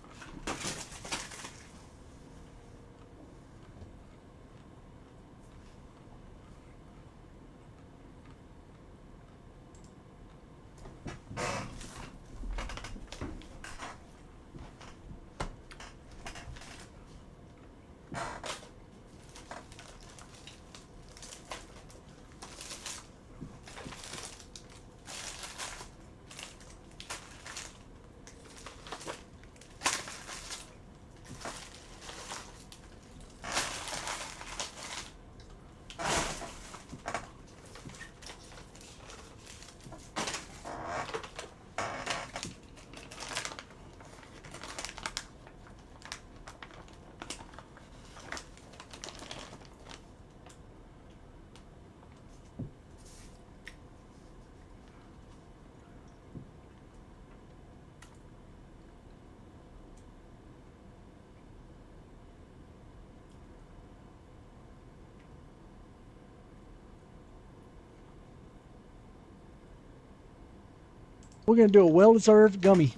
S5: We're going to do a well-deserved gummy.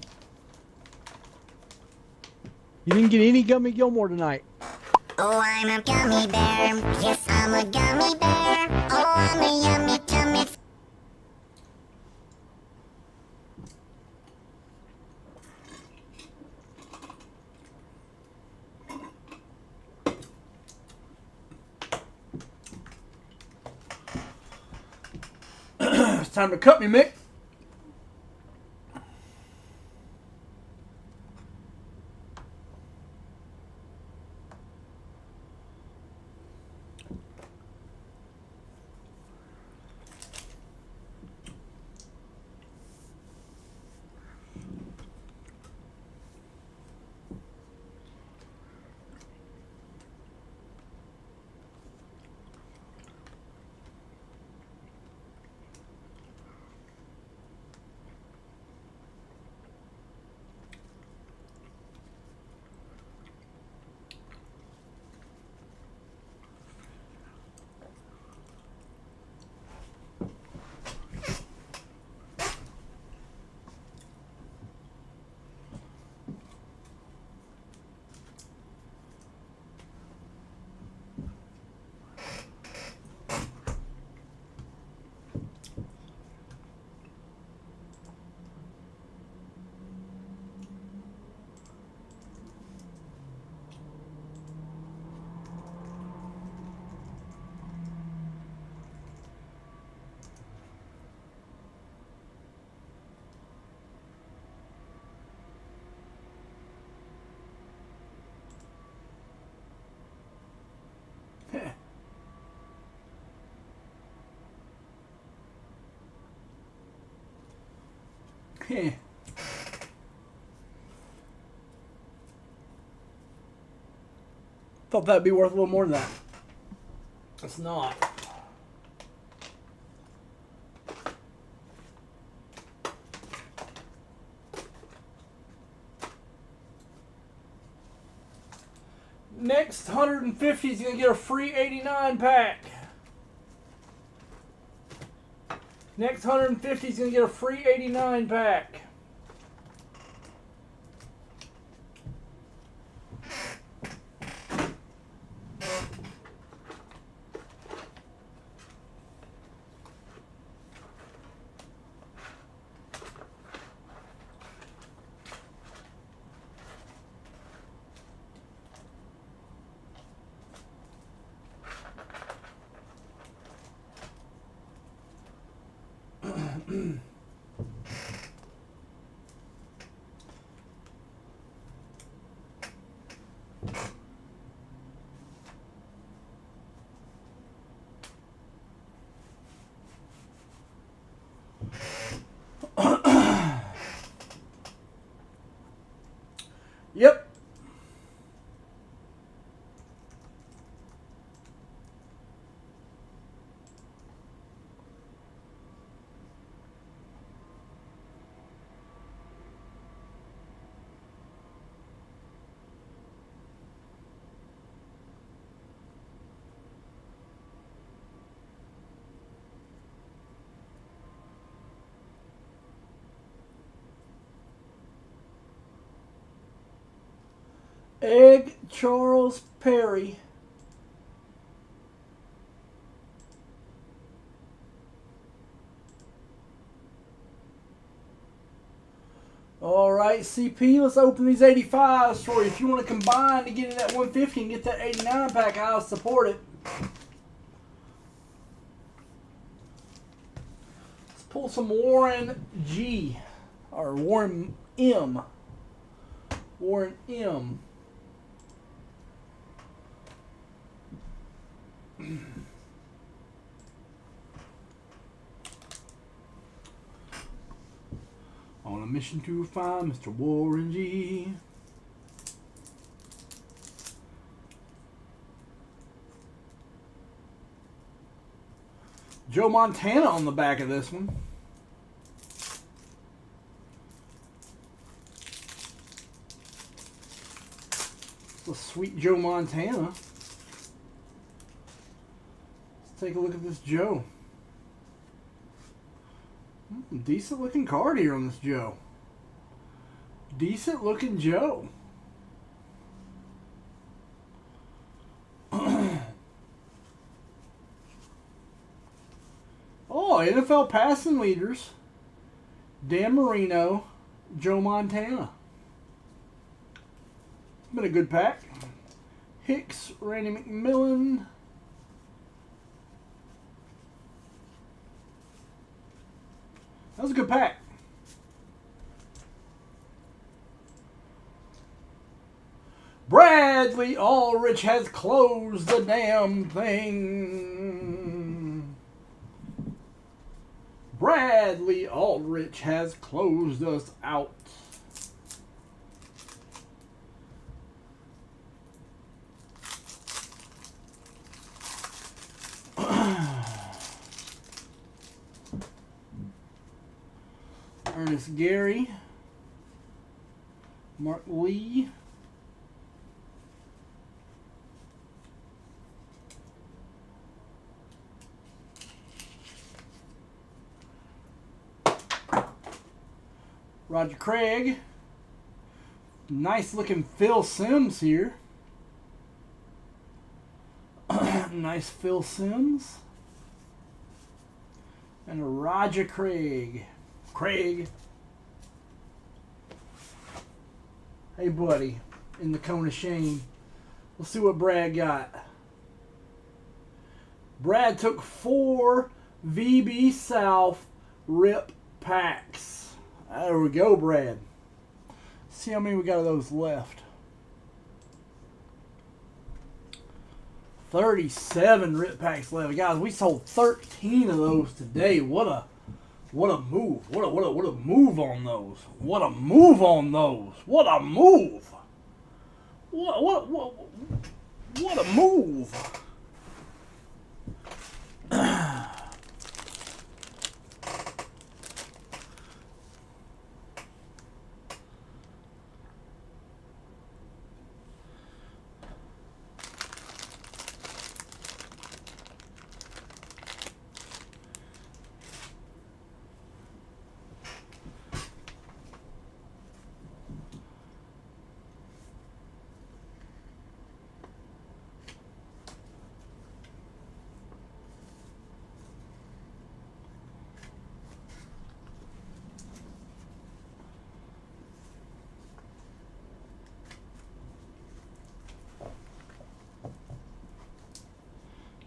S5: You didn't get any Gummy Gilmore tonight.
S6: Oh, I'm a gummy bear. Yes, I'm a gummy bear. Oh, I'm a yummy, yummy.
S1: It's time to cut me, Mick. Heh. Thought that'd be worth a little more than that. It's not. Next 150 is going to get a free 89 pack. Next 150 is going to get a free 89 pack. Yep. Egg Charles Perry. All right, CP, let's open these 85s for you. If you want to combine to get in that 150 and get that 89 pack, I'll support it. Let's pull some Warren G. Or Warren M. Warren M. On a mission to find Mr. Warren G. Joe Montana on the back of this one. The sweet Joe Montana. Let's take a look at this Joe. Decent looking card here on this Joe. Decent looking Joe. Oh, NFL passing leaders. Dan Marino, Joe Montana. Been a good pack. Hicks, Randy McMillan. That was a good pack. Bradley Ulrich has closed the damn thing. Bradley Ulrich has closed us out. Ernest Gary, Mark Lee, Roger Craig, nice looking Phil Simms here. Nice Phil Simms. And a Roger Craig. Hey, buddy, in the cone of shame. Let's see what Brad got. Brad took 4 VB South rip packs. There we go, Brad. See how many we got of those left. 37 rip packs left. Guys, we sold 13 of those today. What a move. What a move on those. What a move on those. What a move. What a move.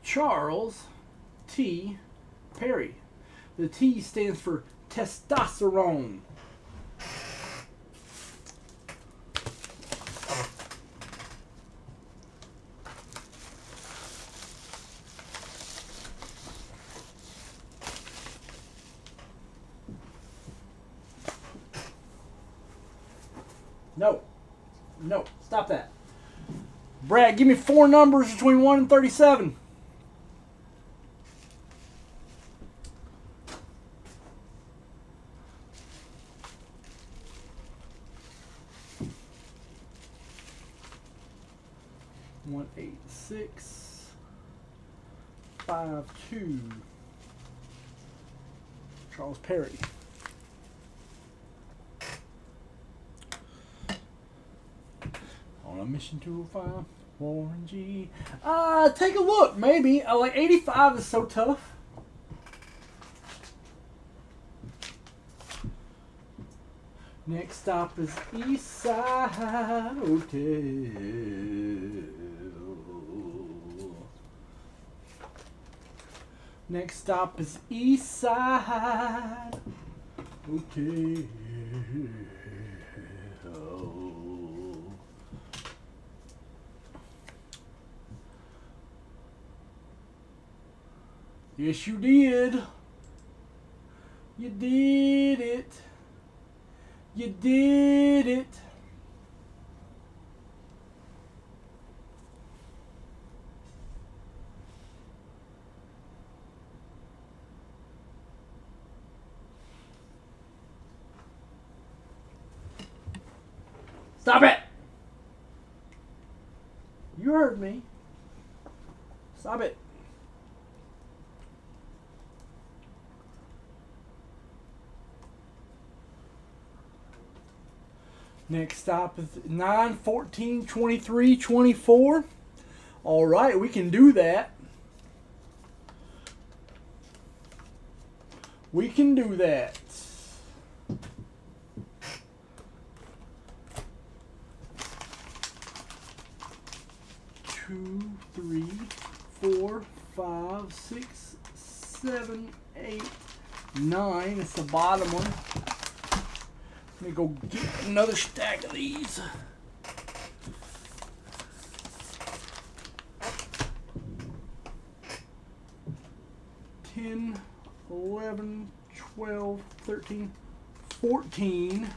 S1: Charles T. Perry. The T stands for testosterone. No. No. Stop that. Brad, give me 4 numbers between 1 and 37. One 8 6 5 2. Charles Perry. On a mission to find Warren G. Take a look, maybe. Like 85 is so tough. Next stop is Eastside Hotel. Next stop is Eastside Hotel. Yes, you did. You did it. You did it. Stop it. You heard me. Stop it. Next stop is 9, 14, 23, 24. All right, we can do that. We can do that. Two, three, 4, 5, 6, 7, 8, 9. It's the bottom one. Let me go get another stack of these. $10, 11, 12, 13, 14,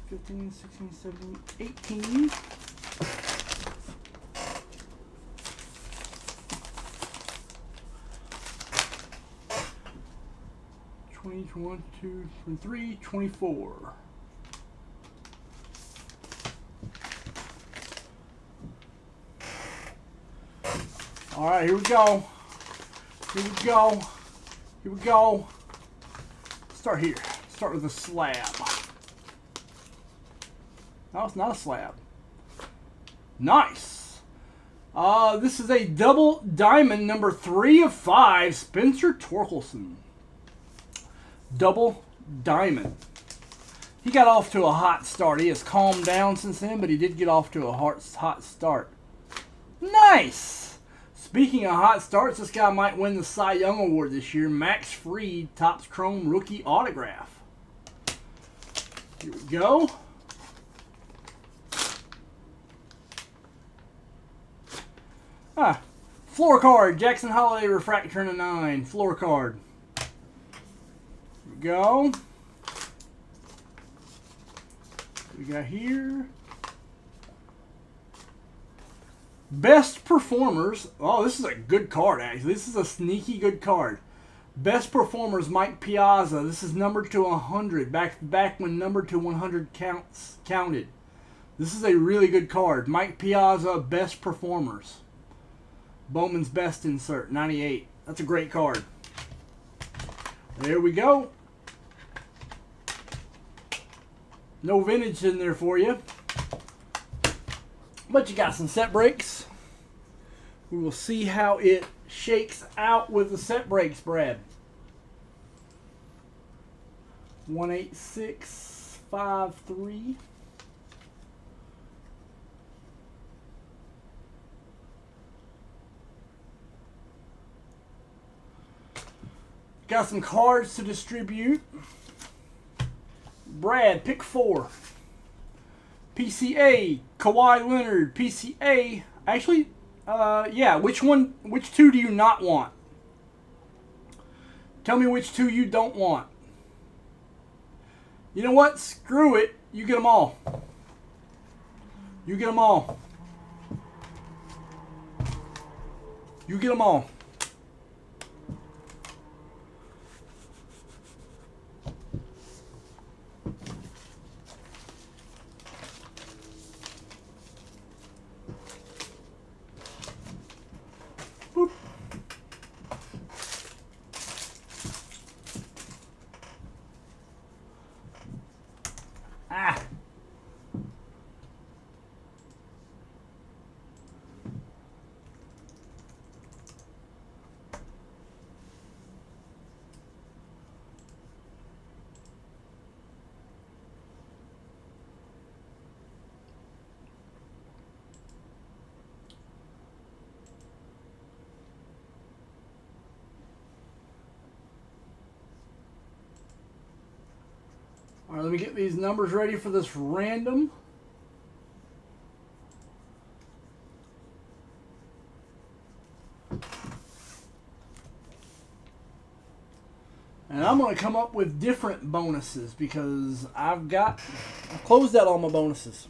S1: 15, 16, 17, 18. One, 2, 3, 24. All right, here we go. Here we go. Here we go. Start here. Start with a slab. No, it's not a slab. Nice. This is a double diamond, number 3 of 5, Spencer Torkelson. Double diamond. He got off to a hot start. He has calmed down since then, but he did get off to a hot start. Nice! Speaking of hot starts, this guy might win the Cy Young Award this year. Max Fried, Topps Chrome rookie autograph. Here we go. Floor card. Jackson Holiday refractor in a 9. Floor card. Go. We got here. Best performers. Oh, this is a good card, actually. This is a sneaky good card. Best performers, Mike Piazza. This is numbered to 100. Back when numbered to 100 counted. This is a really good card. Mike Piazza, best performers. Bowman's best insert, 98. That's a great card. There we go. No vintage in there for you. But you got some set breaks. We will see how it shakes out with the set breaks, Brad. 18653. Got some cards to distribute. Brad, pick 4. PCA, Kawhi Leonard, PCA. Actually, yeah, which 2 do you not want? Tell me which 2 you don't want. You know what? Screw it. You get them all. You get them all. You get them all. Boop. Ah. All right, let me get these numbers ready for this random. And I'm going to come up with different bonuses because I've closed out all my bonuses.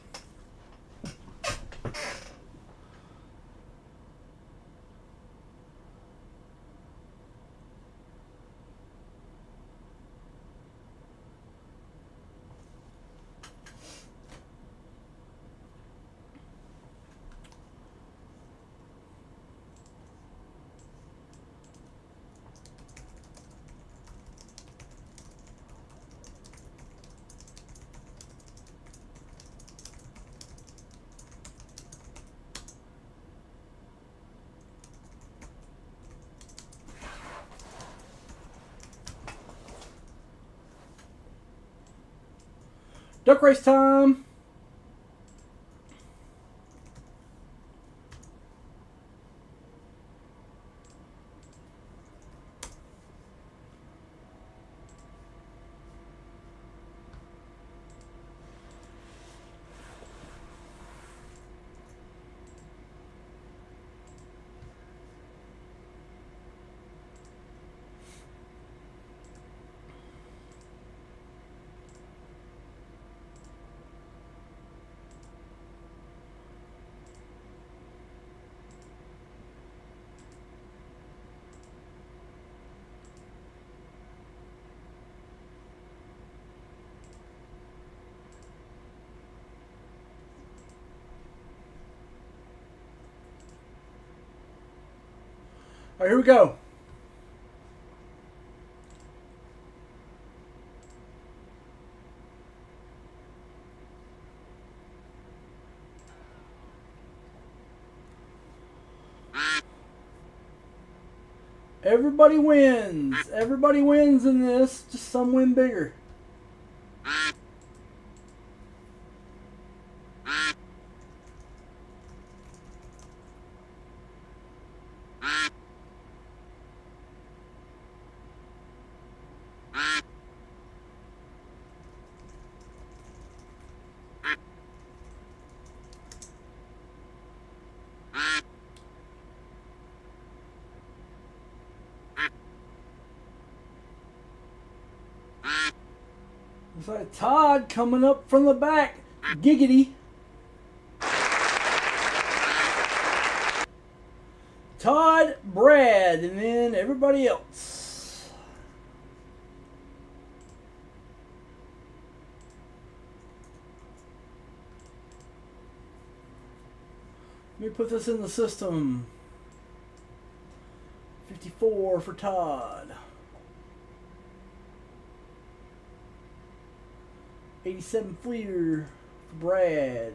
S1: Duck race time. All right, here we go. Everybody wins. Everybody wins in this. Just some win bigger. Looks like Todd coming up from the back. Giggity. Todd, Brad, and then everybody else. Let me put this in the system. 54 for Todd. 87 Fleer for Brad.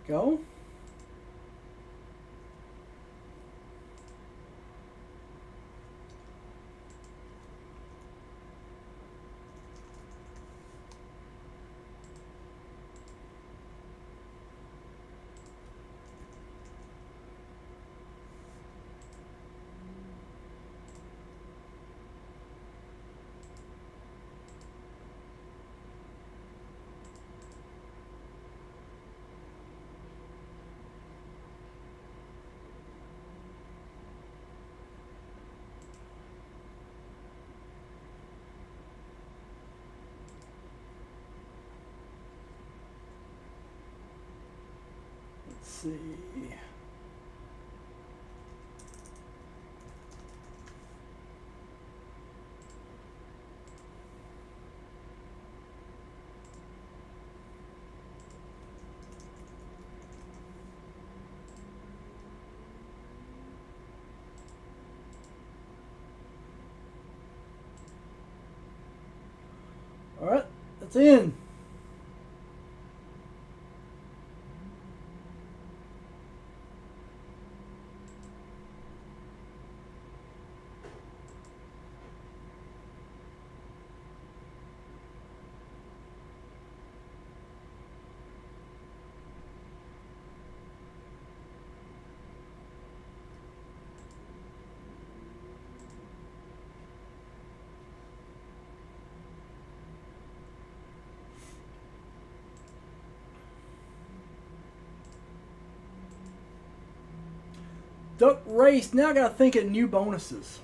S1: Go. Let's see. All right, that's in. Duck race. Now I gotta think of new bonuses.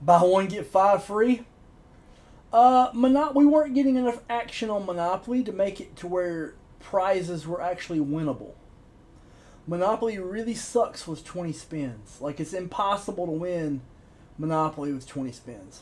S1: Buy one, get five free. We weren't getting enough action on Monopoly to make it to where prizes were actually winnable. Monopoly really sucks with 20 spins. Like, it's impossible to win Monopoly with 20 spins.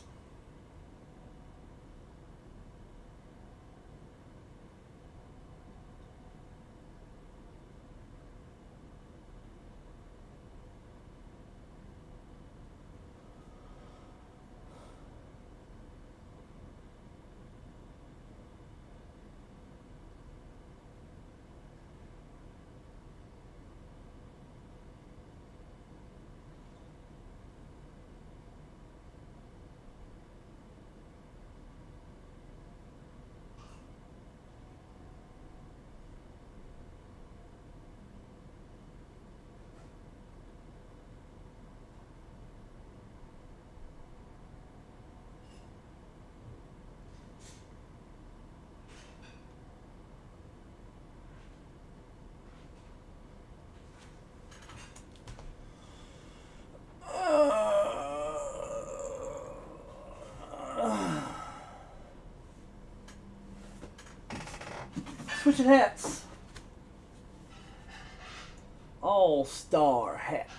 S1: Switching hats. All-star hats.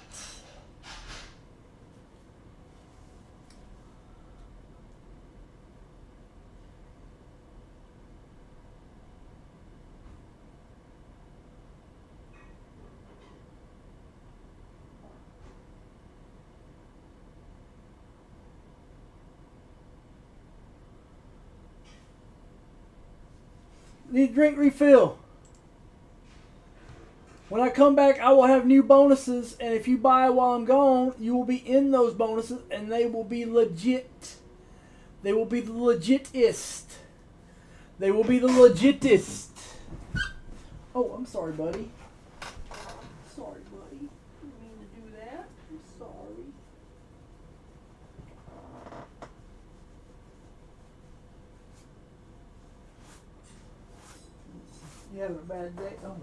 S1: Need a drink refill. When I come back, I will have new bonuses, and if you buy while I'm gone, you will be in those bonuses, and they will be legit. They will be the legitist. They will be the legitist. Oh, I'm sorry, buddy. Sorry, buddy. Didn't mean to do that. I'm sorry. You having a bad day? Oh.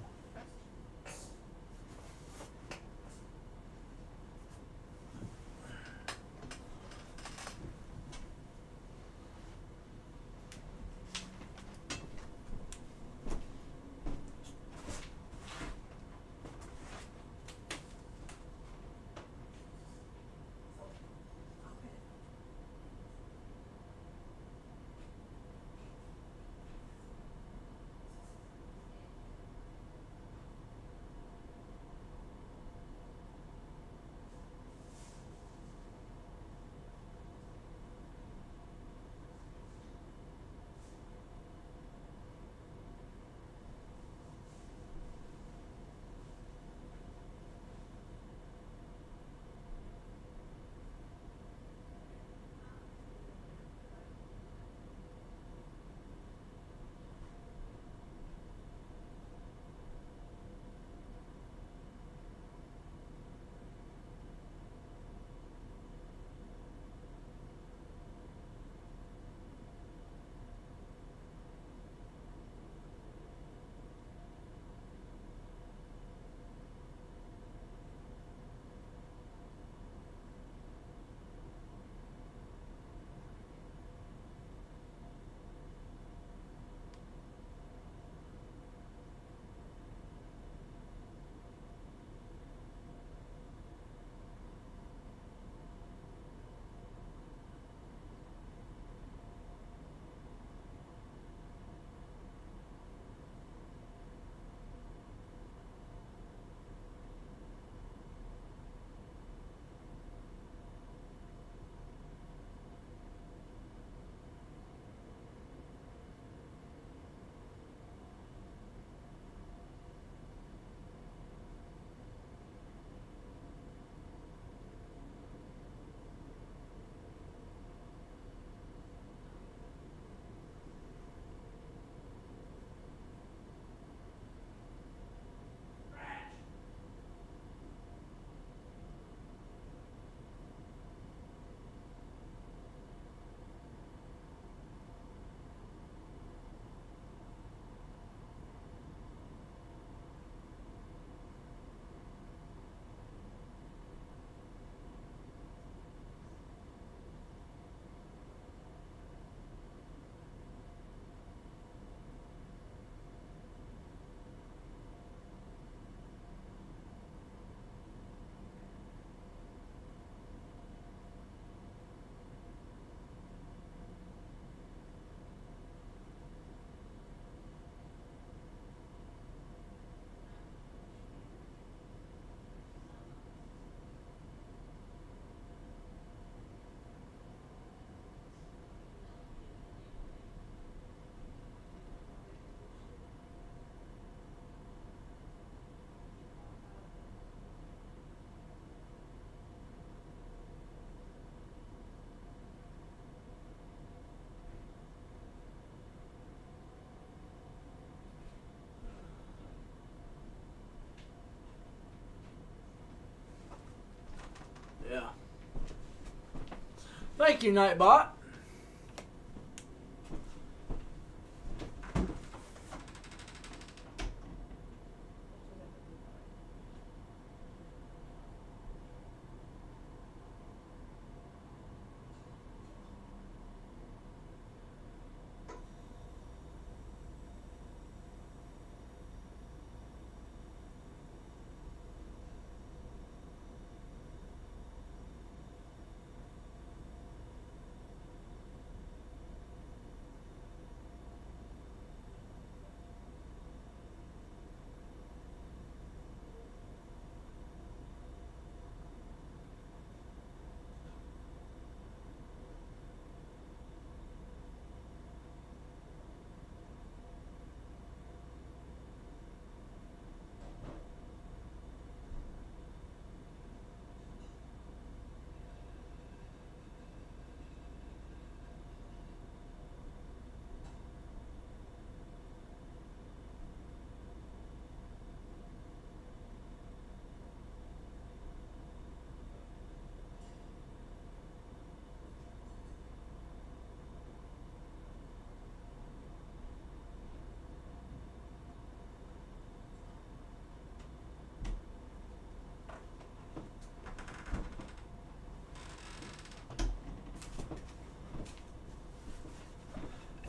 S1: Thank you, Nightbot.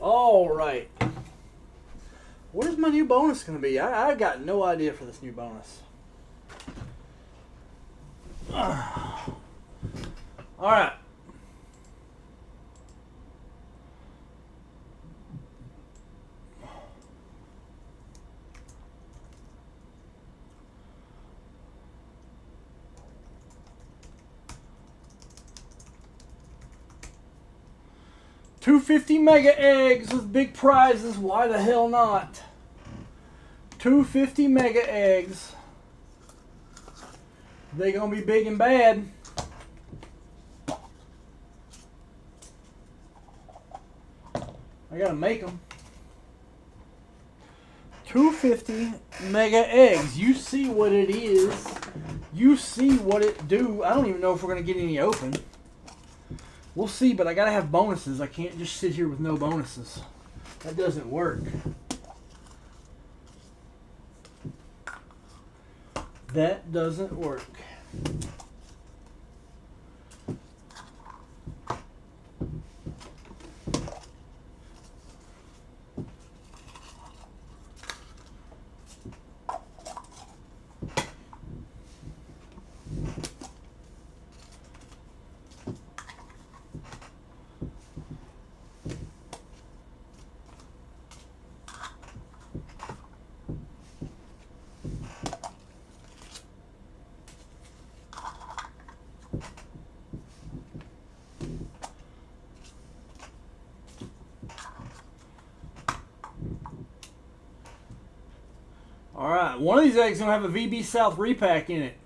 S1: All right. Where's my new bonus going to be? I got no idea for this new bonus. All right. $250 mega eggs with big prizes. Why the hell not? $250 mega eggs. They gonna be big and bad. I gotta make them. 250 mega eggs. You see what it is. You see what it do. I don't even know if we're gonna get any open. We'll see, but I gotta have bonuses. I can't just sit here with no bonuses. That doesn't work. That doesn't work. Alright, one of these eggs is going to have a VB South repack in it.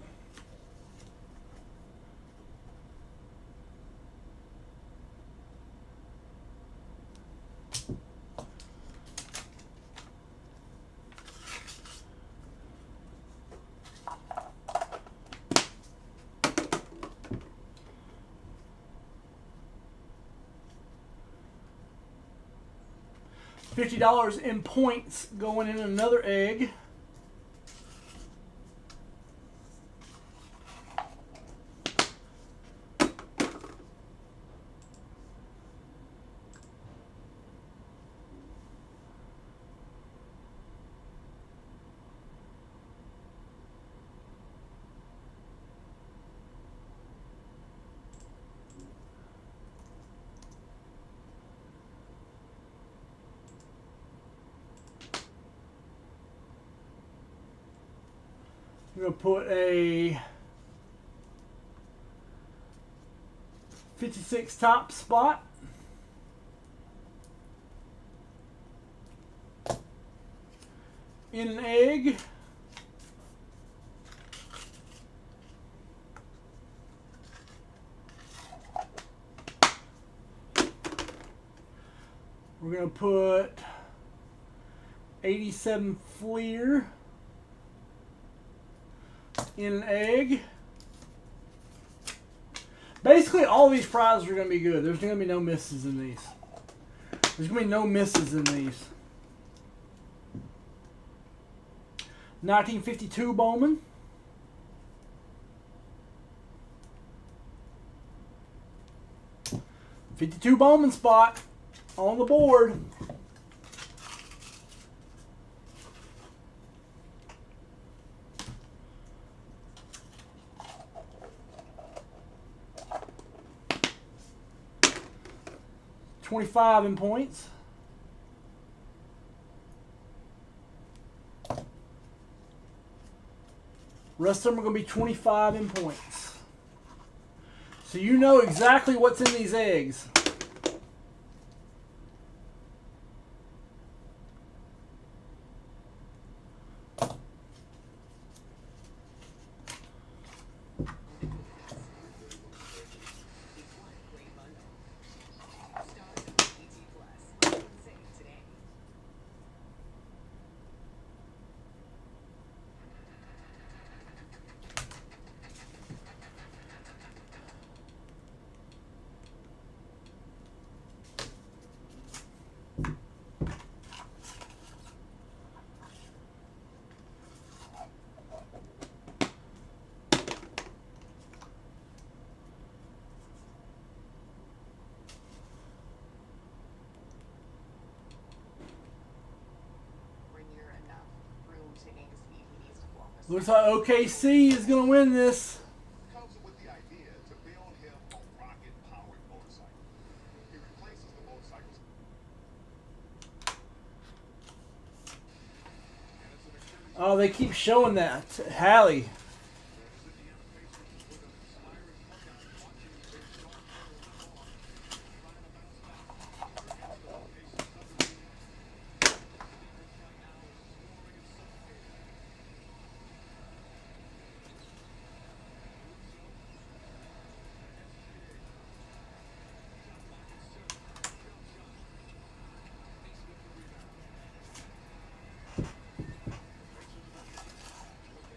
S1: $50 in points going in another egg. I'm going to put a 56 top spot. In an egg. We're going to put 87 Fleer in an egg. Basically, basically all these prizes are going to be good. There's going to be no misses in these. There's going to be no misses in these. 1952 Bowman. '52 Bowman spot on the board. $25 in points. Rest of them are going to be 25 in points. So you know exactly what's in these eggs. Looks like OKC is going to win this.
S2: Comes with the idea to build him a rocket-powered motorcycle. He replaces the motorcycles.
S1: Oh, they keep showing that. Hallie.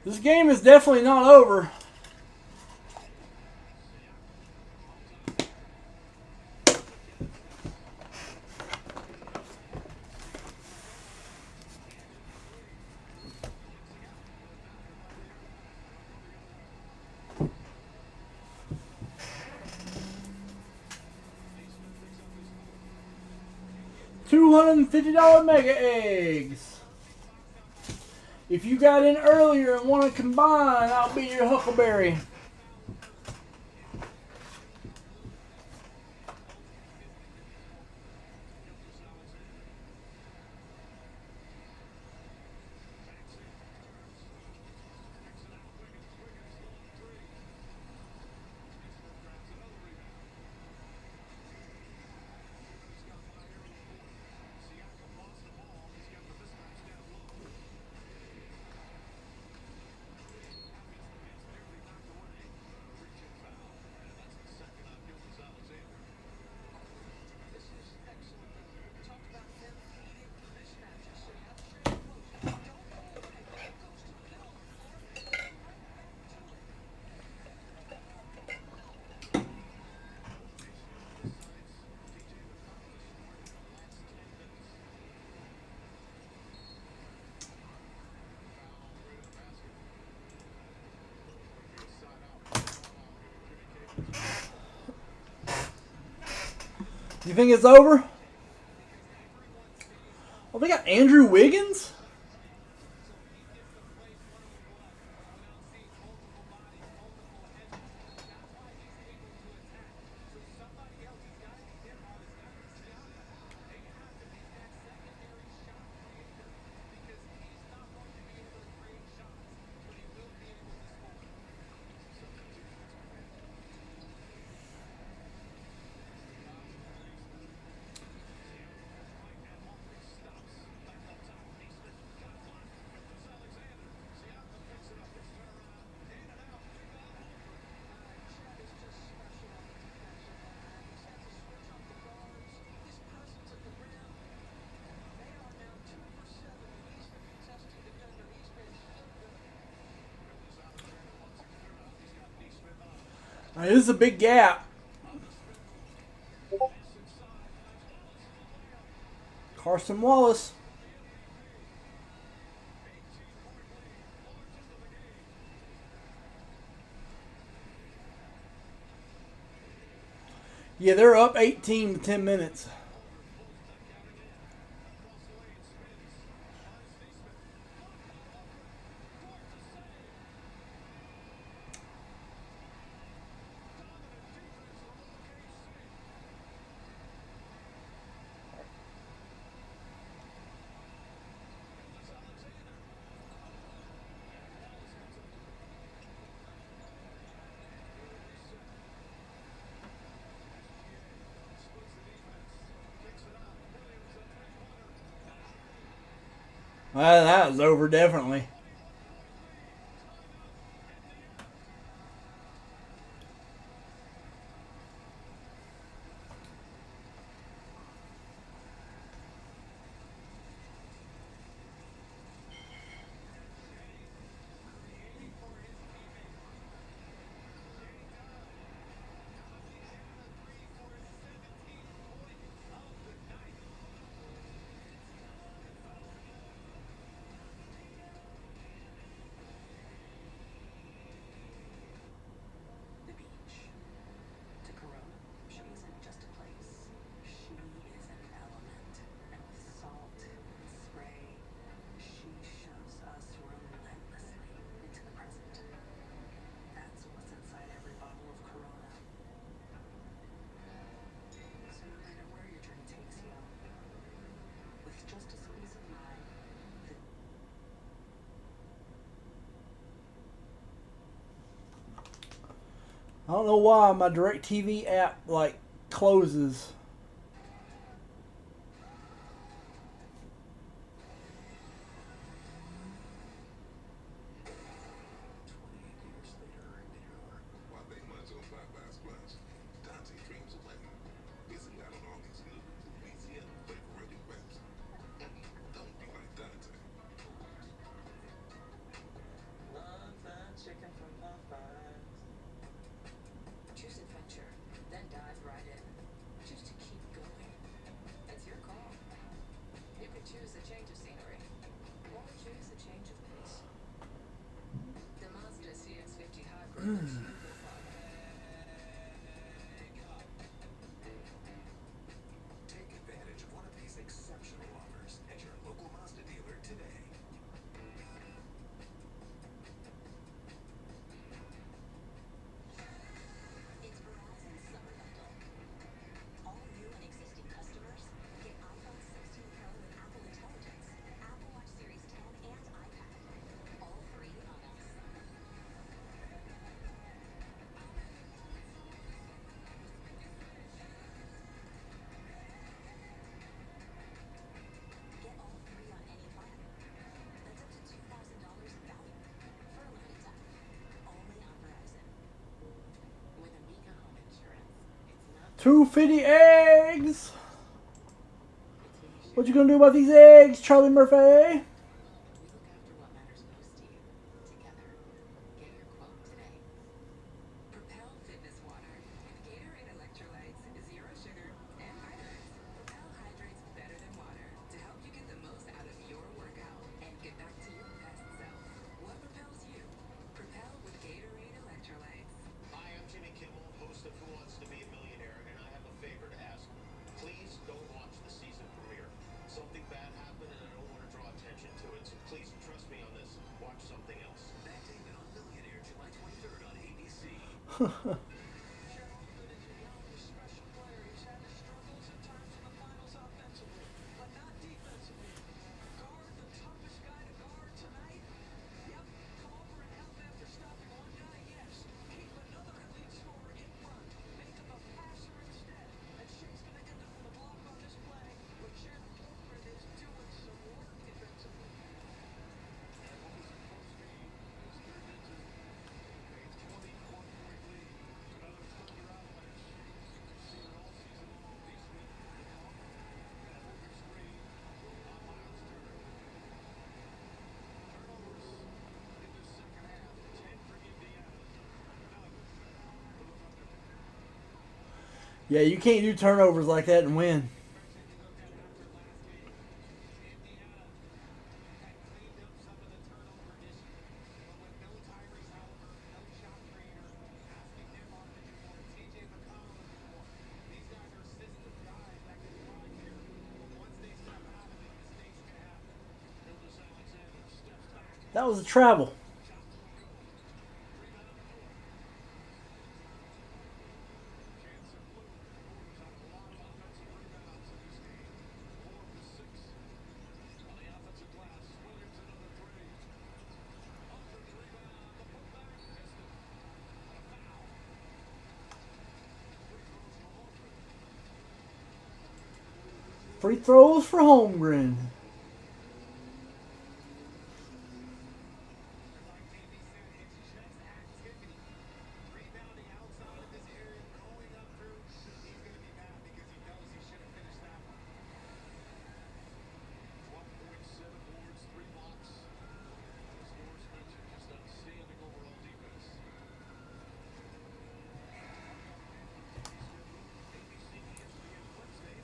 S1: This game is definitely not over. $250 mega eggs. If you got in earlier and want to combine, I'll be your Huckleberry. You think it's over? Oh, they got Andrew Wiggins? This is a big gap. Carson Wallace. Yeah, they're up 18 with 10 minutes. Well, that was over definitely.
S7: The beach. To Corona, she isn't just a place. She is an element. And with salt and spray, she shoves us relentlessly into the present. That's what's inside every bottle of Corona. So no matter where your journey takes you, with just a squeeze of lime, the
S1: I don't know why my DirecTV app like closes.
S7: love that chicken from Popeyes. Choose adventure, then dive right in. Choose to keep going. It's your call. You could choose a change of scenery, or choose a change of pace. The Mazda CX-50 Hybrid lets you go farther.
S8: Take advantage of one of these exceptional offers at your local Mazda dealer today.
S6: It's Verizon's Summer Bundle. All new and existing customers get iPhone 16 Pro with Apple Intelligence, Apple Watch Series 10, and iPad. All free on us. Get all three on any plan. That's up to $2,000 in value for a limited time. Only on Verizon.
S7: With Amiga Home Insurance, it's not
S1: 250 eggs.
S7: it's easy.
S1: What you gonna do about these eggs, Charlie Murphy?
S7: We look after what matters most to you, together. Get your quote today. Propel Fitness Water with Gatorade electrolytes, zero sugar, and hydrates. Propel hydrates better than water to help you get the most out of your workout and get back to your best self. What propels you? Propel with Gatorade electrolytes.
S9: Hi, I'm Jimmy Kimmel, host of Who Wants to Be a Millionaire, and I have a favor to ask. Please don't watch the season premiere. Something bad happened, and I don't want to draw attention to it, so please trust me on this. Watch something else.
S8: Matt Damon on Millionaire, July 23rd on ABC.
S7: Special player. He's had his struggles at times in the finals offensively, but not defensively. Guard the toughest guy to guard tonight. Yep, come over and help after stopping one guy. Yes, keep another elite scorer in front. Make him a passer instead. And Shea's gonna end up with a block on this play. But Shannon Holmgren is doing some work defensively.
S1: Yeah, you can't do turnovers like that and win. That was a travel. Free throws for Holmgren.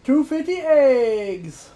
S1: $2.50 eggs.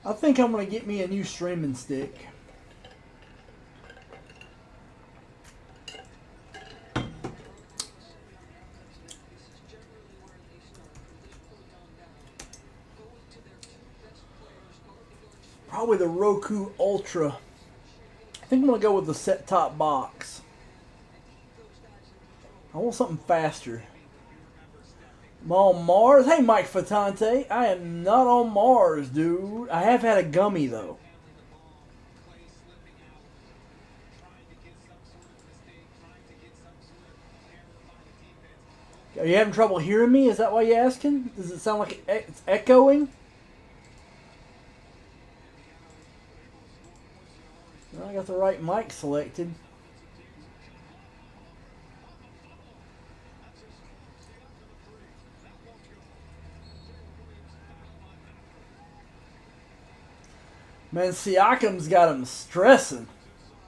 S1: I think I'm going to get me a new streaming stick. Probably the Roku Ultra. I think I'm going to go with the set-top box. I want something faster. I'm on Mars. Hey, Mike Fatante. I am not on Mars, dude. I have had a gummy, though. Are you having trouble hearing me? Is that why you're asking? Does it sound like it's echoing? Well, I got the right mic selected. Man, Siakam's got him stressing.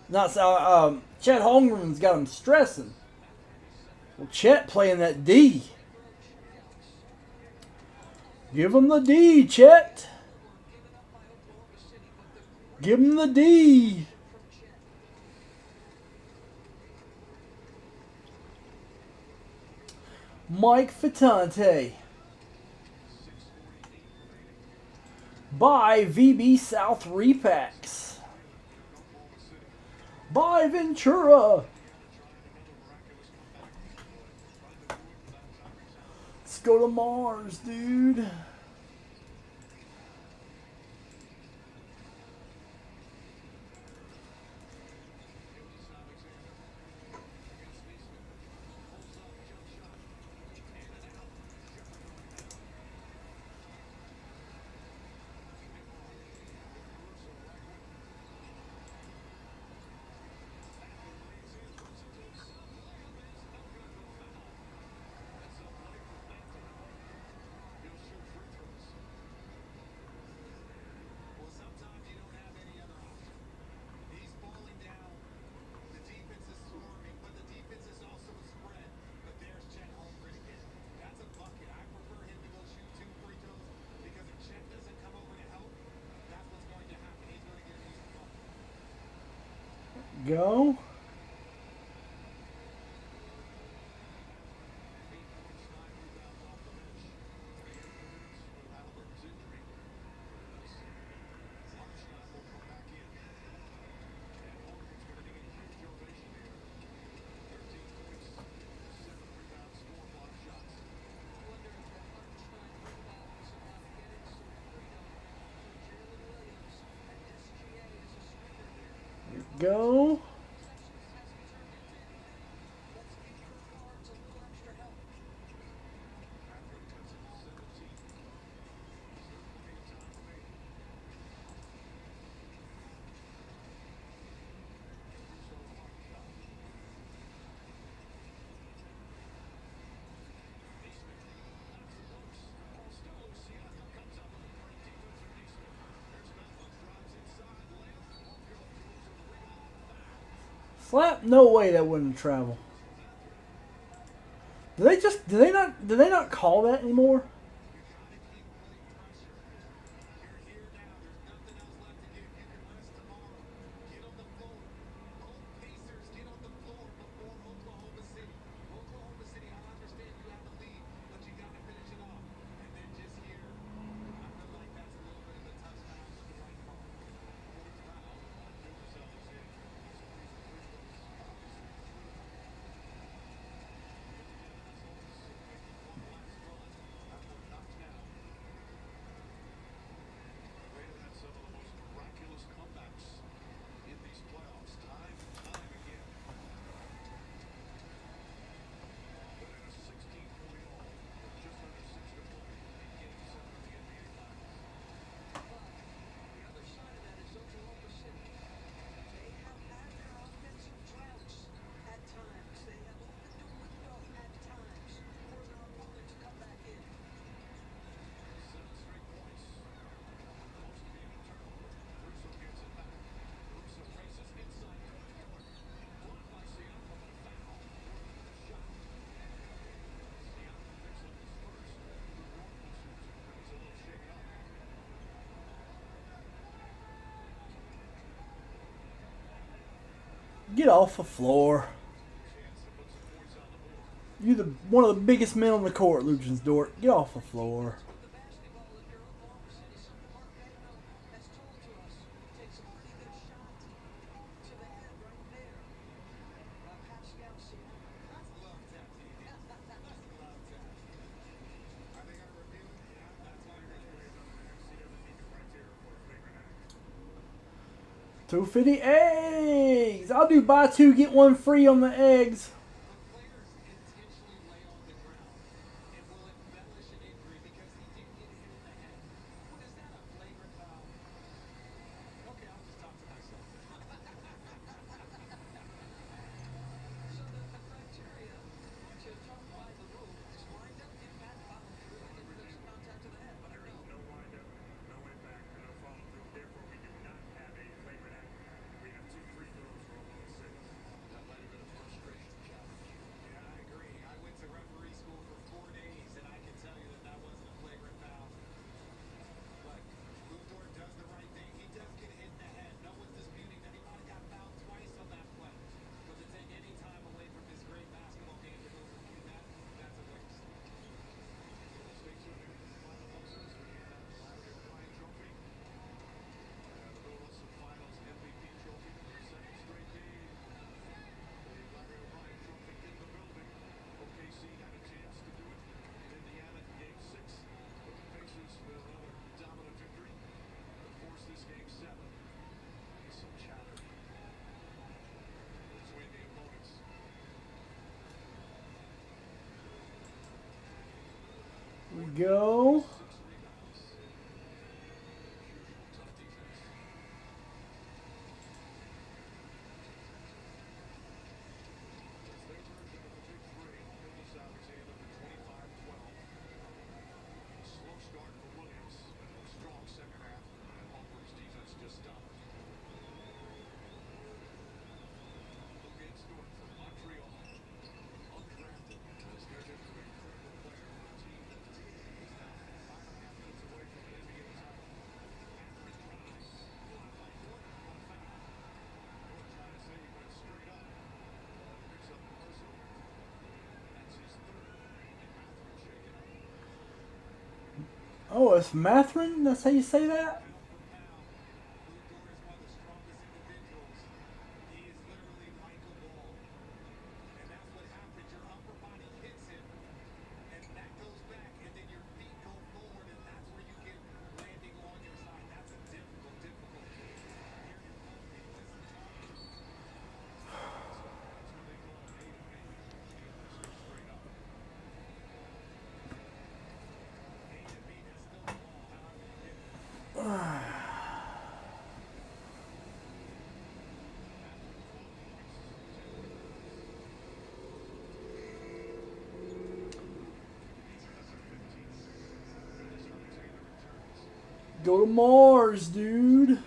S1: Not Chet Holmgren's got him stressing. Well, Chet playing that D. Give him the D, Chet. Give him the D. Mike Fatante. Buy VB South repacks. Buy Ventura. Let's go to Mars, dude. Go. Go. Slap? No way that wouldn't travel. Do they not call that anymore? Get off the floor. You're one of the biggest men on the court, Luchansdort. Get off the floor. $2.50 eggs. I'll do buy two get one free on the eggs. We go. Oh, it's Matherin? That's how you say that? Go to Mars, dude.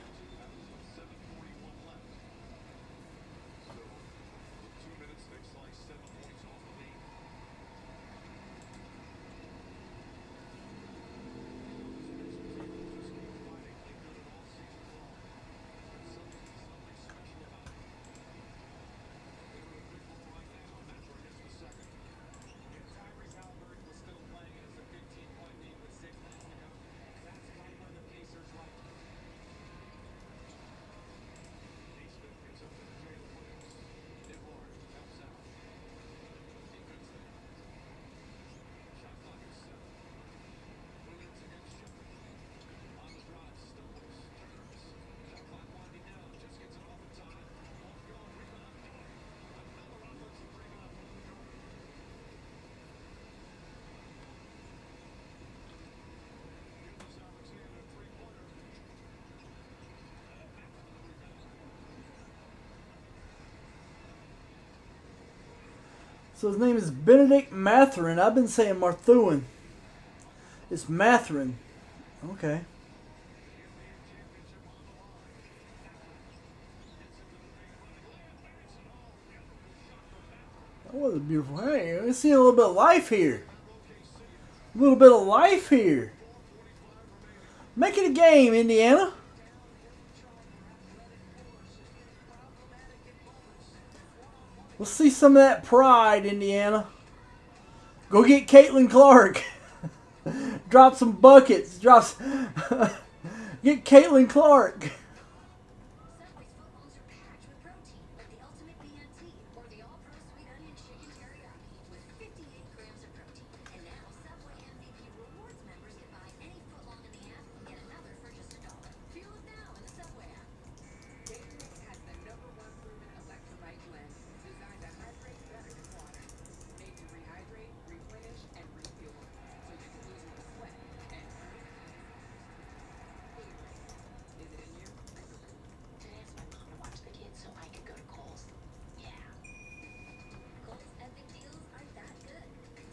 S1: So his name is Benedict Matherin. I've been saying Marthuin. It's Matherin. Okay. That was a beautiful. Hey, let's see a little bit of life here. A little bit of life here. Make it a game, Indiana. Let's see some of that pride, Indiana. Go get Caitlin Clark. Drop some buckets. Get Caitlin Clark.
S6: Subway's footballs are packed with protein, like the ultimate BNT or the all-pro sweet onion chicken teriyaki with 58 grams of protein. And now Subway MVP Rewards members can buy any footlong in the app and get another for just $1. Fuel it now in the Subway app.
S10: Gatorade has the #1 proven electrolyte blend designed to hydrate better than water. Made to rehydrate, replenish, and refuel. So you can lose more sweat and breathe. Gatorade. Is it in you?
S6: Today I asked my mom to watch the kids so I could go to Kohl's. Yeah. Kohl's epic deals aren't that good.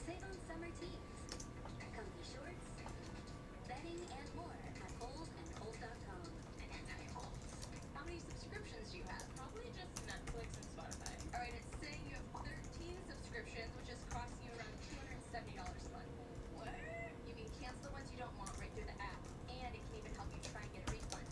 S6: Save on summer tees, comfy shorts, bedding, and more at Kohl's and Kohl's.com. And that's how you Kohl's.
S10: How many subscriptions do you have? Probably just Netflix and Spotify. All right, it's saying you have 13 subscriptions, which is costing you around $270 a month. What? You can cancel the ones you don't want right through the app, and it can even help you try and get a refund.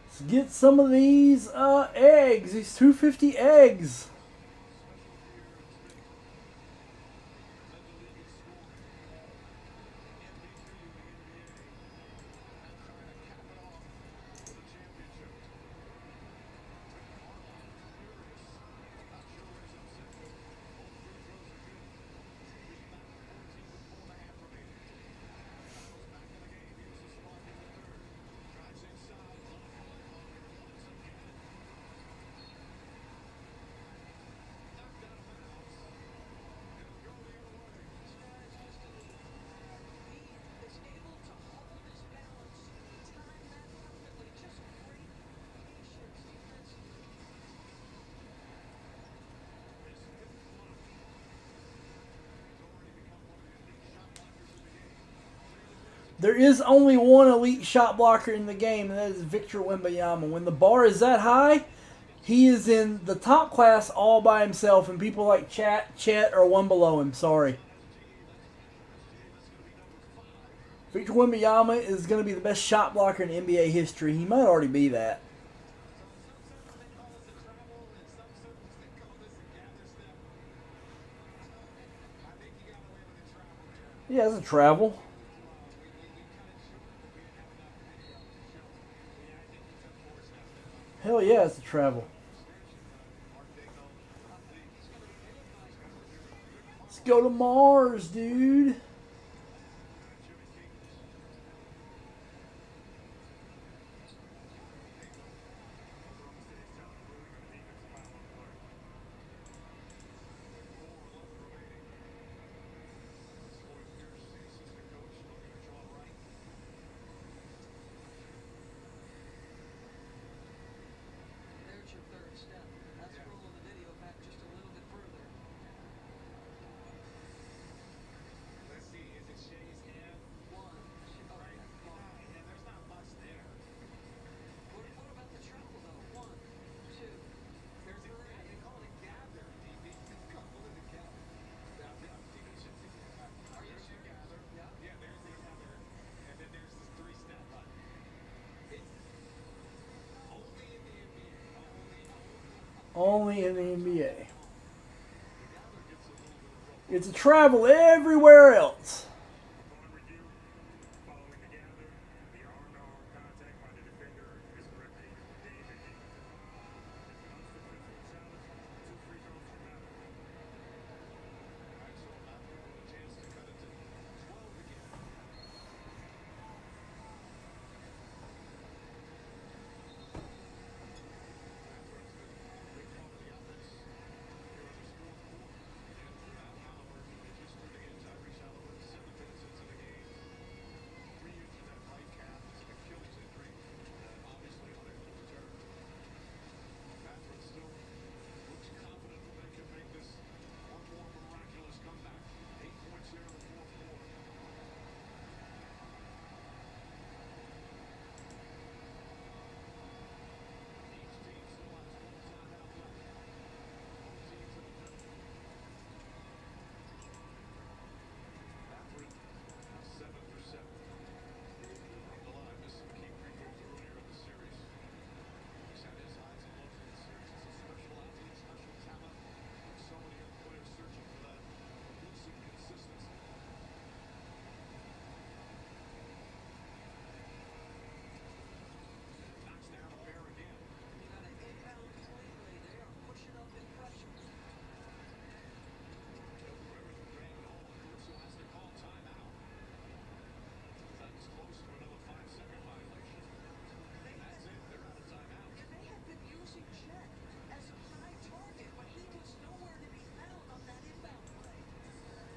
S1: Let's get some of these eggs. These 250 eggs. There is only one elite shot blocker in the game, and that is Victor Wembanyama. When the bar is that high, he is in the top class all by himself, and people like Chet are one below him. Sorry. Victor Wembanyama is going to be the best shot blocker in NBA history. He might already be that. He has a travel. Hell yeah, it's a travel. Let's go to Mars, dude.
S7: There's your third step. That's rolling the video back just a little bit further.
S8: Let's see, is it Shay's hand?
S7: One. Oh,
S8: Right?
S7: that's long.
S8: Yeah, there's not much there.
S7: What about the travel, though? One, two.
S8: There's a they call it a gather, DB. Couple in the gather. DB should see that.
S7: Are you
S8: There's
S7: sure?
S8: the gather.
S7: Yeah.
S8: Yeah, there's the gather. And then there's this three-step button. It's only in the NBA.
S1: Only in the NBA. It's a travel everywhere else.
S7: You got an inbound cleanly. They are pushing up in pressure. And they have been using Chet as a high target, but he was nowhere to be found on that inbound play.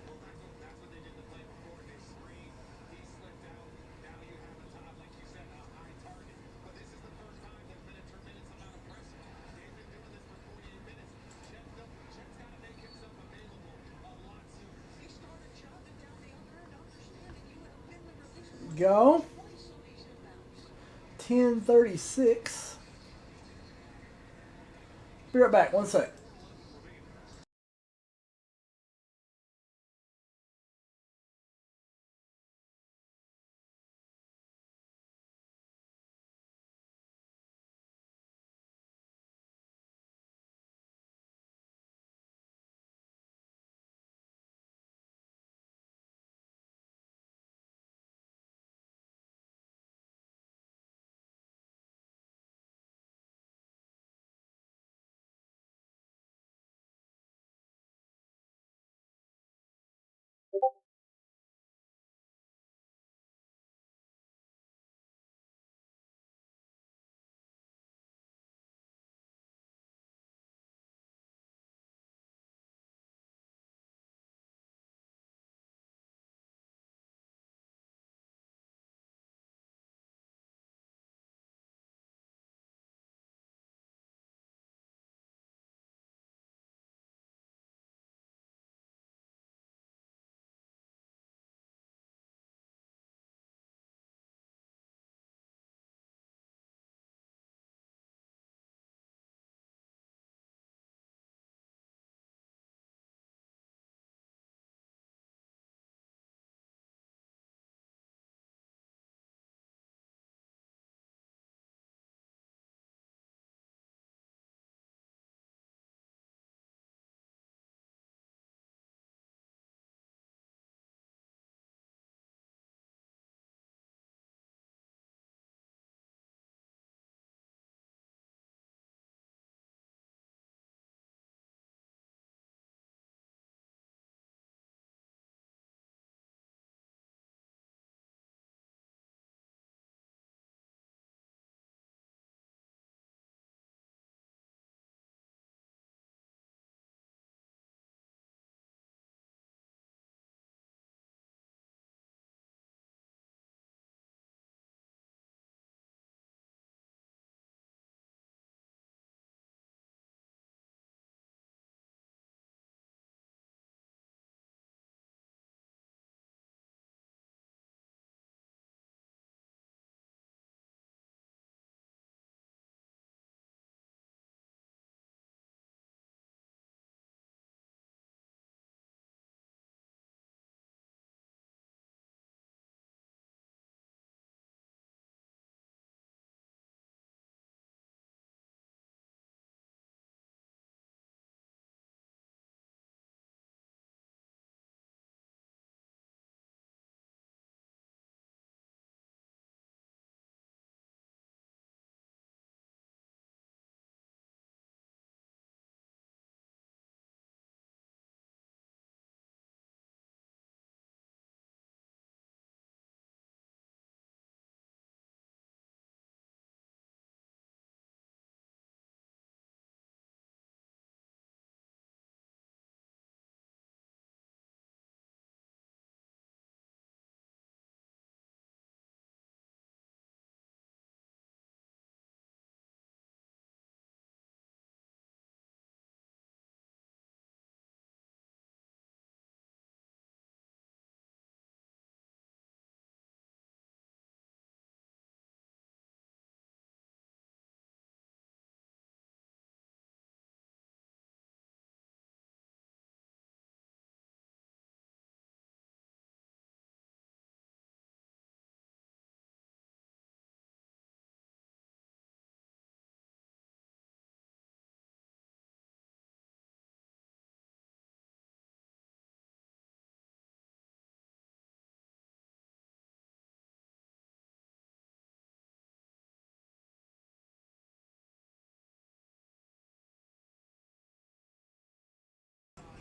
S8: Well, that's what they did the play before. They screened. He slipped out. Now you have a top, like you said, a high target. But this is the first time there's been a tremendous amount of pressure. They've been doing this for 48 minutes. Chet's got to make himself available a lot sooner.
S7: He started jogging down the other end, understanding you would have been the release
S1: Go.
S7: twice on these inbounds.
S1: 10:36. Be right back. One sec.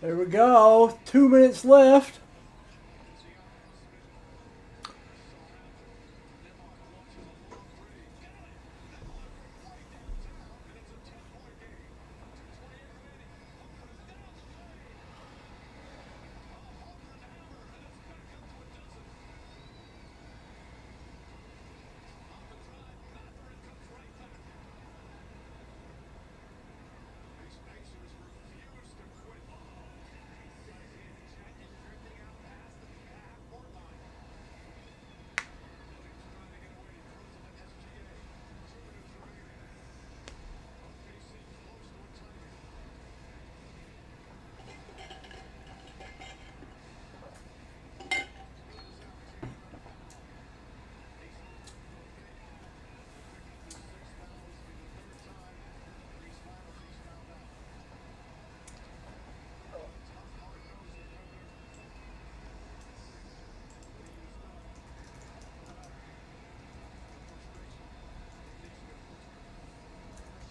S1: There we go. 2 minutes left.
S8: These Pacers refuse to quit. Guys in, Chet is drifting out past the half-court line. Williams trying to get away. He throws it to SGA. 2 minutes remaining. OKC close to a tie.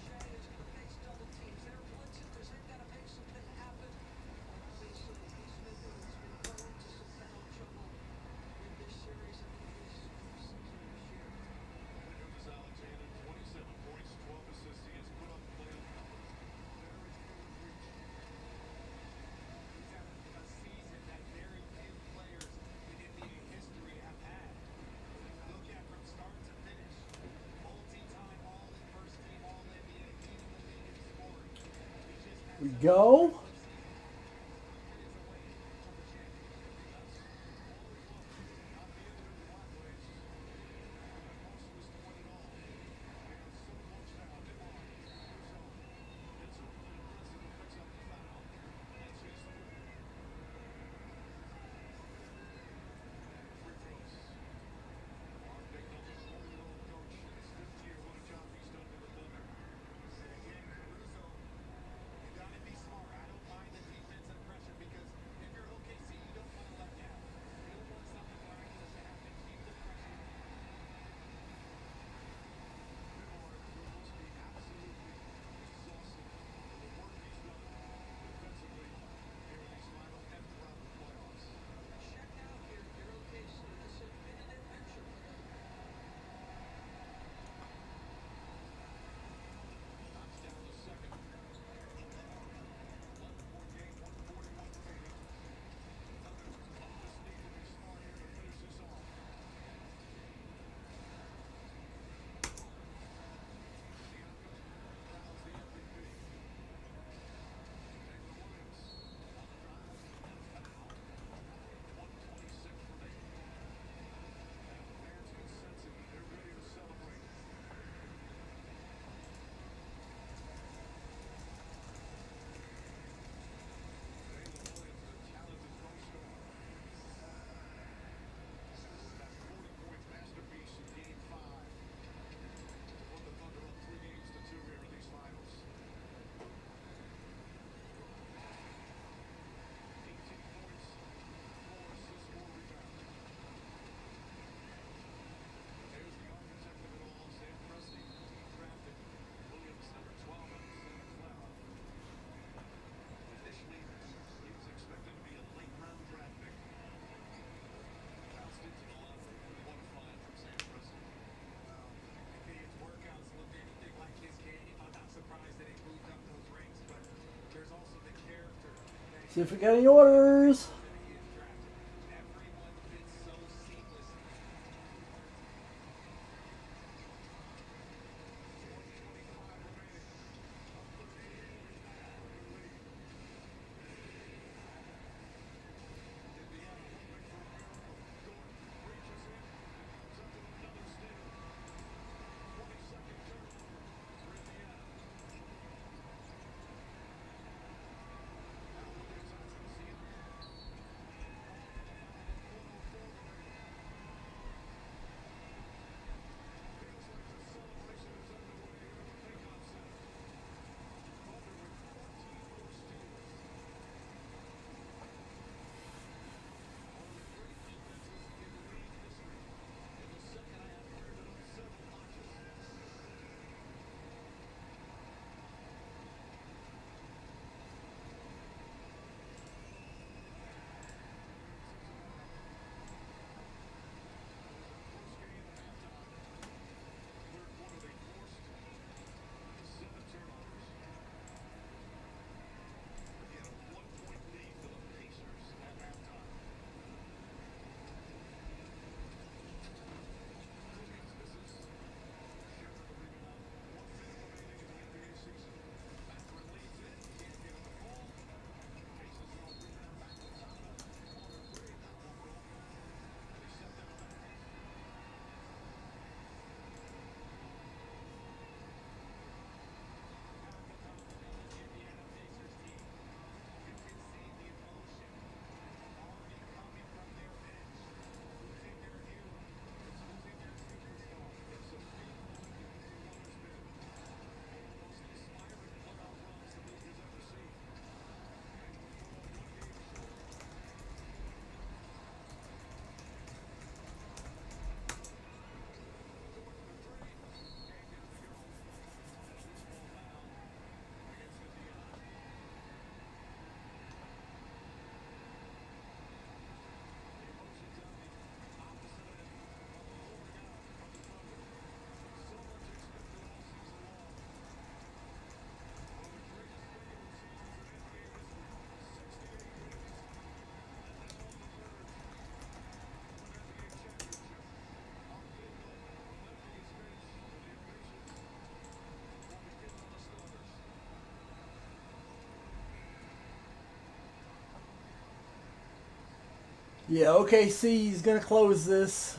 S7: Shea is gonna face double teams. They're blitzing because they've got to make something happen. Obviously, Smith has been prone to some foul trouble in this series and in this season this year.
S8: Williams Alexander, 27 points, 12 assists. He has put up playoff numbers. Very few have reached. He's having a season that very few players in NBA history have had. Look at from start to finish. Multi-time all-first team, all-NBA, leading the league in scoring. He just has
S1: We go.
S7: Check out here, your OKC. This has been an adventure for them.
S8: Knocks down the second. 11-point game, 141 remaining. Thunder just need to be smart here to finish this off. Siakam fouls the MVP. Taylor Williams on the drive and foul. 1:26 remaining. Now the fans can sense it. They're ready to celebrate. Taylor Williams, a talented post scorer. That 40-point masterpiece in Game 5 to put the Thunder up 3-2 here in these finals. 18 points, 4 assists, 4 rebounds. There's the architect of it all, Sam Presti, team drafted Williams number 12 on the season left. Initially, he was expected to be a late-round draft pick. Bounced into the lottery with one find from Sam Presti.
S11: If his workouts look anything like his game, I'm not surprised that he moved up those ranks, but there's also the character that
S1: See if we got any orders.
S11: he is drafted. Everyone fits so seamlessly.
S8: 1:25 remaining. Indiana hoping for a miracle. Dort reaches in, comes up with another steal. 22nd turnover for Indiana. Now Williams out to the ceiling.
S1: Yeah, OKC is going to close this.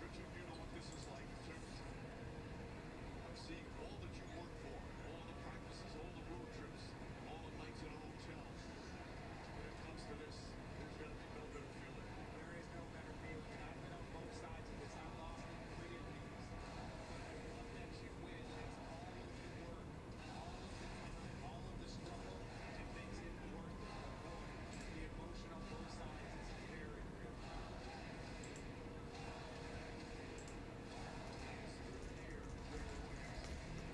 S8: Richard, you know what this is like, too. I'm seeing all that you work for, all the practices, all the road trips, all the nights in a hotel. When it comes to this, there's got to be no better feeling.
S11: There is no better feeling, and I've been on both sides of this. I lost in three of these. What makes you win is all of the work, all of the time, all of the struggle, and makes it worth it. Boy, the emotion on both sides is very real.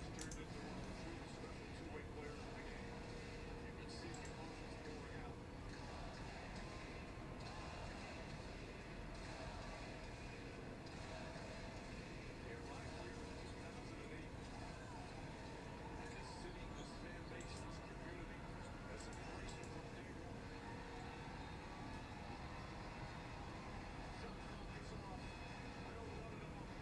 S8: Turned into one of the truly special two-way players in the game. You can see the emotions pouring out. He arrived here in 2008. And this city, this fan base, this community has embraced him from day one. Shut the lights off. I don't want it on.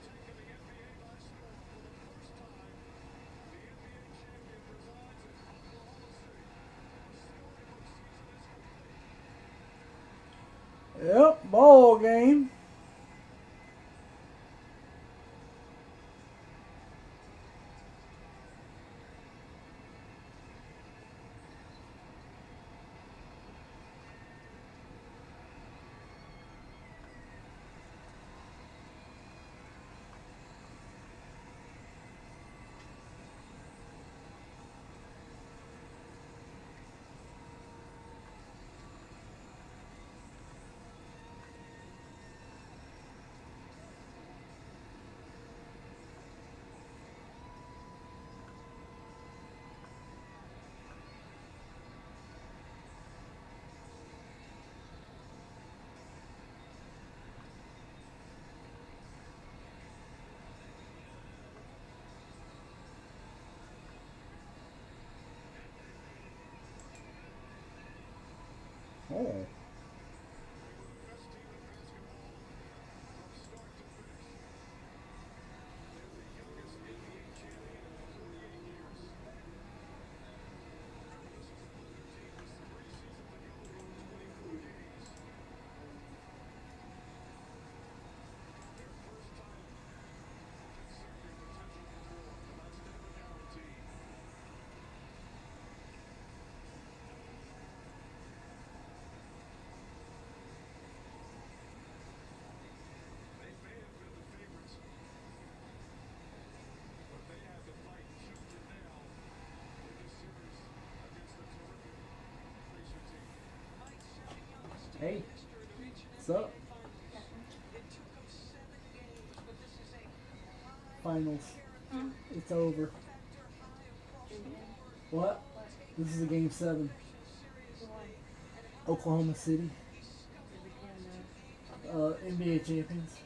S8: Taking the NBA by storm for the first time. The NBA champion resides in Oklahoma City. A storybook season is complete.
S1: Yep, ball game. Oh.
S8: Best team in basketball from start to finish. They're the youngest NBA champion in 48 years. This is another team with 3 seasons ago won 24 games. Their first title can set their potential for more, but that's never guaranteed. They may have been the favorites, but they had to fight tooth and nail in this series against the terrific Tracer team.
S7: Mike, 7 youngest team
S1: Hey,
S7: in history to reach an
S1: what's up?
S7: NBA Finals. It took them 7 games, but this is a
S1: Finals.
S7: high-character
S1: It's over.
S7: factor high across the board.
S1: What? This is a game 7.
S7: Seriously, and
S1: Oklahoma City.
S7: how
S1: NBA champions.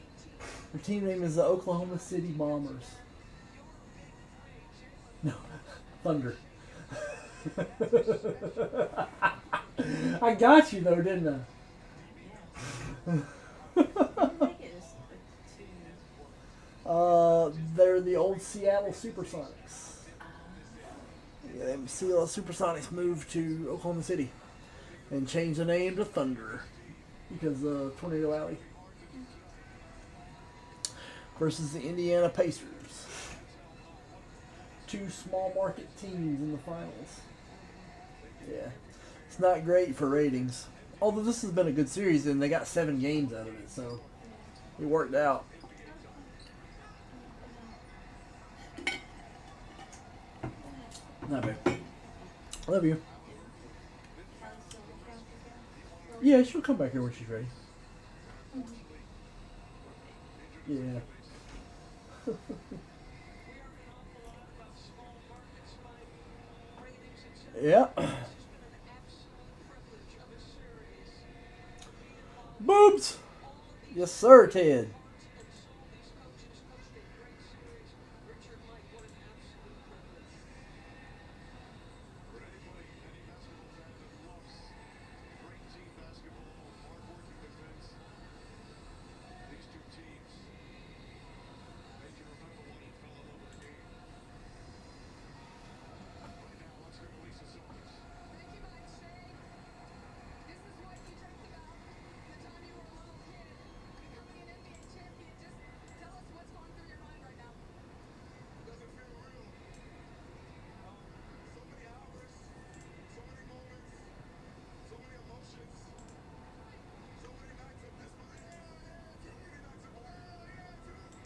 S1: Their team name is the Oklahoma City Bombers. No, Thunder. I got you though, didn't I? They're the old Seattle Supersonics. Yeah, the Seattle Supersonics moved to Oklahoma City and changed the name to Thunder because of Tornado Alley versus the Indiana Pacers. 2 small market teams in the finals. Yeah, it's not great for ratings. Although this has been a good series and they got 7 games out of it, so it worked out. Not bad. Love you. Yeah, she'll come back here when she's ready. Yeah.
S7: We heard an awful lot about small markets, Mike. Ratings, etc.
S1: Yeah.
S7: This has been an absolute privilege of a series to be involved
S1: Boobs.
S7: with all of these
S1: Yes, sir, Ted.
S7: parts and saw these coaches coach a great series. Richard, Mike, what an absolute privilege.
S8: For anybody, any basketball fan that loves great team basketball, hard-working defense, these two teams make you remember why you fell in love with the game. Right now, let's go to Lisa Saunders.
S10: Thank you, Mike Shea. This is what you dreamt about the time you were a little kid, becoming an NBA champion. Just tell us what's going through your mind right now.
S8: Doesn't feel real. So many hours, so many moments, so many emotions, so many nights of this, too many nights of It's crazy to know that we're all here, but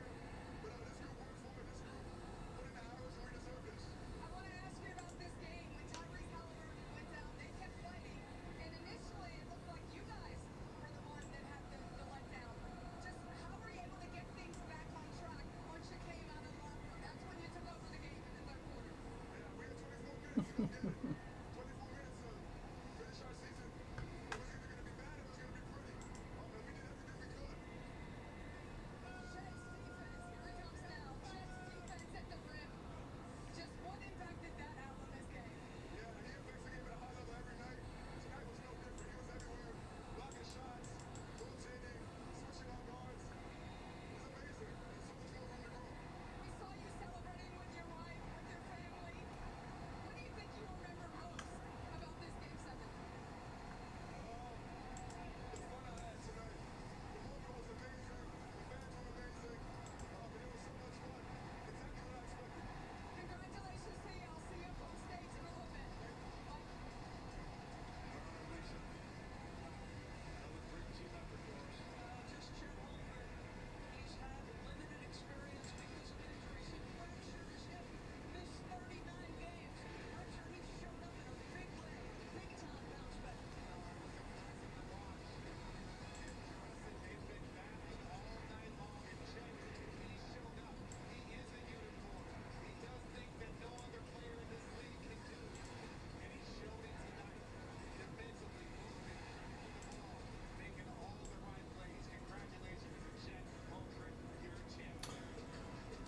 S8: this group worked for it. This group put in the hours, and we deserve this.
S10: I want to ask you about this game when Tyrese Halliburton went down. They kept fighting, and initially it looked like you guys were the one that had the letdown. Just how were you able to get things back on track once you came out of the locker room? That's when you took over the game in the third quarter.
S8: Yeah, we had 24 minutes to go get it. 24 minutes to finish our season. It was either going to be bad or it was going to be pretty. And we did everything we could.
S10: Shaq's defense, here it comes now. Shaq's defense at the rim. Just what impact did that have on this game?
S8: Yeah, he affects the game at a high level every night. Tonight was no different. He was everywhere, blocking shots, rotating, switching on guards. It was amazing. There's so much more room to grow.
S10: We saw you celebrating with your wife, with your family. What do you think you remember most about this game 7?
S8: The fun I had tonight. The moment was amazing. The fans were amazing. And it was so much fun. Exactly what I expected.
S10: Congratulations to you. I'll see you up on stage in a little bit. Mike.
S8: Lisa. Another great team effort for us.
S7: Just Chet Holmgren. He's had limited experience because of injuries. He fractured his hip, missed 39 games. Richard, he showed up in a big way. Big time bounce back.
S8: They've been battling all night long, and Chet, he showed up. He is a unicorn. He does things that no other player in this league can do. And he showed it tonight. Defensively moving, moving the ball, making all the right plays. Congratulations to Chet Holmgren. You're a champion.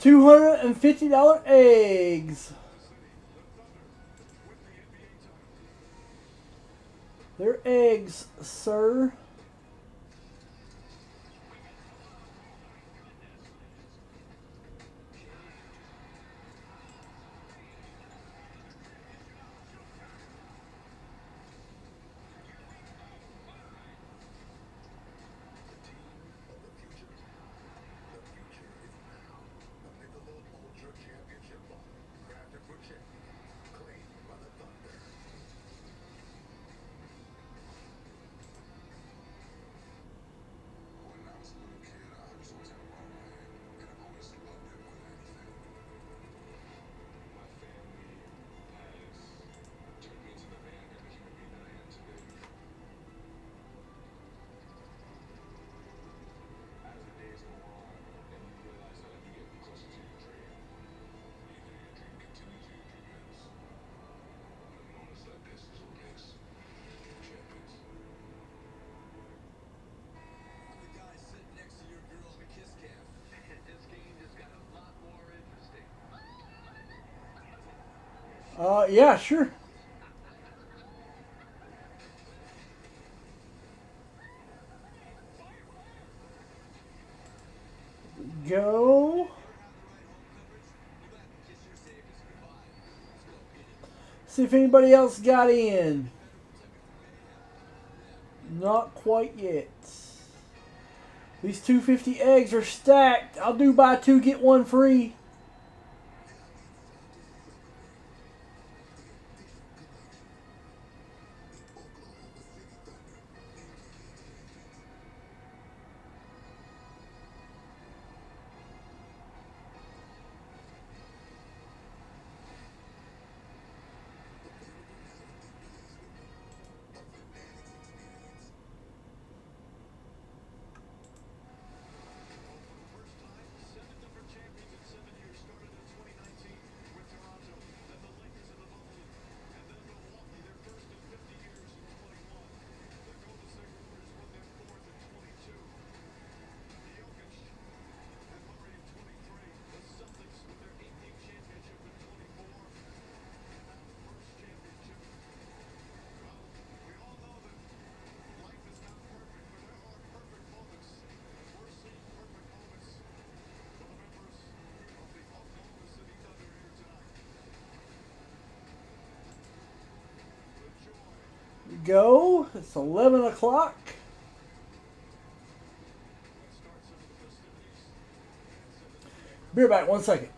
S1: $250 eggs.
S8: The Thunder with the NBA title.
S1: They're eggs, sir. Yeah, sure. Go. See if anybody else got in. Not quite yet. These 250 eggs are stacked. I'll do buy two, get one free. go. It's 11 o'clock. Be right back. 1 second.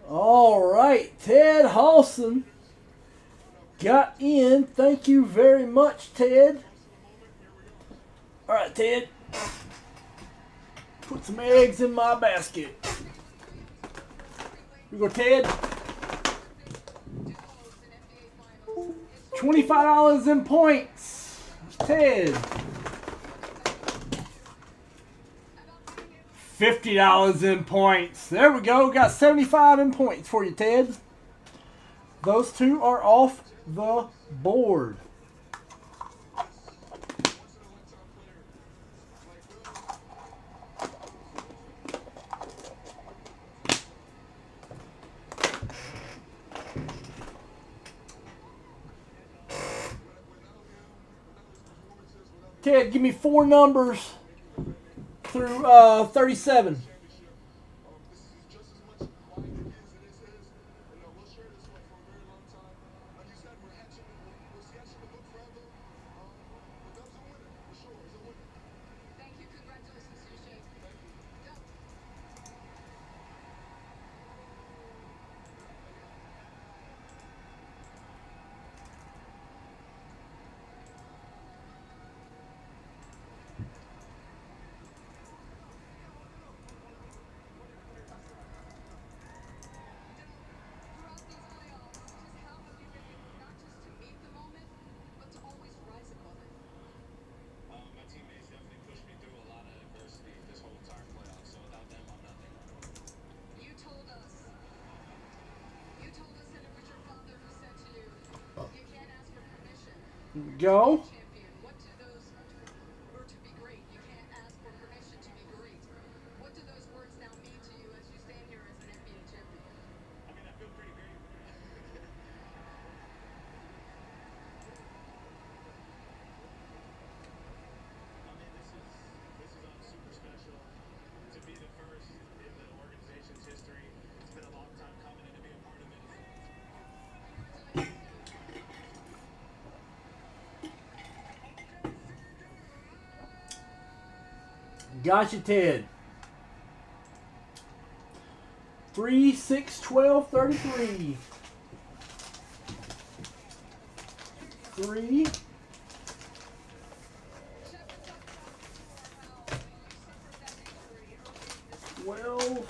S1: All right, Ted Halson got in. Thank you very much, Ted. All right, Ted. Put some eggs in my basket. You go, Ted. $25 in points. Ted. $50 in points. There we go. Got 75 in points for you, Ted. Those two are off the board. Ted, give me 4 numbers through 37.
S10: Thank you. Congratulations to you, Shane. Go. Throughout these playoffs, just how have you been able not just to meet the moment, but to always rise above it?
S8: My teammates definitely pushed me through a lot of adversity this whole entire playoff. So without them, I'm nothing.
S10: You told us that it was your father who said to you, you can't ask for permission.
S1: Go.
S10: Champion, what do those, or to be great, you can't ask for permission to be great. What do those words now mean to you as you stand here as an NBA champion?
S8: I mean, I feel pretty great. I mean, this is super special to be the first in the organization's history. It's been a long time coming, and to be a part of it is
S1: Gotcha, Ted. 3, 6, 12, 33. 3. 12.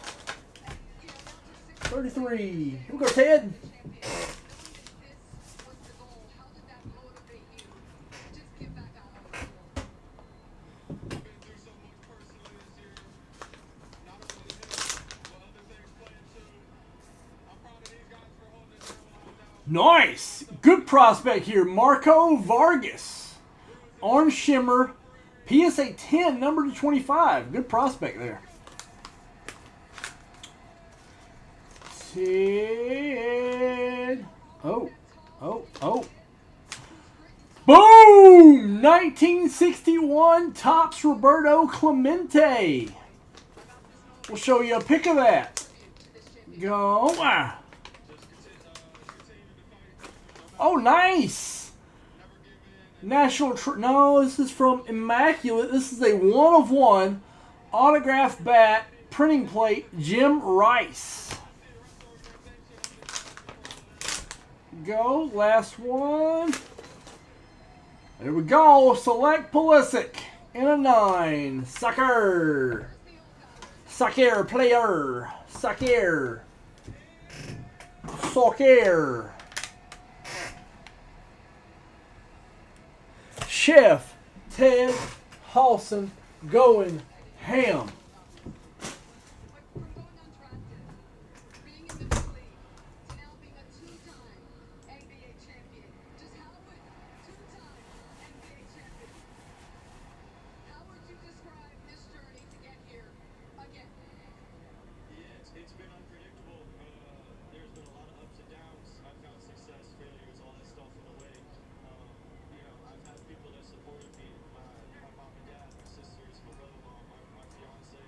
S1: 33. Here we go, Ted.
S8: I've been through so much personally this year. Not only him, but other things playing too. I'm proud of these guys for holding it down while I'm down.
S1: Nice. Good prospect here. Marco Vargas. Orange Shimmer. PSA 10, number to 25. Good prospect there. Ted. Oh. Boom! 1961 Topps Roberto Clemente. We'll show you a pic of that. Go. Oh, nice. No, this is from Immaculate. This is a 1/1 autograph bat printing plate, Jim Rice. Go, last one. There we go. Select Pulisic in a 9. Sucker player. Soccer. Chef Ted Halson going ham.
S10: From going undrafted, being in the big league, to now being a two-time NBA champion. Just how would two-time NBA champion? How would you describe this journey to get here again?
S8: Yeah, it's been unpredictable. There's been a lot of ups and downs. I've found success, failures, all that stuff in the way. I've had people that supported me. My mom and dad, my sisters, my brother-in-law, my fiance.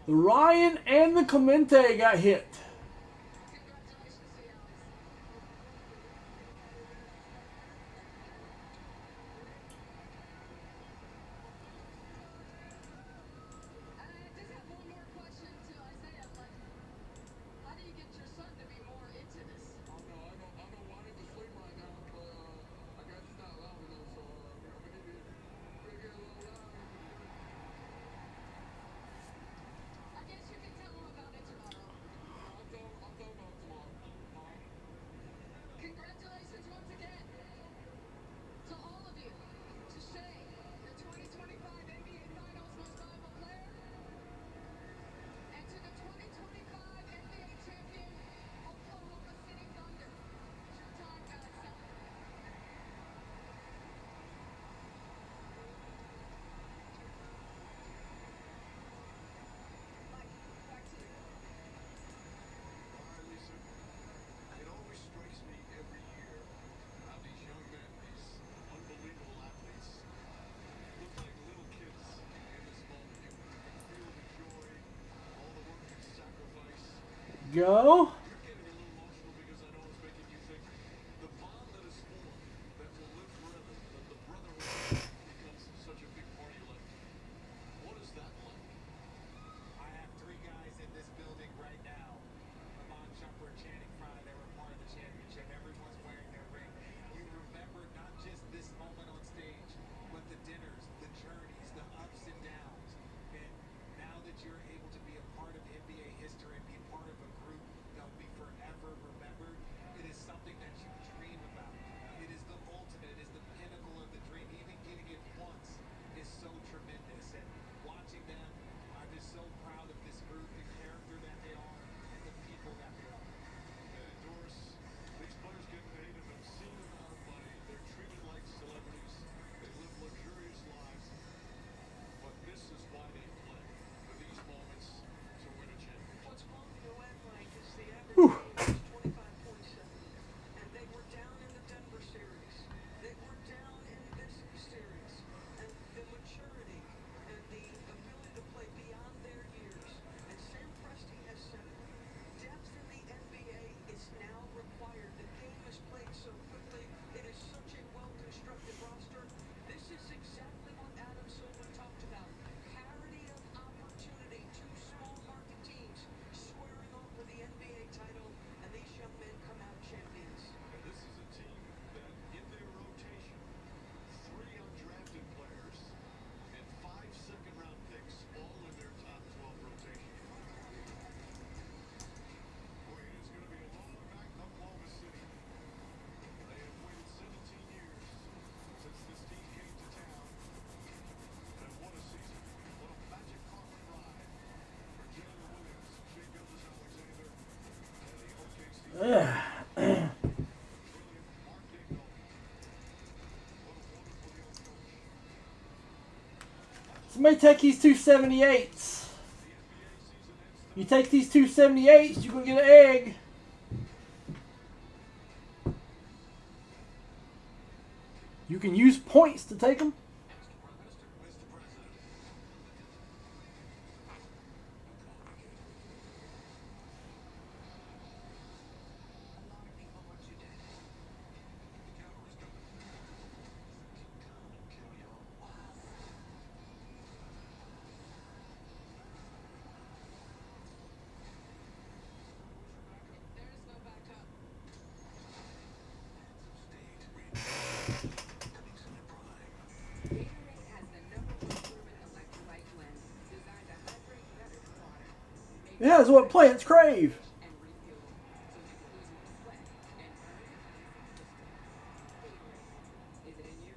S1: The Ryan and the Clemente got hit.
S10: Congratulations to y'all. I just have one more question to Isaiah. Like, how do you get your son to be more into this?
S11: I don't know. I don't know why he's asleep right now, but I guess he's not loud enough, so we need to get a little loud.
S10: I guess you can tell him about it tomorrow.
S11: I'll tell about it tomorrow.
S10: Congratulations once again to all of you, to Shay, the 2025 NBA Finals Most Valuable Player, and to the 2025 NBA Champion, Oklahoma City Thunder. It's your time, guys. Celebrate. Mike, back to you.
S8: All right, Lisa. It always strikes me every year how these young men, these unbelievable athletes, look like little kids in this moment. You can feel the joy, all the work and sacrifice.
S1: Go.
S8: You're getting a little emotional because I know it's making you think the bond that is formed that will live forever, that the brotherhood becomes such a big part of your life. What is that like?
S11: I have 3 guys in this building right now. Lamont Jumper, Channing Frye, they were part of the championship. Everyone's wearing their ring. You remember not just this moment on stage, but the dinners, the journeys, the ups and downs. And now that you're able to be a part of NBA history and be part of a group that will be forever remembered, it is something that you dream about. It is the ultimate, it is the pinnacle of the dream. Even getting it once is so tremendous. And watching them, I'm just so proud of this group, the character that they are, and the people that they are.
S8: And Doris, these players get paid an obscene amount of money. They're treated like celebrities. They live luxurious lives. But this is why they play, for these moments to win a championship.
S7: What's blown me away, Mike, is the average game was 25.7. And they were down in the Denver series. They were down in this series. And the maturity and the ability to play beyond their years. And Sam Presti has said it. Depth in the NBA is now required. The game is played so quickly. It is such a well-constructed roster. This is exactly what Adam Silver talked about. Parity of opportunity. 2 small market teams squaring off for the NBA title, and these young men come out champions.
S8: And this is a team that, in their rotation, 3 undrafted players and 5 second-round picks, all in their top 12 rotation. Boy, it is going to be a long night in Oklahoma City. They have waited 17 years since this team came to town. And what a season. What a magic carpet ride for Jalen Williams, Shea Gilgeous-Alexander, and the OKC.
S1: Ugh.
S8: Brilliant Mark Dignault. What a wonderful young coach.
S1: Somebody take these 278s. You take these 278s, you're going to get an egg. You can use points to take them.
S8: Mr. President.
S7: A lot of people want you dead.
S8: The cavalry's coming. Come and kill y'all.
S10: There is no backup.
S6: Gatorade has the #1 proven electrolyte blend designed to hydrate better than water. Made
S1: Yeah, that's what plants crave.
S6: and refuel, so you can lose more sweat and burn easy. Gatorade. Is it in you?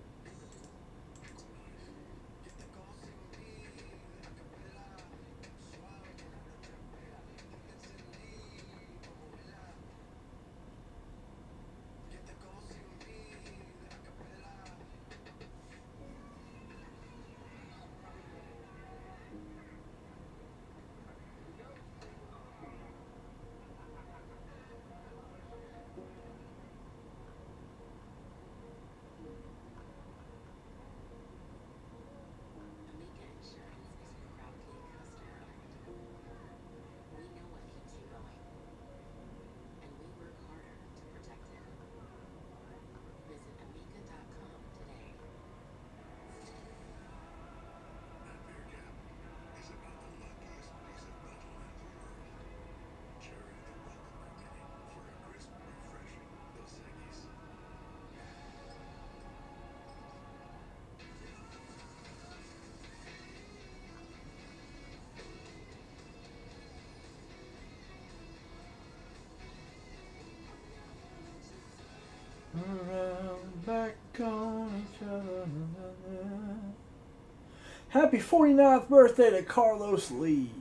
S1: Happy 49th birthday to Carlos Lee.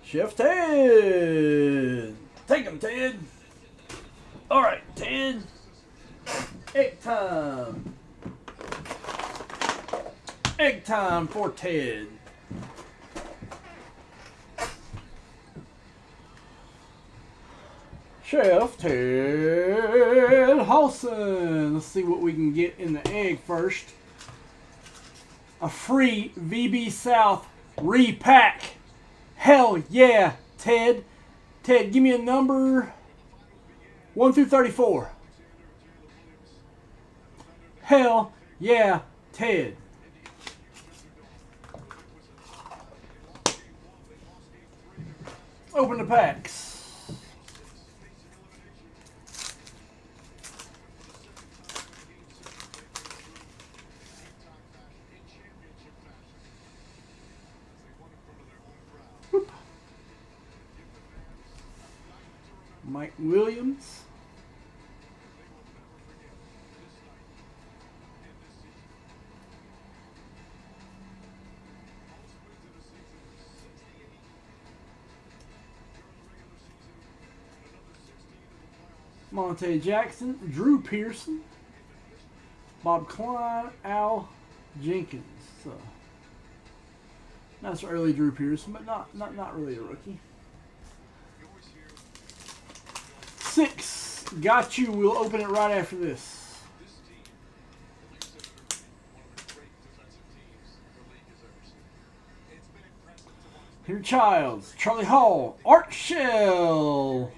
S1: Chef Ted! Take him, Ted! Alright, Ted. Egg time. Egg time for Ted. Chef Ted Halson. Let's see what we can get in the egg first. A free VB South repack. Hell yeah, Ted. Ted, give me a number 1 through 34. Hell yeah, Ted. Open the packs. Mike Williams. Monte Jackson, Drew Pearson, Bob Klein, Al Jenkins. So, nice early Drew Pearson, but not really a rookie. 6. Got you. We'll open it right after this. Henry Childs, Charlie Hall, Art Shell.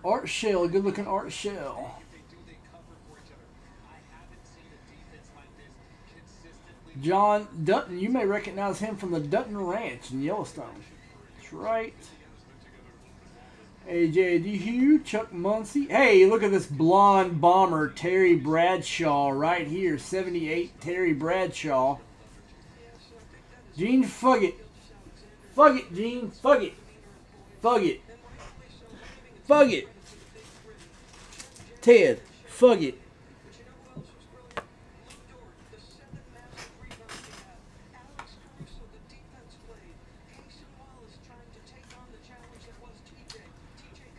S1: Art Shell, good looking Art Shell. John Dutton, you may recognize him from the Dutton Ranch in Yellowstone. That's right. AJ DeHue, Chuck Muncie. Hey, look at this blonde bomber, Terry Bradshaw, right here. 78, Terry Bradshaw. Gene Fuggett. Fug it, Gene. Fug it. Fug it. Fug it. Ted. Fug it.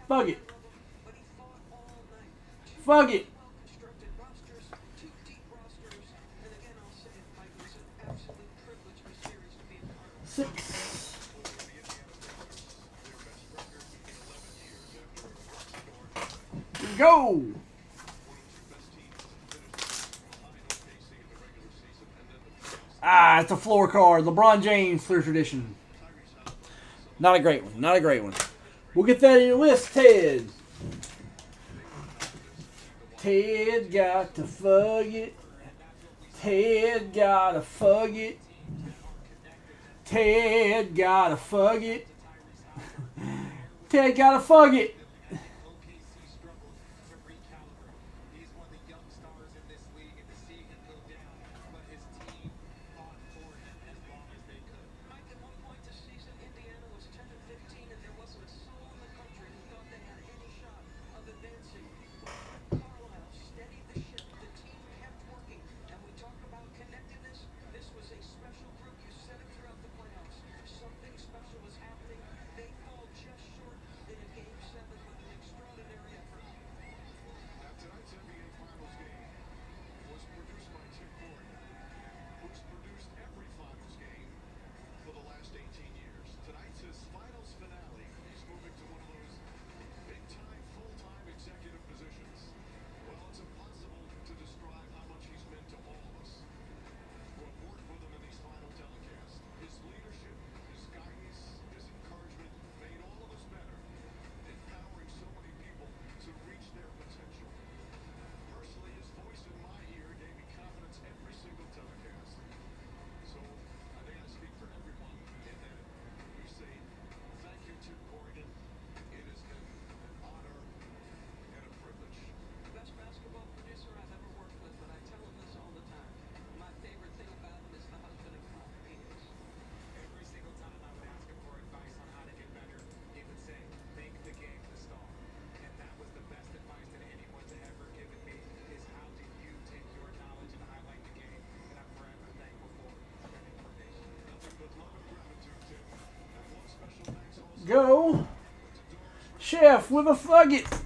S1: Fug it. Fug it. 6. Here we go. Ah, it's a floor card. LeBron James, Clear Tradition. Not a great one. Not a great one. We'll get that in your list, Ted. Ted got to fug it. Ted got to fug it. Ted got to fug it. Ted got to fug it. go. Chef with a fugget.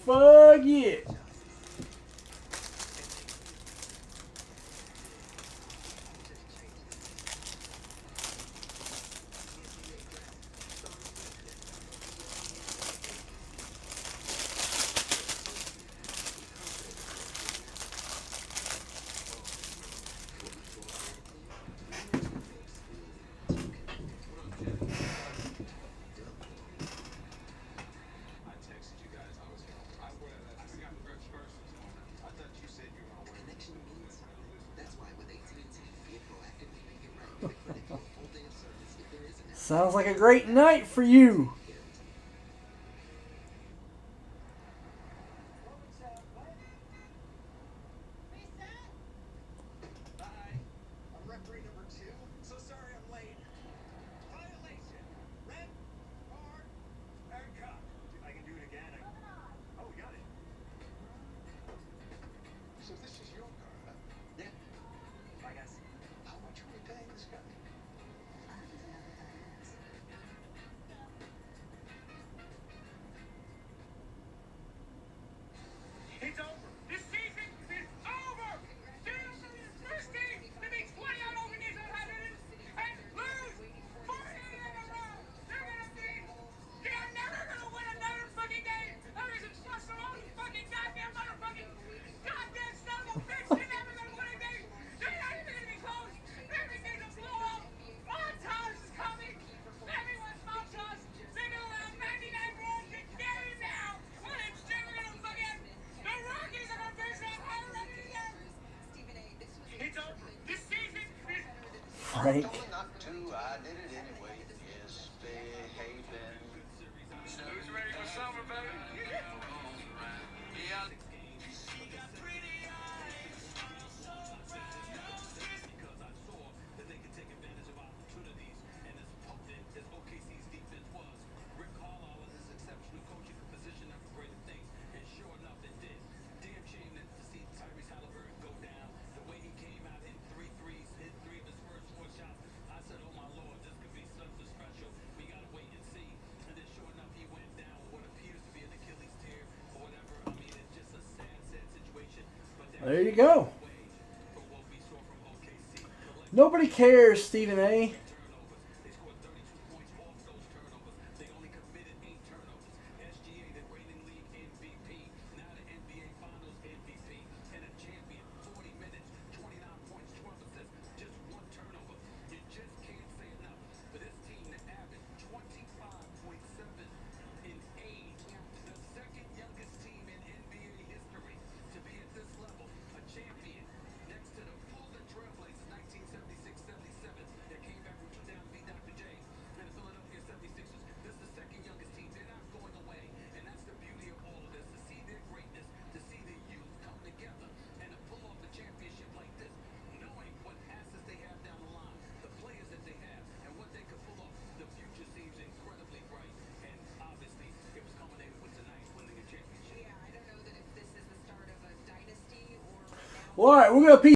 S1: Fugget. Sounds like a great night for you.
S7: Hi, I'm referee number 2. So sorry I'm late. Violation. Red card and cut. I can do it again. Oh, we got it. So this is your car, huh? Yeah. Bye, guys. How much are we paying this guy?
S8: It's over. This season is over. Steelers are the first team to be 20 out over these inhabitants and lose 40 in a row. They're never gonna win another fucking game. That is just their own fucking goddamn motherfucking goddamn son of a bitch. They're never gonna win a game. They're not even gonna be close. Everything's a blowout. Montage is coming. Everyone's montage. They're gonna have 99 runs a game now. When it's never gonna fucking. The Rockies are gonna face that already again. It's over. This season is
S1: Frank.
S9: Told not to, I did it anyway. Yes, behaving.
S8: who's ready for summer, baby? Yeah.
S1: There you go. Nobody cares, Stephen A. All right, we're going to